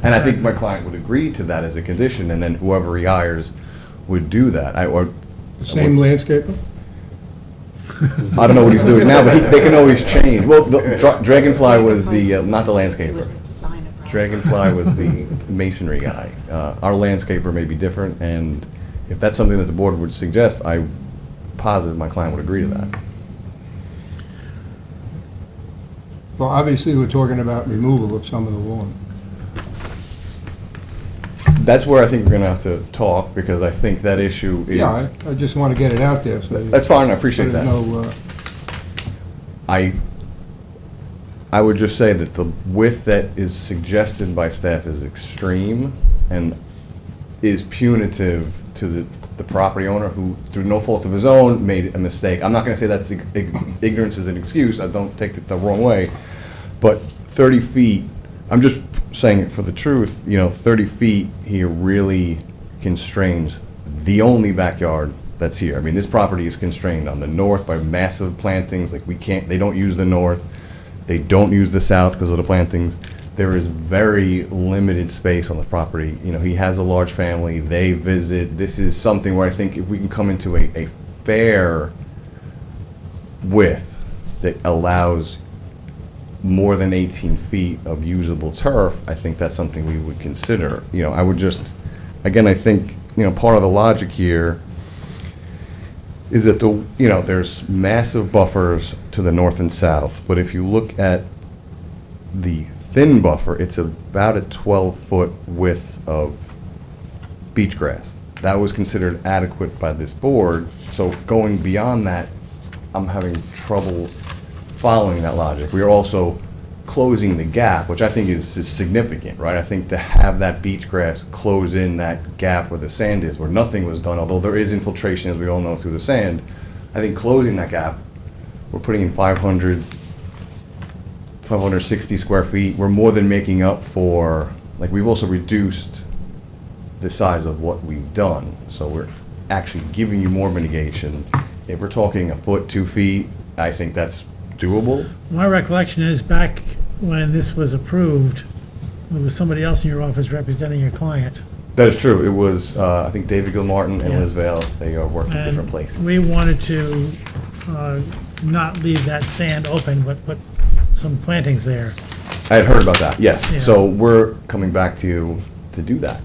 And I think my client would agree to that as a condition, and then whoever he hires would do that. Same landscaper? I don't know what he's doing now, but they can always change. Well, Dragonfly was not the landscaper. Dragonfly was the masonry guy. Our landscaper may be different, and if that's something that the board would suggest, I'm positive my client would agree to that. Well, obviously, we're talking about removal of some of the lawn. That's where I think we're going to have to talk, because I think that issue is... Yeah, I just want to get it out there, so... That's fine, I appreciate that. No, I I would just say that the width that is suggested by staff is extreme and is punitive to the property owner who, through no fault of his own, made a mistake. I'm not gonna say that's ignorance is an excuse, I don't take it the wrong way, but 30 feet, I'm just saying it for the truth, 30 feet here really constrains the only backyard that's here. I mean, this property is constrained on the north by massive plantings, like they don't use the north, they don't use the south because of the plantings. There is very limited space on the property. He has a large family, they visit. This is something where I think if we can come into a fair width that allows more than 18 feet of usable turf, I think that's something we would consider. I would just, again, I think, part of the logic here is that there's massive buffers to the north and south, but if you look at the thin buffer, it's about a 12-foot width of beach grass. That was considered adequate by this board, so going beyond that, I'm having trouble following that logic. We are also closing the gap, which I think is significant, right? I think to have that beach grass close in that gap where the sand is, where nothing was done, although there is infiltration, as we all know, through the sand, I think closing that gap, we're putting in 560 square feet. We're more than making up for, we've also reduced the size of what we've done. So we're actually giving you more mitigation. If we're talking a foot, 2 feet, I think that's doable. My recollection is back when this was approved, there was somebody else in your office representing your client. That is true. It was, I think, David Gilmartin and Yeah. Liz Vale. They are working in And different places. we wanted to not leave that sand open, but put some plantings there. I had heard about that, yes. Yeah. So we're coming back to you to do that.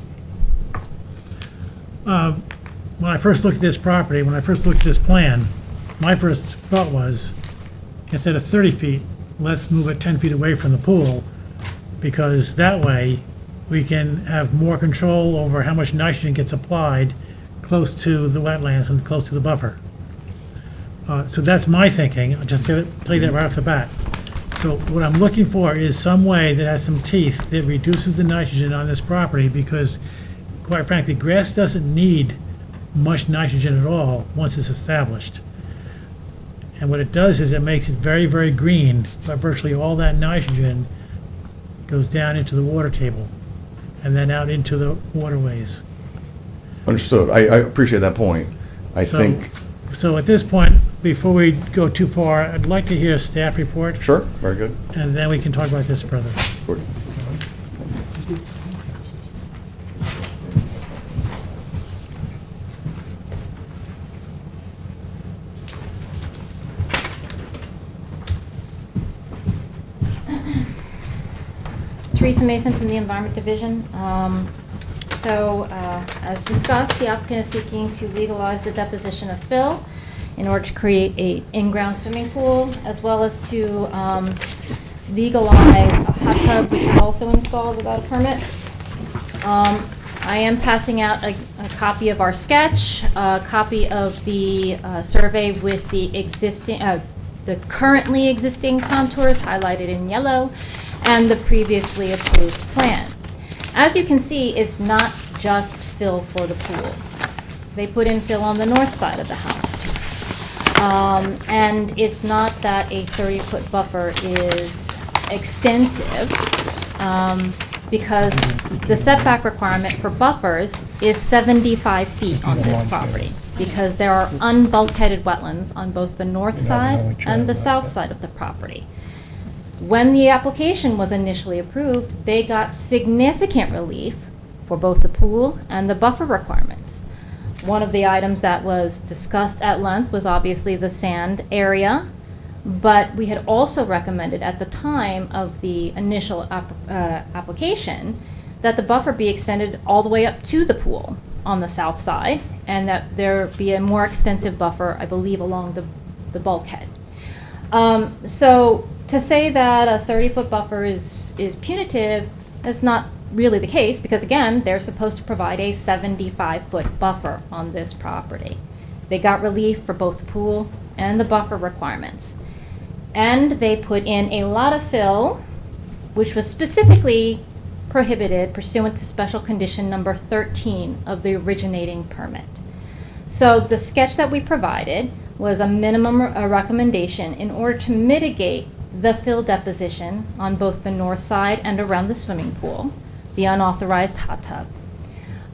When I first looked at this property, when I first looked at this plan, my first thought was, instead of 30 feet, let's move it 10 feet away from the pool, because that way we can have more control over how much nitrogen gets applied close to the wetlands and close to the buffer. So that's my thinking. I'll just tell you that right off the bat. So what I'm looking for is some way that has some teeth that reduces the nitrogen on this property, because quite frankly, grass doesn't need much nitrogen at all once it's established. And what it does is it makes it very, very green, but virtually all that nitrogen goes down into the water table and then out into the waterways. Understood. I appreciate that point. I So- think, So at this point, before we go too far, I'd like to hear a staff report, sure, very good. and then we can talk about this further. Gordon. Teresa Mason from the Environment Division. As discussed, the applicant is seeking to legalize the deposition of fill in order to create a in-ground swimming pool, as well as to legalize a hot tub, which was also installed without a permit. I am passing out a copy of our sketch, a copy of the survey with the existing, the currently existing contours highlighted in yellow, and the previously approved plan. As you can see, it's not just fill for the pool. They put in fill on the north side of the house too. And it's not that a 30-foot buffer is extensive, because the setback requirement for buffers is 75 feet on this property, because there are unbulkheaded wetlands on both the north side and the south side of the property. When the application was initially approved, they got significant relief for both the pool and the buffer requirements. One of the items that was discussed at length was obviously the sand area, but we had also recommended at the time of the initial application that the buffer be extended all the way up to the pool on the south side, and that there be a more extensive buffer, I believe, along the bulkhead. So to say that a 30-foot buffer is punitive, that's not really the case, because again, they're supposed to provide a 75-foot buffer on this property. They got relief for both the pool and the buffer requirements. And they put in a lot of fill, which was specifically prohibited pursuant to special condition number 13 of the originating permit. So the sketch that we provided was a minimum recommendation in order to mitigate the fill deposition on both the north side and around the swimming pool, the unauthorized hot tub,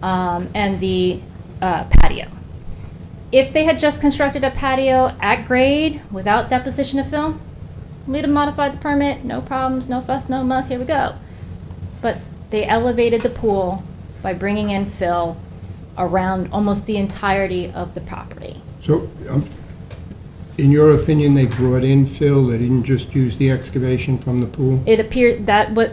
and the patio. If they had just constructed a patio at grade without deposition of fill, we'd have modified the permit, no problems, no fuss, no muss, here we go. But they elevated the pool by bringing in fill around almost the entirety of the property. So, in your opinion, they brought in fill, they didn't just use the excavation from the pool? It appears,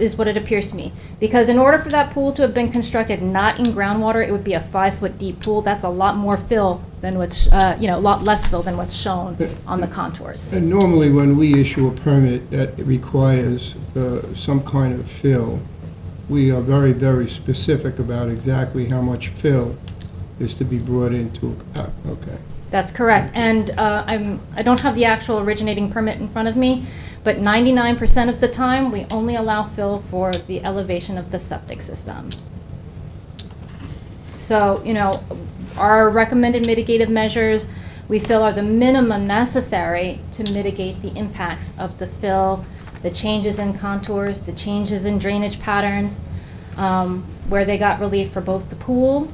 is what it appears to me. Because in order for that pool to have been constructed not in groundwater, it would be a 5-foot deep pool. That's a lot more fill than what's, a lot less fill than what's shown on the contours. And normally, when we issue a permit that requires some kind of fill, we are very, very specific about exactly how much fill is to be brought into, okay. That's correct. And I don't have the actual originating permit in front of me, but 99% of the time, we only allow fill for the elevation of the septic system. So, our recommended mitigative measures, we feel are the minimum necessary to mitigate the impacts of the fill, the changes in contours, the changes in drainage patterns, where they got relief for both the pool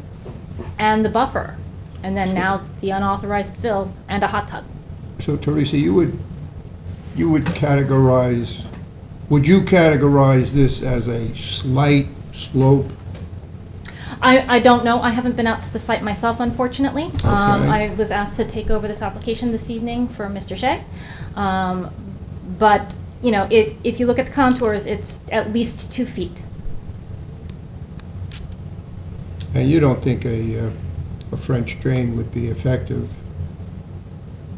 and the buffer, and then now the unauthorized fill and a hot tub. So Teresa, would you categorize this as a slight slope? I don't know. I haven't been out to the site myself, unfortunately. Okay. I was asked to take over this application this evening for Mr. Shea. But, if you look at the contours, it's at least 2 feet. And you don't think a French drain would be effective?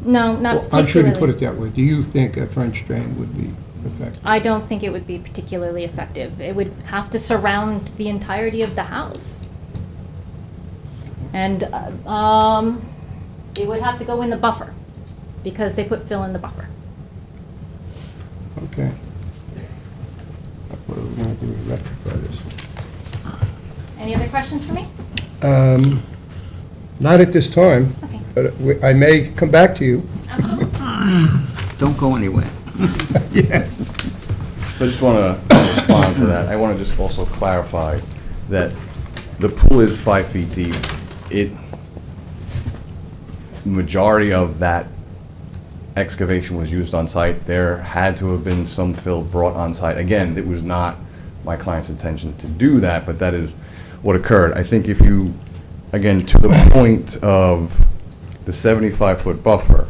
No, not Well, particularly. I shouldn't put it that way. Do you think a French drain would be effective? I don't think it would be particularly effective. It would have to surround the entirety of the house. And it would have to go in the buffer, because they put fill in the buffer. Okay. What are we going to do to rectify this? Any other questions for me? Not at this time, Okay. but I may come back to you. Absolutely. Don't go anywhere. Yeah. I just want to respond to that. I want to just also clarify that the pool is 5 feet deep. Majority of that excavation was used on site. There had to have been some fill brought on site. Again, it was not my client's intention to do that, but that is what occurred. I think if you, again, to the point of the 75-foot buffer,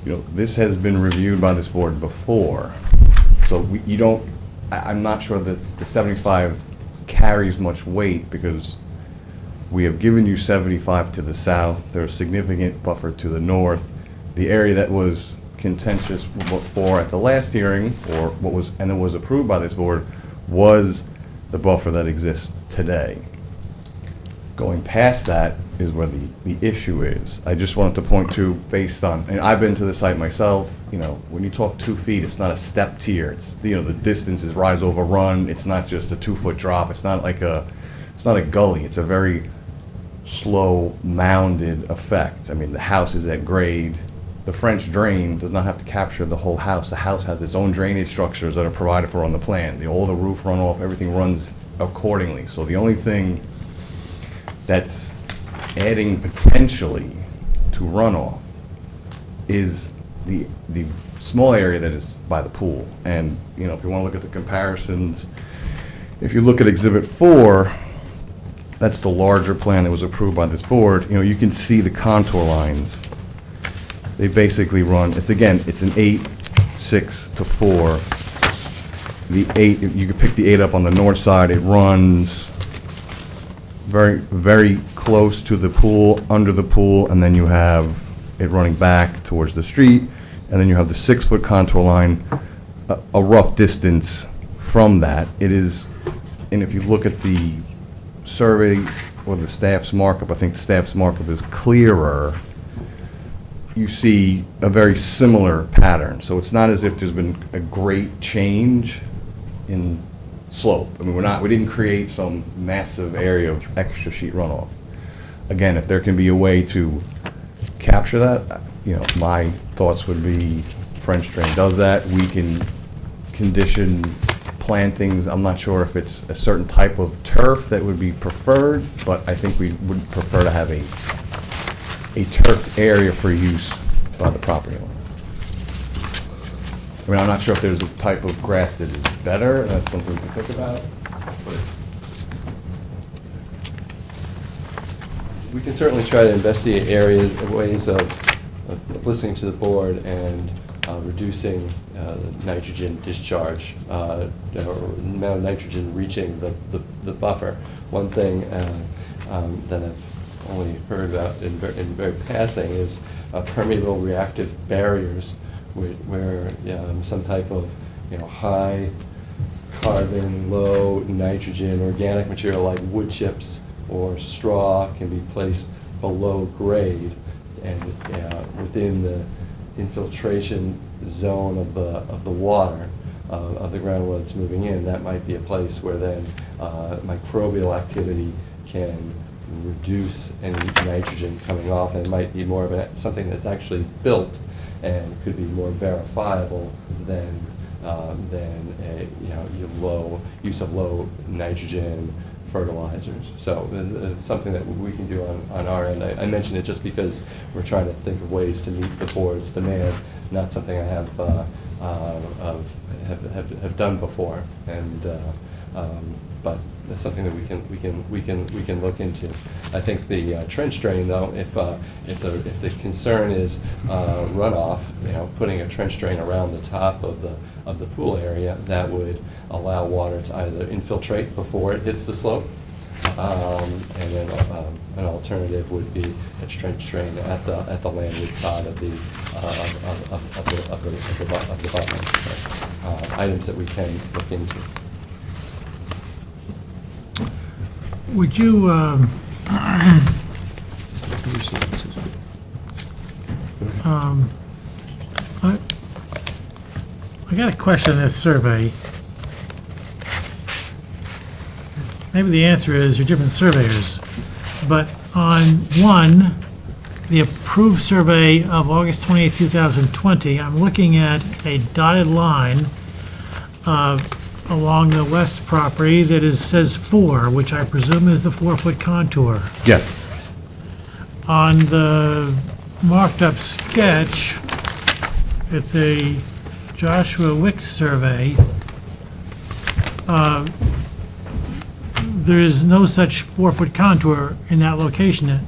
this has been reviewed by this board before. So I'm not sure that the 75 carries much weight, because we have given you 75 to the south. There's a significant buffer to the north. The area that was contentious before at the last hearing, and it was approved by this board, was the buffer that exists today. Going past that is where the issue is. I just wanted to point to, based on, and I've been to the site myself, when you talk 2 feet, it's not a step tier. It's, the distance is rise over run. It's not just a 2-foot drop. It's not a gully. It's a very slow mounded effect. I mean, the house is at grade. The French drain does not have to capture the whole house. The house has its own drainage structures that are provided for on the plan. All the roof runoff, everything runs accordingly. So the only thing that's adding potentially to runoff is the small area that is by the pool. And, if you want to look at the comparisons, if you look at Exhibit 4, that's the larger plan that was approved by this board. You can see the contour lines. They basically run, it's an 8, 6 to 4. The 8, you can pick the 8 up on the north side. It runs very, very close to the pool, under the pool, and then you have it running back towards the street, and then you have the 6-foot contour line, a rough distance from that. It is, and if you look at the survey or the staff's markup, I think the staff's markup is clearer you see a very similar pattern. So it's not as if there's been a great change in slope. I mean, we didn't create some massive area of extra sheet runoff. Again, if there can be a way to capture that, my thoughts would be French drain does that. We can condition plantings. I'm not sure if it's a certain type of turf that would be preferred, but I think we would prefer to have a turfed area for use by the property owner. I mean, I'm not sure if there's a type of grass that is better. That's something we can think about. But We can certainly try to investigate areas, ways of listening to the board and reducing nitrogen discharge, or amount of nitrogen reaching the buffer. One thing that I've only heard about in very passing is permeable reactive barriers, where some type of high carbon, low nitrogen organic material like wood chips or straw can be placed below grade and within the infiltration zone of the water of the groundwater that's moving in. That might be a place where then microbial activity can reduce any nitrogen coming off, and it might be more of something that's actually built and could be more verifiable than a low use of low nitrogen fertilizers. So it's something that we can do on our end. I mention it just because we're trying to think of ways to meet the board's demand, not something I have done before, and but that's something that we can look into. I think the trench drain, though, if the concern is runoff, putting a trench drain around the top of the pool area, that would allow water to either infiltrate before it hits the slope, and then an alternative would be a trench drain at the landward side of the buffer. Items that we can look into. Would you, I got a question on this survey. Maybe the answer is you're different surveyors, but on one, the approved survey of August 28, 2020, I'm looking at a dotted line along the west property that says 4, which I presume is the 4-foot contour. yes. On the marked up sketch, it's a Joshua Wicks survey. There is no such 4-foot contour in that location,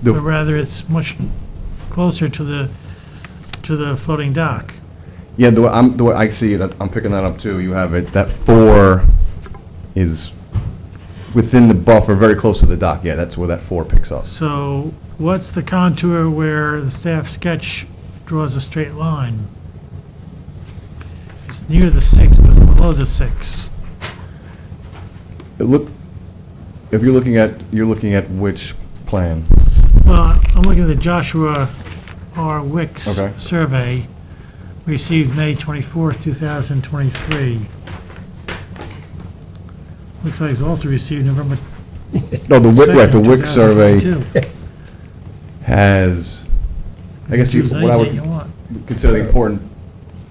but rather it's much closer to the floating dock. Yeah, the way I see it, I'm picking that up too. You have it, that 4 is within the buffer, very close to the dock. Yeah, that's where that 4 picks up. So what's the contour where the staff sketch draws a straight line? It's near the 6, but below the 6. If you're looking at which plan? Well, I'm looking at the Joshua R. Wicks Okay. survey, received May 24th, 2023. Looks like it's also received November No, the Wick, right, the 2nd, Wick survey 2022. has, I guess Choose what I any date you would want. consider the important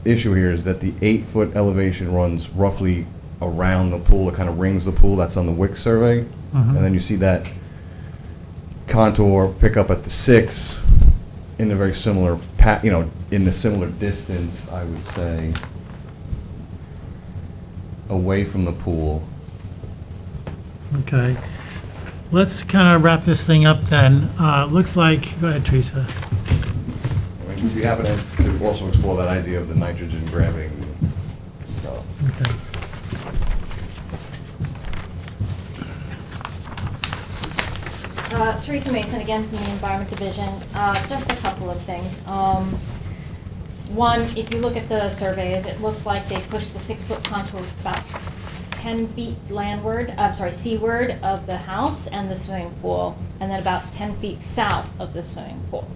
issue here is that the 8-foot elevation runs roughly around the pool. It kind of rings the pool. That's on the Wick survey. Mhm. And then you see that contour pick up at the 6 in a very similar in the similar distance, I would say, away from the pool. Okay. Let's kind of wrap this thing up then. Looks like, go ahead, Teresa. I mean, we'd be happy to also explore that idea of the nitrogen grabbing stuff. Okay. Teresa Mason, again from the Environment Division. Just a couple of things. One, if you look at the surveys, it looks like they pushed the 6-foot contour about 10 feet seaward of the house and the swimming pool, and then about 10 feet south of the swimming pool.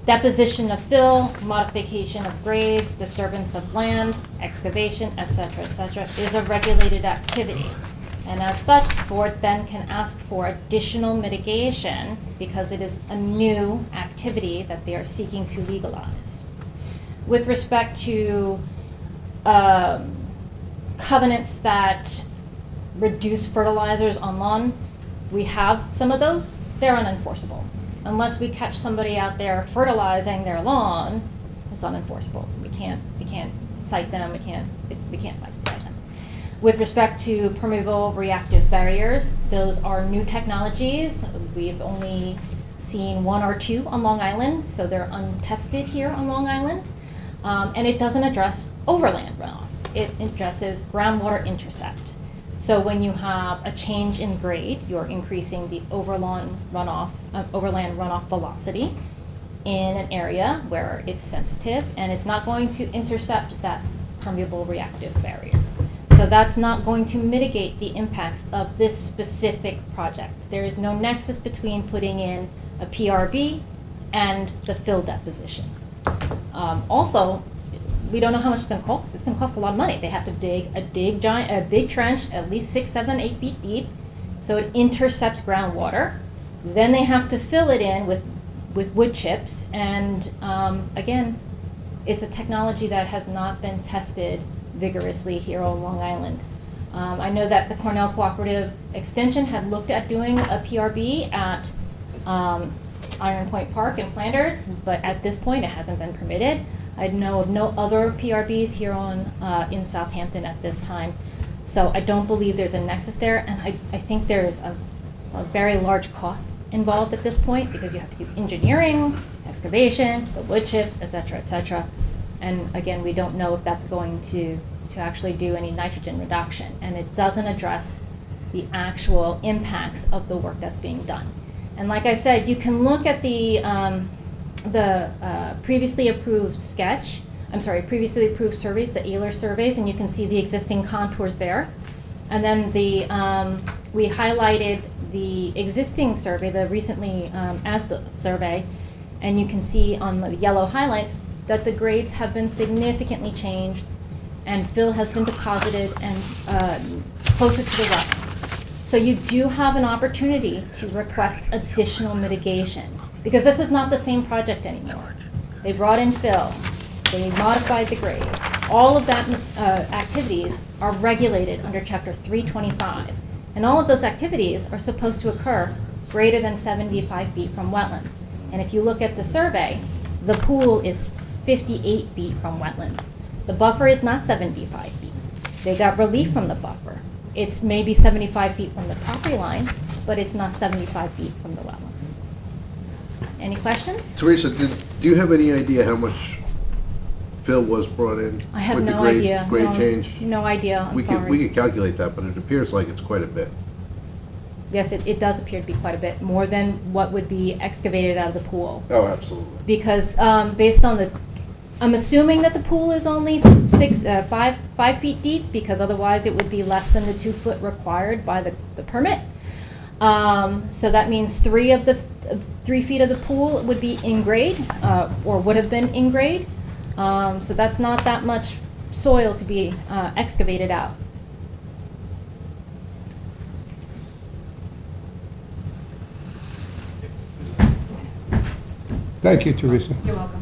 deposition of fill, modification of grades, disturbance of land, excavation, et cetera, is a regulated activity. And as such, the board then can ask for additional mitigation because it is a new activity that they are seeking to legalize. With respect to covenants that reduce fertilizers on lawn, we have some of those. They're unenforceable. Unless we catch somebody out there fertilizing their lawn, it's unenforceable. We can't cite them. We can't cite them. With respect to permeable reactive barriers, those are new technologies. We've only seen one or two on Long Island, so they're untested here on Long Island. And it doesn't address overland runoff. It addresses groundwater intercept. So when you have a change in grade, you're increasing the overland runoff velocity in an area where it's sensitive, and it's not going to intercept that permeable reactive barrier. So that's not going to mitigate the impacts of this specific project. There is no nexus between putting in a PRB and the fill deposition. Also, we don't know how much it's going to cost. It's going to cost a lot of money. They have to dig a big trench, at least 6, 7, 8 feet deep, so it intercepts groundwater. Then they have to fill it in with wood chips, and again, it's a technology that has not been tested vigorously here on Long Island. I know that the Cornell Cooperative Extension had looked at doing a PRB at Iron Point Park in Flanders, but at this point it hasn't been permitted. I know of no other PRBs here in Southampton at this time. So I don't believe there's a nexus there, and I think there's a very large cost involved at this point because you have to do engineering, excavation, the wood chips, et cetera, et cetera. And again, we don't know if that's going to actually do any nitrogen reduction, and it doesn't address the actual impacts of the work that's being done. And like I said, you can look at the previously approved previously approved surveys, the Ehler surveys, and you can see the existing contours there. And then we highlighted the existing survey, the recently as-built survey, and you can see on the yellow highlights that the grades have been significantly changed and fill has been deposited and closer to the wetlands. So you do have an opportunity to request additional mitigation because this is not the same project anymore. They brought in fill, they modified the grades. All of that activities are regulated under Chapter 325. And all of those activities are supposed to occur greater than 75 feet from wetlands. And if you look at the survey, the pool is 58 feet from wetlands. The buffer is not 75 feet. They got relief from the buffer. It's maybe 75 feet from the property line, but it's not 75 feet from the wetlands. Any questions? Teresa, do you have any idea how much fill was brought in? I have with the no grade- idea. Grade No, change? No idea, I'm We sorry. could calculate that, but it appears like it's quite a bit. Yes, it does appear to be quite a bit, more than what would be excavated out of the pool. Oh, absolutely. Because based on I'm assuming that the pool is only 5 feet deep, because otherwise it would be less than the 2 foot required by the permit. So that means 3 feet of the pool would be in grade, or would have been in grade. So that's not that much soil to be excavated out. Thank you, Teresa. You're welcome.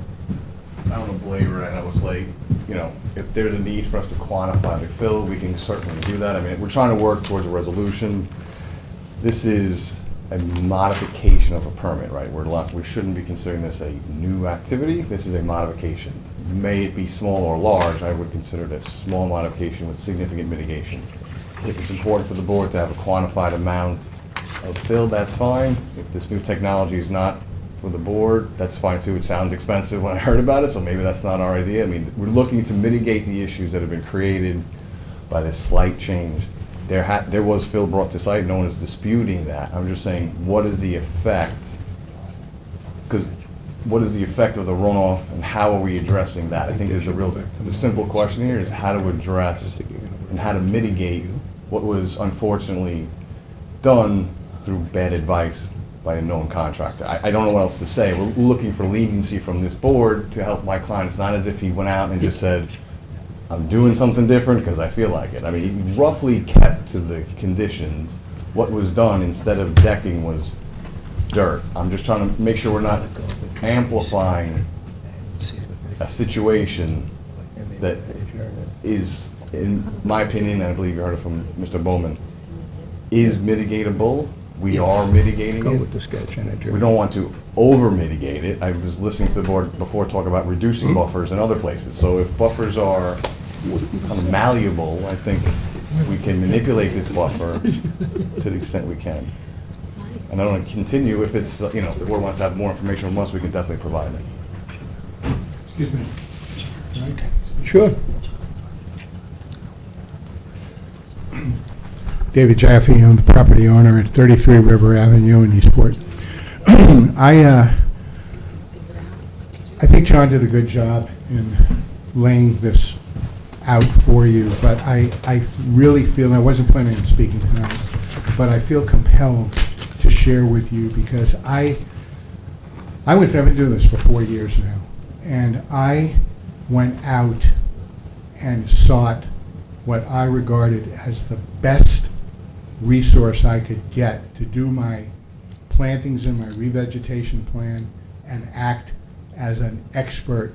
I don't want to belabor it, I know it's late. You know, if there's a need for us to quantify the fill, we can certainly do that. I mean, we're trying to work towards a resolution. This is a modification of a permit, right? We shouldn't be considering this a new activity. This is a modification. May it be small or large, I would consider it a small modification with significant mitigation. If it's important for the board to have a quantified amount of fill, that's fine. If this new technology is not for the board, that's fine too. It sounds expensive when I heard about it, so maybe that's not our idea. I mean, we're looking to mitigate the issues that have been created by this slight change. There was fill brought to site, no one is disputing that. I'm just saying, what is the effect? Because what is the effect of the runoff and how are we addressing that? I think is the simple question here is how to address and how to mitigate what was unfortunately done through bad advice by a known contractor. I don't know what else to say. We're looking for leniency from this board to help my client. It's not as if he went out and just said, I'm doing something different because I feel like it. I mean, he roughly kept to the conditions. What was done instead of decking was dirt. I'm just trying to make sure we're not amplifying a situation that is, in my opinion, and I believe you heard it from Mr. Bowman, is mitigatable. We are mitigating Go it. with the sketch and adjourn. We don't want to over-mitigate it. I was listening to the board before talk about reducing buffers in other places. So if buffers are kind of malleable, I think we can manipulate this buffer to the extent we can. And I don't want to continue, if it's, if the board wants to have more information from us, we can definitely provide it. Excuse me. Sure. David Jaffe, I'm the property owner at 33 River Avenue in Eastport. I think John did a good job in laying this out for you, but I really feel, and I wasn't planning on speaking tonight, but I feel compelled to share with you because I've been doing this for 4 years now, and I went out and sought what I regarded as the best resource I could get to do my plantings and my revegetation plan and act as an expert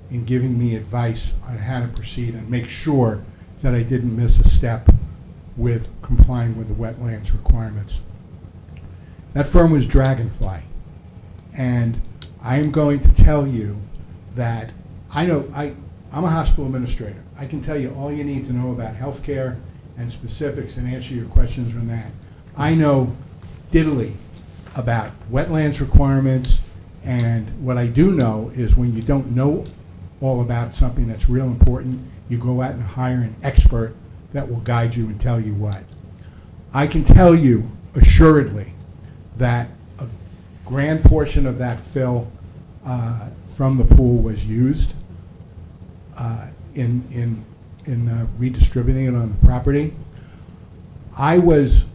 in giving me advice on how to proceed and make sure that I didn't miss a step with complying with the wetlands requirements. That firm was Dragonfly, and I am going to tell you that I'm a hospital administrator. I can tell you all you need to know about healthcare and specifics and answer your questions on that. I know diddly about wetlands requirements, and what I do know is when you don't know all about something that's real important, you go out and hire an expert that will guide you and tell you what. I can tell you assuredly that a grand portion of that fill from the pool was used in redistributing it on the property. I was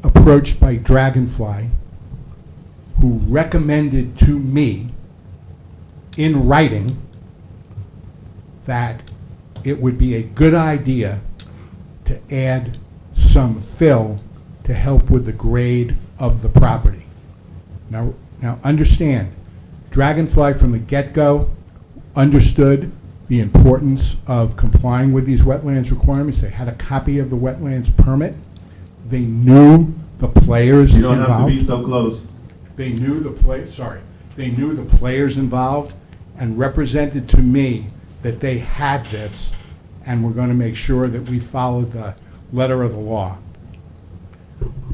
approached by Dragonfly, who recommended to me in writing that it would be a good idea to add some fill to help with the grade of the property. Now understand, Dragonfly from the get-go understood the importance of complying with these wetlands requirements. They had a copy of the wetlands permit. They knew the players involved. You don't have to be so close. They knew they knew the players involved and represented to me that they had this and were going to make sure that we followed the letter of the law.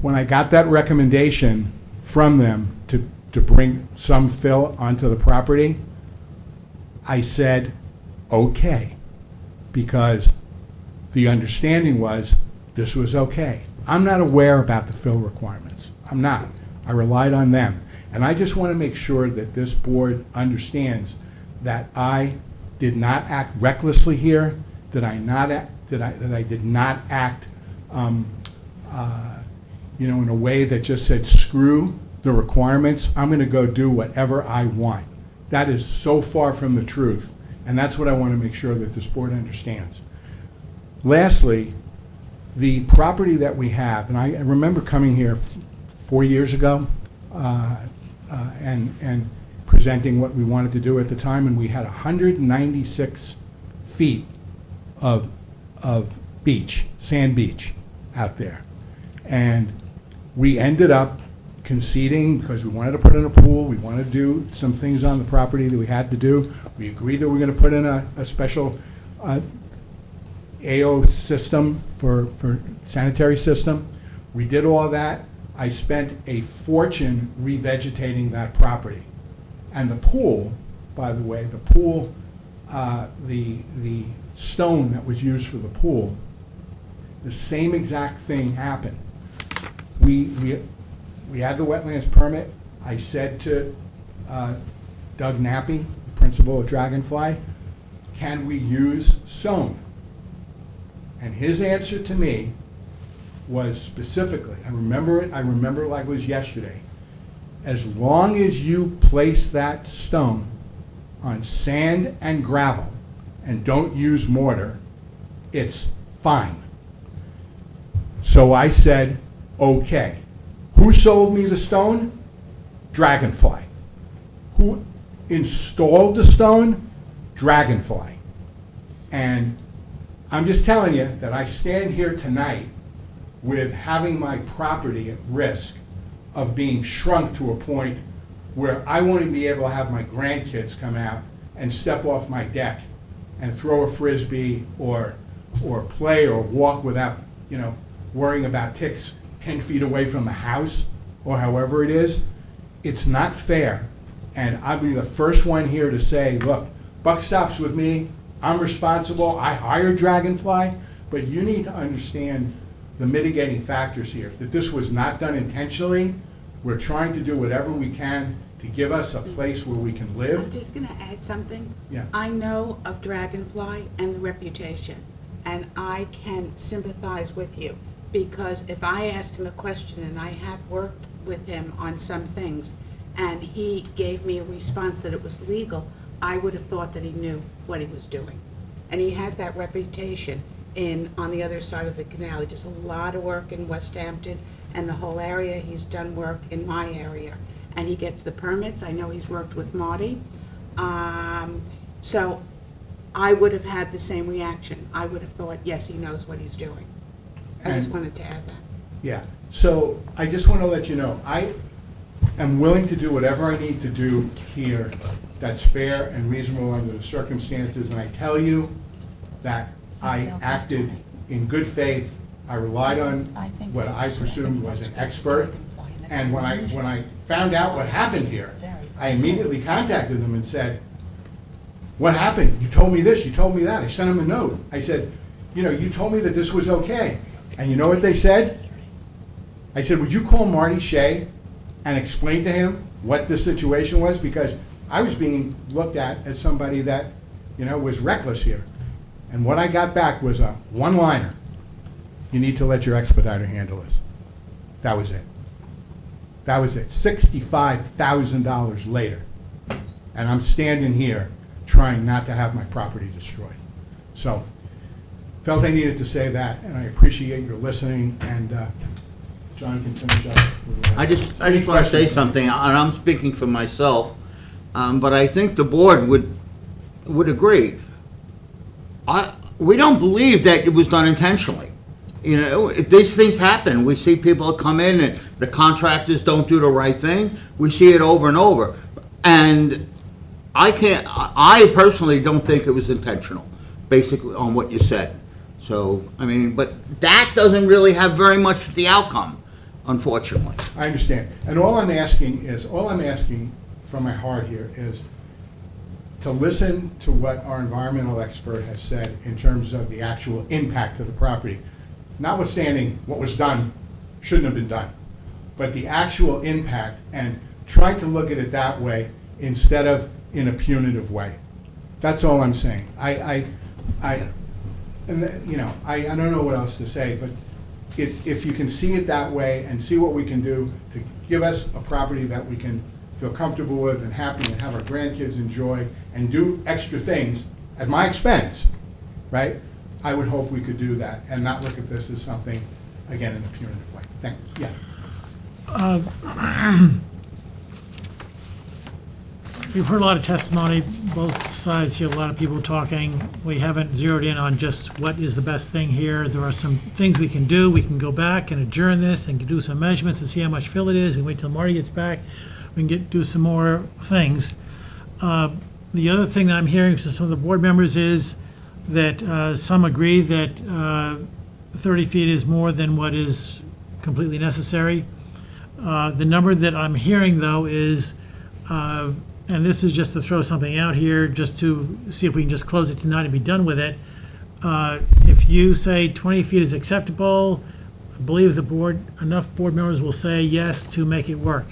When I got that recommendation from them to bring some fill onto the property, I said, okay, because the understanding was this was okay. I'm not aware about the fill requirements. I'm not. I relied on them. And I just want to make sure that this board understands that I did not act recklessly here, that I did not act in a way that just said, screw the requirements, I'm going to go do whatever I want. That is so far from the truth, and that's what I want to make sure that this board understands. Lastly, the property that we have, and I remember coming here 4 years ago and presenting what we wanted to do at the time, and we had 196 feet of beach, sand beach out there. And we ended up conceding because we wanted to put in a pool, we wanted to do some things on the property that we had to do. We agreed that we were going to put in a special AO system for sanitary system. We did all that. I spent a fortune revegetating that property. And the pool, by the way, the stone that was used for the pool, the same exact thing happened. We had the wetlands permit. I said to Doug Nappy, the principal of Dragonfly, can we use stone? And his answer to me was specifically, I remember it like it was yesterday, as long as you place that stone on sand and gravel and don't use mortar, it's fine. So I said, okay. Who sold me the stone? Dragonfly. Who installed the stone? Dragonfly. And I'm just telling you that I stand here tonight with having my property at risk of being shrunk to a point where I won't even be able to have my grandkids come out and step off my deck and throw a Frisbee or play or walk without, worrying about ticks 10 feet away from the house or however it is. It's not fair. And I'll be the first one here to say, look, buck stops with me. I'm responsible. I hired Dragonfly. But you need to understand the mitigating factors here, that this was not done intentionally. We're trying to do whatever we can to give us a place where we can live. I'm just gonna add something. Yeah. I know of Dragonfly and the reputation, and I can sympathize with you, because if I asked him a question, and I have worked with him on some things, and he gave me a response that it was legal, I would have thought that he knew what he was doing. And he has that reputation on the other side of the canal. He does a lot of work in West Hampton and the whole area. He's done work in my area. And he gets the permits. I know he's worked with Marty. So I would have had the same reaction. I would have thought, yes, he knows what he's doing. I just And- wanted to add that. Yeah, so I just want to let you know, I am willing to do whatever I need to do here that's fair and reasonable under the circumstances, and I tell you that I acted in good faith. I relied on what I presumed was an expert, and when I found out what happened here, I immediately contacted them and said, what happened? You told me this, you told me that. I sent them a note. I said, you told me that this was okay. And you know what they said? I said, would you call Marty Shea and explain to him what the situation was? Because I was being looked at as somebody that, was reckless here. And what I got back was a one-liner. You need to let your expediter handle this. That was it. That was it. $65,000 later. And I'm standing here trying not to have my property destroyed. So, felt I needed to say that, and I appreciate your listening, and John can finish up. with I just want to say something, and I'm speaking for myself, but I think the board would agree. We don't believe that it was done intentionally. These things happen. We see people come in and the contractors don't do the right thing. We see it over and over. And I personally don't think it was intentional, basically, on what you said. So, but that doesn't really have very much with the outcome, unfortunately. I understand. And all I'm asking from my heart here is to listen to what our environmental expert has said in terms of the actual impact to the property. Notwithstanding what was done, shouldn't have been done, but the actual impact, and trying to look at it that way instead of in a punitive way. That's all I'm saying. I don't know what else to say, but if you can see it that way and see what we can do to give us a property that we can feel comfortable with and happy and have our grandkids enjoy and do extra things at my expense, right? I would hope we could do that and not look at this as something, again, in a punitive way. Thank you. Yeah. We've heard a lot of testimony, both sides here, a lot of people talking. We haven't zeroed in on just what is the best thing here. There are some things we can do. We can go back and adjourn this and do some measurements to see how much fill it is. We wait till Marty gets back. We can do some more things. The other thing that I'm hearing from some of the board members is that some agree that 30 feet is more than what is completely necessary. The number that I'm hearing, though, is, and this is just to throw something out here, just to see if we can just close it tonight and be done with it. If you say 20 feet is acceptable, I believe enough board members will say yes to make it work.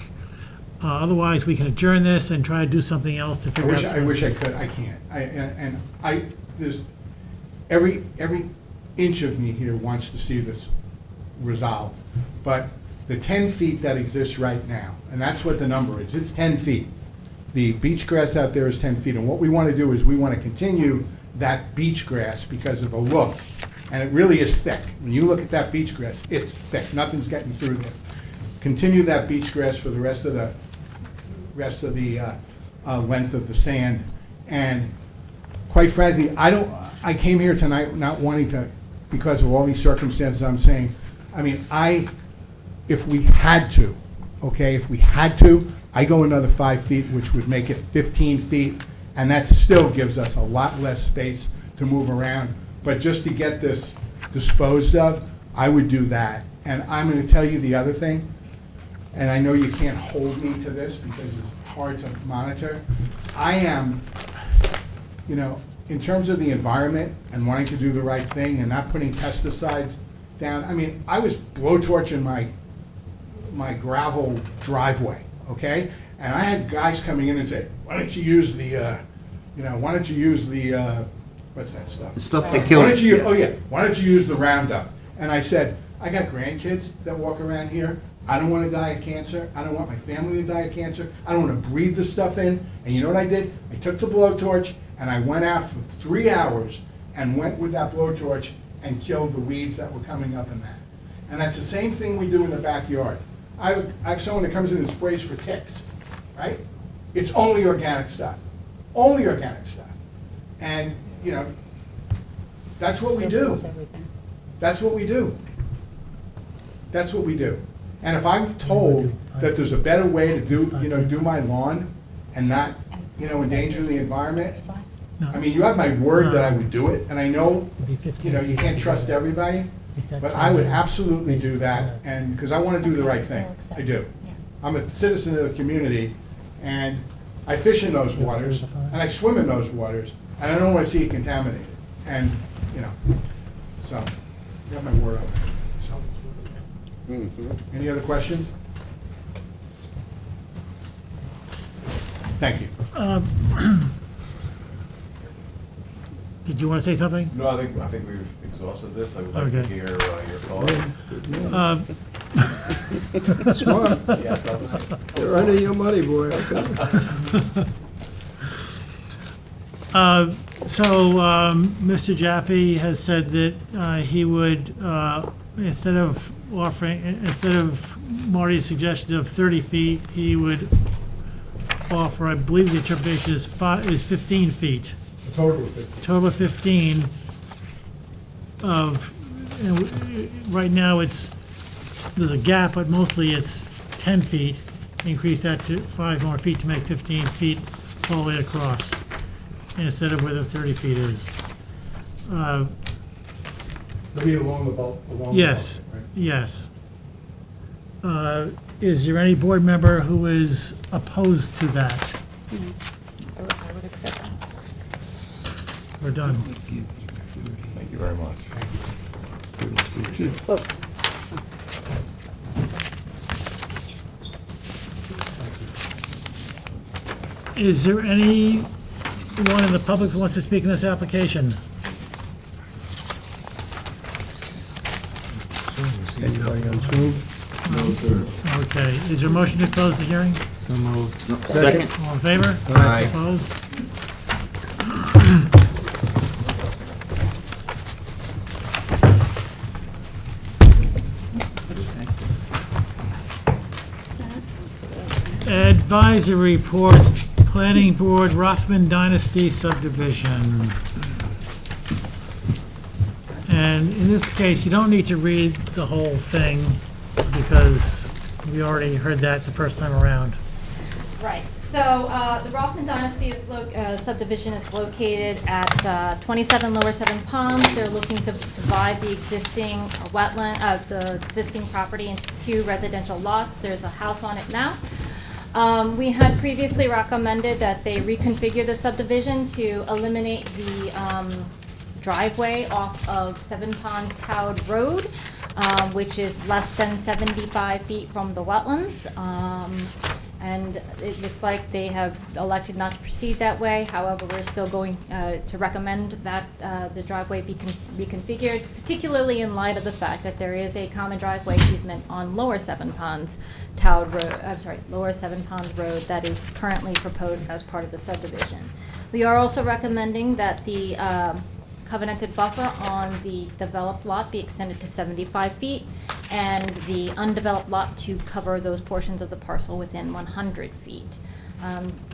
Otherwise, we can adjourn this and try to do something else to figure out. I wish I could. I can't. There's every inch of me here wants to see this resolved. But the 10 feet that exists right now, and that's what the number is, it's 10 feet. The beach grass out there is 10 feet, and what we want to do is we want to continue that beach grass because of the look, and it really is thick. When you look at that beach grass, it's thick, nothing's getting through there. Continue that beach grass for the rest of the length of the sand, and quite frankly, I came here tonight not wanting to, because of all these circumstances I'm saying, if we had to, okay, if we had to, I go another 5 feet, which would make it 15 feet, and that still gives us a lot less space to move around. But just to get this disposed of, I would do that. And I'm gonna tell you the other thing, and I know you can't hold me to this because it's hard to monitor. I am, in terms of the environment and wanting to do the right thing and not putting pesticides down, I was blowtorching my gravel driveway, okay? And I had guys coming in and say, why don't you use the, what's that stuff? The stuff that kills. Why don't you use the Roundup? And I said, I got grandkids that walk around here. I don't want to die of cancer. I don't want my family to die of cancer. I don't want to breathe this stuff in. And you know what I did? I took the blowtorch and I went out for 3 hours and went with that blowtorch and killed the weeds that were coming up in that. And that's the same thing we do in the backyard. I have someone that comes in and sprays for ticks, right? It's only organic stuff. Only organic stuff. And, that's what we do. That's what we do. That's what we do. And if I'm told that there's a better way to do my lawn and not, endanger the environment, you have my word that I would do it, and I know, you can't trust everybody, but I would absolutely do that, and, because I want to do the right thing. I do. I'm a citizen of the community, and I fish in those waters, and I swim in those waters, and I don't want to see it contaminated. And, so, you have my word on that. So. Any other questions? Thank you. Did you want to say something? No, I think we've exhausted this. I would like to Okay. hear your thoughts. Smart. Yes, You're under your money, boy. Mr. Jaffe has said that he would, instead of Marty's suggestion of 30 feet, he would offer, I believe the interpretation is 15 feet. A total of 50. Total of 15 right now there's a gap, but mostly it's 10 feet. Increase that to 5 more feet to make 15 feet all the way across, instead of where the 30 feet is. It'll be along the boat, Yes, right? yes. Is there any board member who is opposed to that? I would accept that. We're done. Thank you very much. Is there anyone in the public who wants to speak in this application? Anybody on Zoom? Okay, is there a motion to close the hearing? Second? All in favor? Aye. Opposed? Advisory reports, Planning Board, Rothman Dynasty subdivision. And in this case, you don't need to read the whole thing because we already heard that the first time around. Right, so the Rothman Dynasty subdivision is located at 27 Lower Seven Ponds. They're looking to divide the existing the existing property into 2 residential lots. There's a house on it now. We had previously recommended that they reconfigure the subdivision to eliminate the driveway off of Seven Ponds Town Road, which is less than 75 feet from the wetlands. And it looks like they have elected not to proceed that way. However, we're still going to recommend that the driveway be reconfigured, particularly in light of the fact that there is a common driveway easement on Lower Seven Ponds Lower Seven Ponds Road that is currently proposed as part of the subdivision. We are also recommending that the covenanted buffer on the developed lot be extended to 75 feet, and the undeveloped lot to cover those portions of the parcel within 100 feet.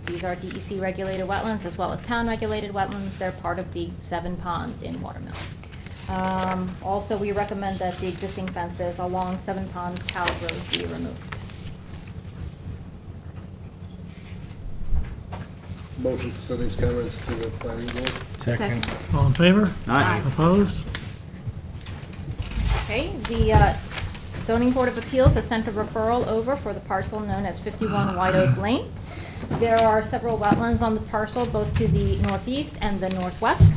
These are DEC regulated wetlands as well as town regulated wetlands. They're part of the 7 ponds in Watermill. Also, we recommend that the existing fences along 7 Ponds Cow Road be removed. Motion to send these comments to the planning board? Second. All in favor? Aye. Opposed? Okay, the zoning board of appeals has sent a referral over for the parcel known as 51 White Oak Lane. There are several wetlands on the parcel, both to the northeast and the northwest.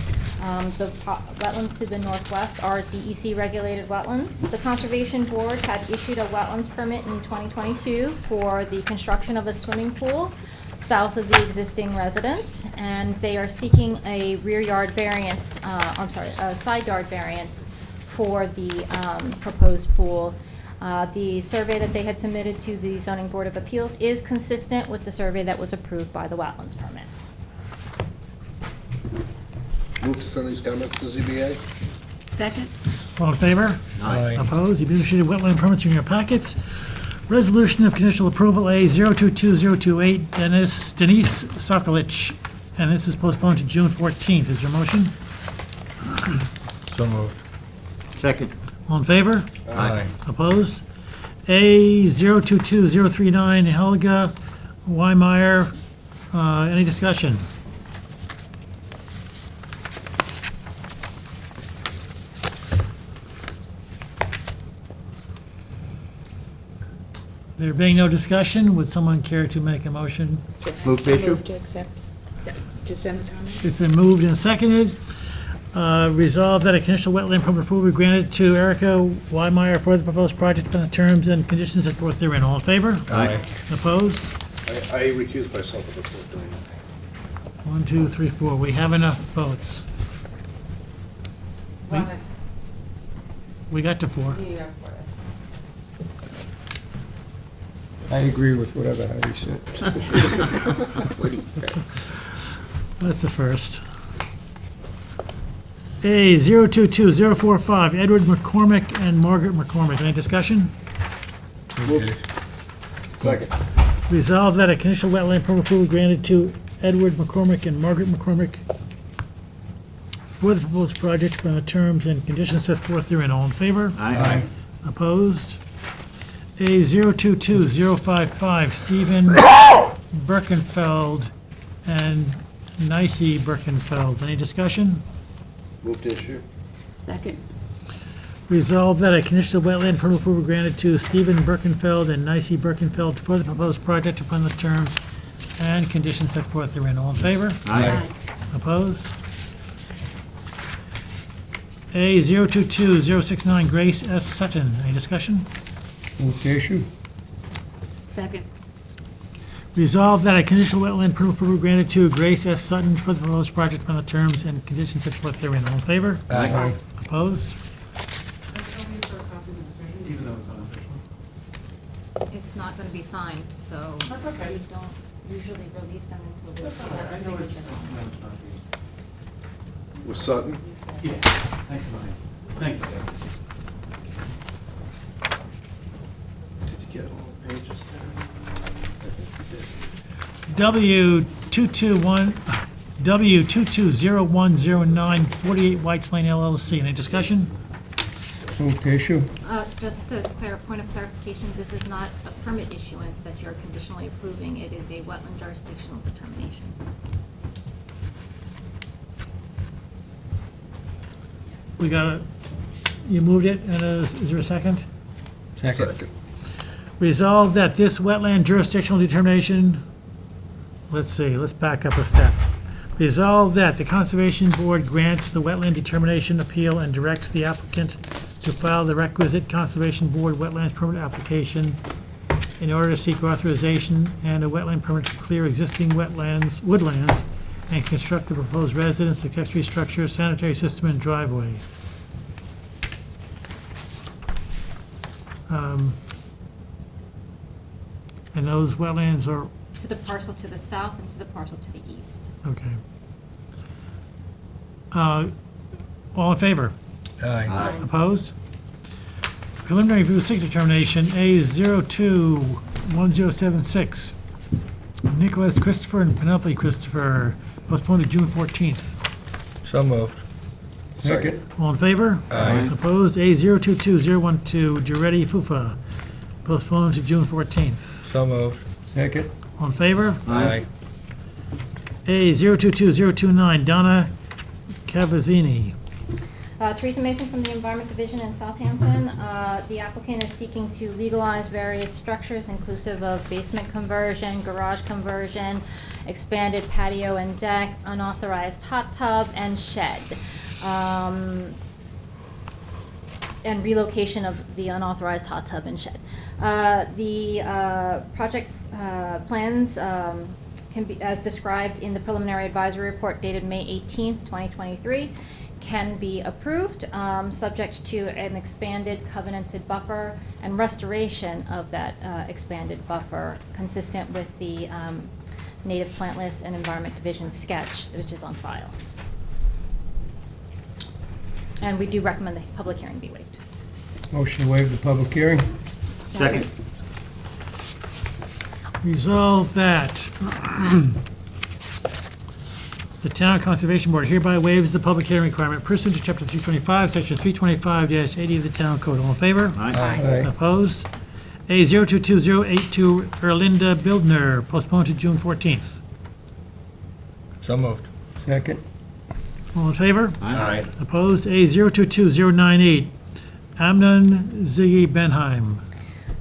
The wetlands to the northwest are DEC regulated wetlands. The Conservation Board had issued a wetlands permit in 2022 for the construction of a swimming pool south of the existing residence, and they are seeking a rear yard variance, a side yard variance for the proposed pool. The survey that they had submitted to the Zoning Board of Appeals is consistent with the survey that was approved by the wetlands permit. Move to send these comments to ZBA? Second. All in favor? Aye. Opposed? You've issued wetland permits in your packets. Resolution of conditional approval A 022028, Denise Sokolich, and this is postponed to June 14th. Is there a motion? So moved. Second. All in favor? Aye. Opposed? A 022039, Helga Weimeyer. Any discussion? There being no discussion, would someone care to make a motion? Move to issue? Move to accept, to send the comments. It's been moved and seconded. Resolved that a conditional wetland permit approval be granted to Erica Weimeyer for the proposed project on the terms and conditions set forth therein. All in favor? Aye. Opposed? I recuse myself of this one doing anything. 1, 2, 3, 4. We have enough votes. We got to 4. I agree with whatever Harry said. That's the first. A 022045, Edward McCormick and Margaret McCormick. Any discussion? Second. Resolved that a conditional wetland permit approval granted to Edward McCormick and Margaret McCormick for the proposed project on the terms and conditions set forth therein. All in favor? Aye. Opposed? A 022055, Stephen Birkenfeld and Nicey Birkenfeld. Any discussion? Move to issue? Second. Resolved that a conditional wetland permit approval granted to Stephen Birkenfeld and Nicey Birkenfeld for the proposed project upon the terms and conditions set forth therein. All in favor? Aye. Opposed? A 022069, Grace S. Sutton. Any discussion? Move to issue. Second. Resolved that a conditional wetland permit approval granted to Grace S. Sutton for the proposed project on the terms and conditions set forth therein. All in favor? Aye. Opposed? Even though it's unofficial. It's not going to be signed, so That's okay. we don't usually release them until the That's all right, I know it's not With Sutton? Yeah, thanks a million. Thank you, sir. Did you get all the pages W2210109, 48 Whites Lane LLC. Any discussion? Move to issue. Just a point of clarification, this is not a permit issuance that you're conditionally approving. It is a wetland jurisdictional determination. We got a, you moved it, and is there a second? Second. Resolved that this wetland jurisdictional determination, let's see, let's back up a step. Resolved that the Conservation Board grants the wetland determination appeal and directs the applicant to file the requisite Conservation Board wetlands permit application in order to seek authorization and a wetland permit to clear existing wetlands, woodlands, and construct the proposed residence, accessory structure, sanitary system, and driveway. And those wetlands are, To the parcel to the south and to the parcel to the east. okay. All in favor? Aye. Opposed? Preliminary review signature determination, A021076. Nicholas Christopher and Penelope Christopher, postponed to June 14th. So moved. Second. All in favor? Aye. Opposed? A022012, Giretti Fufa, postponed to June 14th. So moved. Second. All in favor? Aye. A022029, Donna Cavazzini. Teresa Mason from the Environment Division in Southampton. The applicant is seeking to legalize various structures inclusive of basement conversion, garage conversion, expanded patio and deck, unauthorized hot tub, and shed. And relocation of the unauthorized hot tub and shed. The project plans can be, as described in the preliminary advisory report dated May 18th, 2023, can be approved, subject to an expanded covenanted buffer and restoration of that expanded buffer consistent with the native plant list and Environment Division sketch, which is on file. And we do recommend the public hearing be waived. Motion to waive the public hearing? Second. Resolve that the Town Conservation Board hereby waives the public hearing requirement pursuant to Chapter 325, Section 325-80 of the Town Code. All in favor? Aye. Opposed? A022082, Erlinda Bildner, postponed to June 14th. So moved. Second. All in favor? Aye. Opposed? A022098, Amnon Ziggy Benheim.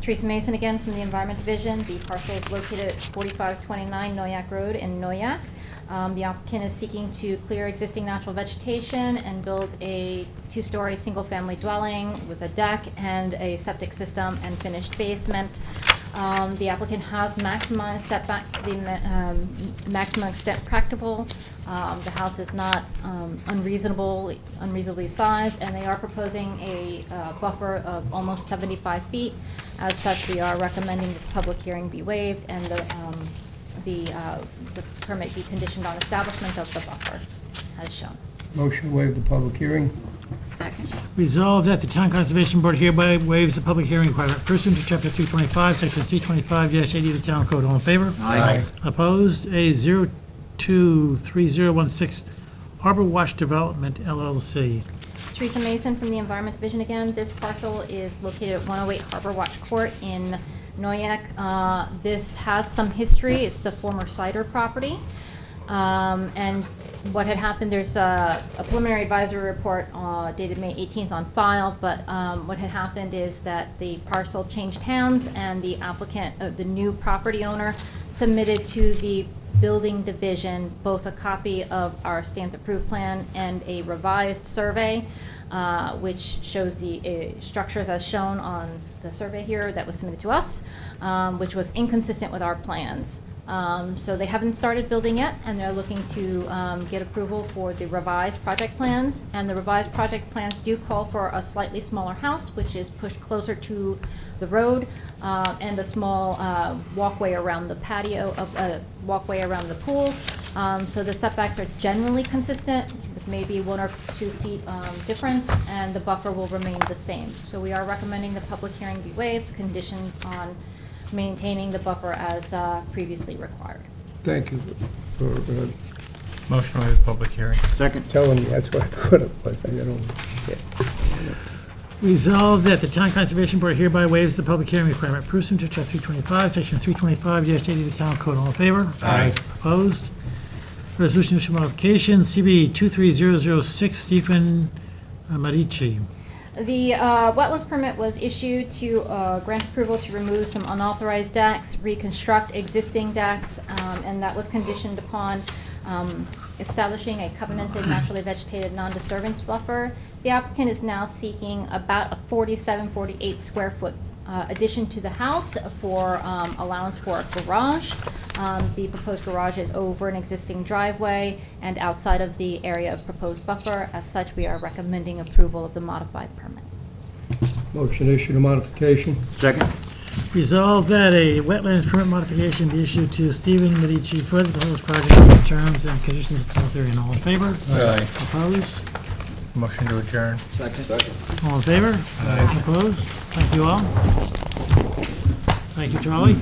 Teresa Mason again from the Environment Division. The parcel is located at 4529 Noyak Road in Noyak. The applicant is seeking to clear existing natural vegetation and build a two-story single-family dwelling with a deck and a septic system and finished basement. The applicant has maximized setbacks to the maximum extent practicable. The house is not unreasonably sized, and they are proposing a buffer of almost 75 feet. As such, we are recommending the public hearing be waived and the permit be conditioned on establishment of the buffer, as shown. Motion to waive the public hearing? Second. Resolved that the Town Conservation Board hereby waives the public hearing requirement pursuant to Chapter 325, Section 325-80 of the Town Code. All in favor? Aye. Opposed? A023016, Harbor Watch Development LLC. Teresa Mason from the Environment Division again. This parcel is located at 108 Harbor Watch Court in Noyak. This has some history. It's the former cider property. And what had happened, there's a preliminary advisory report dated May 18th on file, but what had happened is that the parcel changed hands and the applicant, the new property owner, submitted to the building division both a copy of our stamped approved plan and a revised survey, which shows the structures as shown on the survey here that was submitted to us, which was inconsistent with our plans. So they haven't started building yet, and they're looking to get approval for the revised project plans. And the revised project plans do call for a slightly smaller house, which is pushed closer to the road, and a small walkway around the patio, walkway around the pool. So the setbacks are generally consistent, with maybe 1 or 2 feet difference, and the buffer will remain the same. So we are recommending the public hearing be waived, conditioned on maintaining the buffer as previously required. Thank you for Motion to waive public hearing. Second. telling me, that's what I thought it was. I don't, yeah. Resolved that the Town Conservation Board hereby waives the public hearing requirement pursuant to Chapter 325, Section 325-80 of the Town Code. All in favor? Aye. Opposed? Resolution issue modification, CB 23006, Stephen Marici. The wetlands permit was issued to grant approval to remove some unauthorized decks, reconstruct existing decks, and that was conditioned upon establishing a covenanted naturally vegetated non-disturbance buffer. The applicant is now seeking about a 47, 48 square foot addition to the house for allowance for a garage. The proposed garage is over an existing driveway and outside of the area of proposed buffer. As such, we are recommending approval of the modified permit. Motion issue to modification. Second? Resolved that a wetlands permit modification be issued to Stephen Medici for the proposed project on the terms and conditions of 1230. All in favor? Aye. Opposed? Motion to adjourn. Second. All in favor? Opposed? Thank you all. Thank you, Charlie.